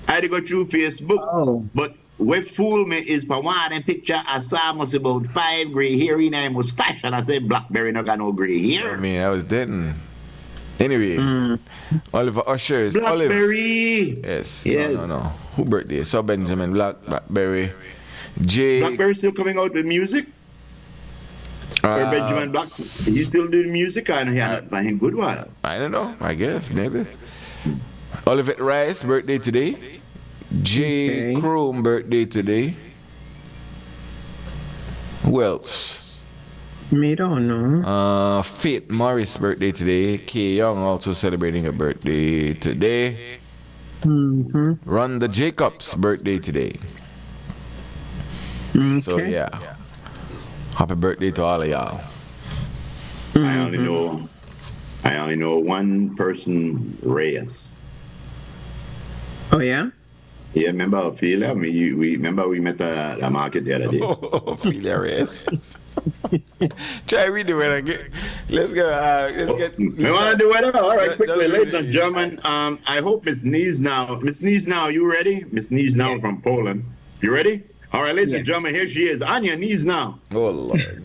I had to go through Facebook. Oh. But what fooled me is for one and picture I saw must about 5 gray hair in my mustache, and I said Blackberry no got no gray hair. I mean, I was dead. Anyway, Oliver Usher is Blackberry. Yes. Yes. No. Who birthday? So Benjamin Blackberry. Jay. Blackberry still coming out with music? Or Benjamin Black? He still doing music and he had a good one? I don't know. I guess maybe. Oliver Rice birthday today. Jay Chrome birthday today. Who else? Me don't know. Faith Morris birthday today. K Young also celebrating a birthday today. Rhonda Jacobs birthday today. Okay. So yeah. Happy birthday to all of y'all. I only know one person, Reyes. Oh yeah? Yeah, remember Ophelia? We remember we met at the market the other day. Ophelia Reyes. Try read the weather. Let's go. Let's get. We want to do whatever. All right, quickly, ladies and gentlemen. I hope Miss Nees now. Miss Nees now, you ready? Miss Nees now from Poland. You ready? All right, ladies and gentlemen, here she is on your knees now. Oh Lord.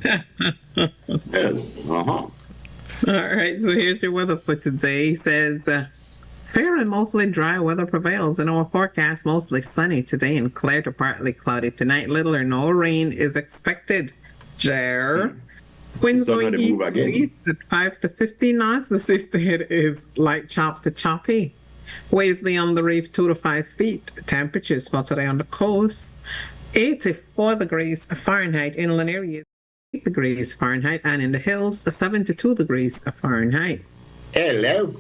Yes. All right, so here's your weather for today. It says fair and mostly dry weather prevails in our forecast. Mostly sunny today and clear to partly cloudy tonight. Little or no rain is expected. Winds going east at 5 to 15 knots. The seastead is light chop to choppy. Waves beyond the reef 2 to 5 feet. Temperatures for today on the coast 84 degrees Fahrenheit. Inland areas 8 degrees Fahrenheit, and in the hills 72 degrees Fahrenheit. Hello.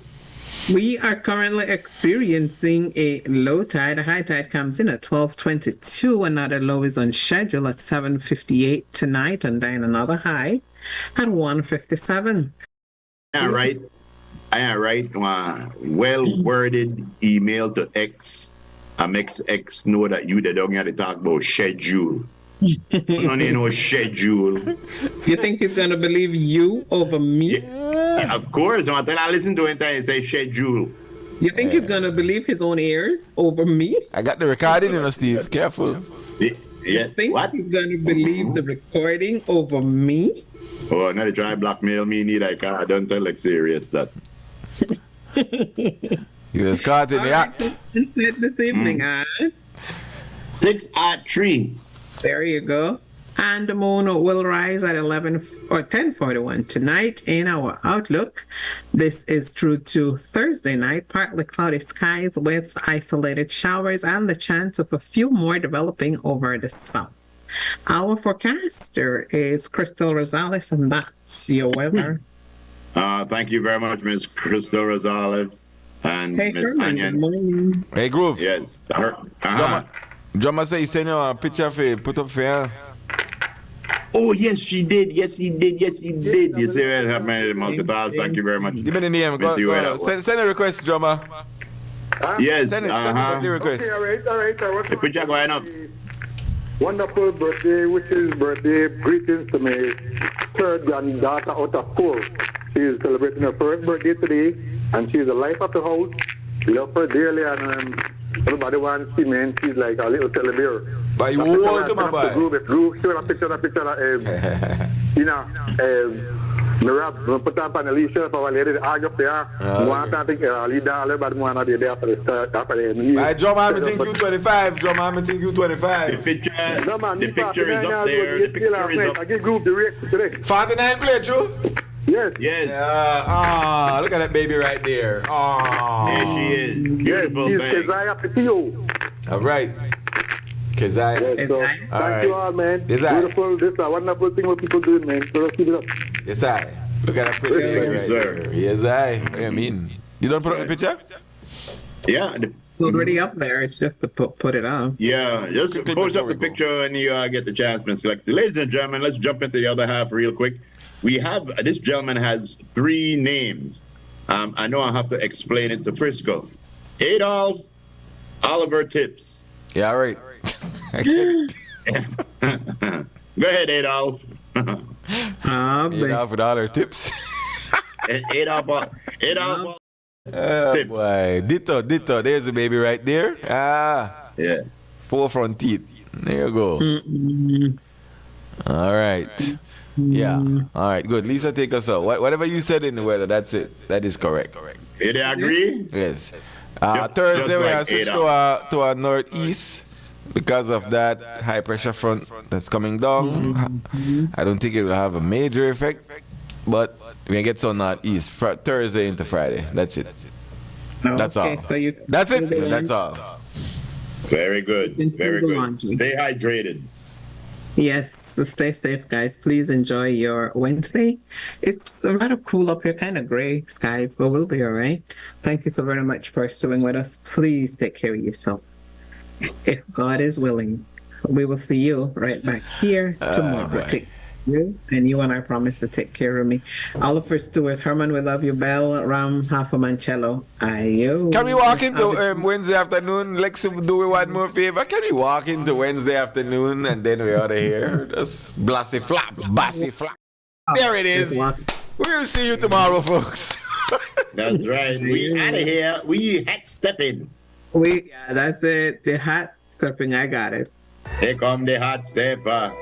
We are currently experiencing a low tide. A high tide comes in at 12:22. Another low is on schedule at 7:58 tonight, and then another high at 1:57. I write well-worded email to X. I makes X know that you the don't have to talk about schedule. No need no schedule. You think he's gonna believe you over me? Yeah, of course. Until I listen to it and say schedule. You think he's gonna believe his own ears over me? I got the recording, Steve. Careful. You think he's gonna believe the recording over me? Oh, another try blackmail me neither. I don't tell like serious that. You was caught in the act. This evening, 6:03. There you go. And the moon will rise at 10:41 tonight in our outlook. This is through to Thursday night. Partly cloudy skies with isolated showers and the chance of a few more developing over the south. Our forecaster is Crystal Rosales, and that's your weather. Thank you very much, Miss Crystal Rosales. and Hey, Miss Herman, Anya. good morning. Hey, Groove. Yes. Drummer say he send you a picture for put up for you. Oh, yes, she did. Yes, he did. Yes, he did. You see, I have my multitask. Thank you very much. Give me the name. Send a request, Drummer. Yes. Send the request. Okay, all right. The picture going up. Wonderful birthday, which is birthday greetings to my third granddaughter out of school. She is celebrating her first birthday today, and she's the life of the house. Love her dearly, and everybody wants to see me, and she's like a little teddy bear. But you want to my boy. Group, show a picture, you know, put up on the leash for a lady, argue there. One time, I think, leader, but one of the day after the start, after the Drummer, I think you 25. Drummer, I think you 25. The picture is up there. The picture is up. I give group the rate today. 49 play, true? Yes. Yes. Look at that baby right there. There she is. Beautiful yes, thing. All right. Kezai. Yes, so, thank you all, man. Beautiful. This is a wonderful thing what people do, man. So let's keep it up. Yes, I. Look at that pretty baby right there. Yes, I. What do you mean? You don't put up the picture? Yeah. It's already up there. It's just to put it up. Yeah, just post up the picture and you get the chance, Miss Lexi. Ladies and gentlemen, let's jump into the other half real quick. We have, this gentleman has 3 names. I know I have to explain it to Frisco. Adolf Oliver Tips. Yeah, right. Go ahead, Adolf. Adolf with all her tips. Adolf. Oh, boy. Ditto. There's the baby right there. Yeah. 4 front teeth. There you go. All right. Yeah. All right. Good. Lisa, take us out. Whatever you said in the weather, that's it. That is correct. Did they agree? Yes. Thursday we are switched to our northeast because of that high pressure front that's coming down. I don't think it will have a major effect, but we can get some northeast Thursday into Friday. That's it. That's all. So that's it. That's all. Very good. Very good. Stay hydrated. Yes, so stay safe, guys. Please enjoy your Wednesday. It's rather cool up here, kind of gray skies, but we'll be all right. Thank you so very much for staying with us. Please take care of yourself. If God is willing, we will see you right back here tomorrow. Take you, and you and I promise to take care of me. Oliver Stewart, Herman, we love you. Bell, Ram, half a Mancello. Ayo. Can we walk into Wednesday afternoon? Lexi, do we one more favor? Can we walk into Wednesday afternoon and then we're out of here? Just bassy flap. There it is. We'll see you tomorrow, folks. That's right. We out of here. We hat stepping. Yeah, that's it. The hat stepping. I got it. Here come the hot stepper.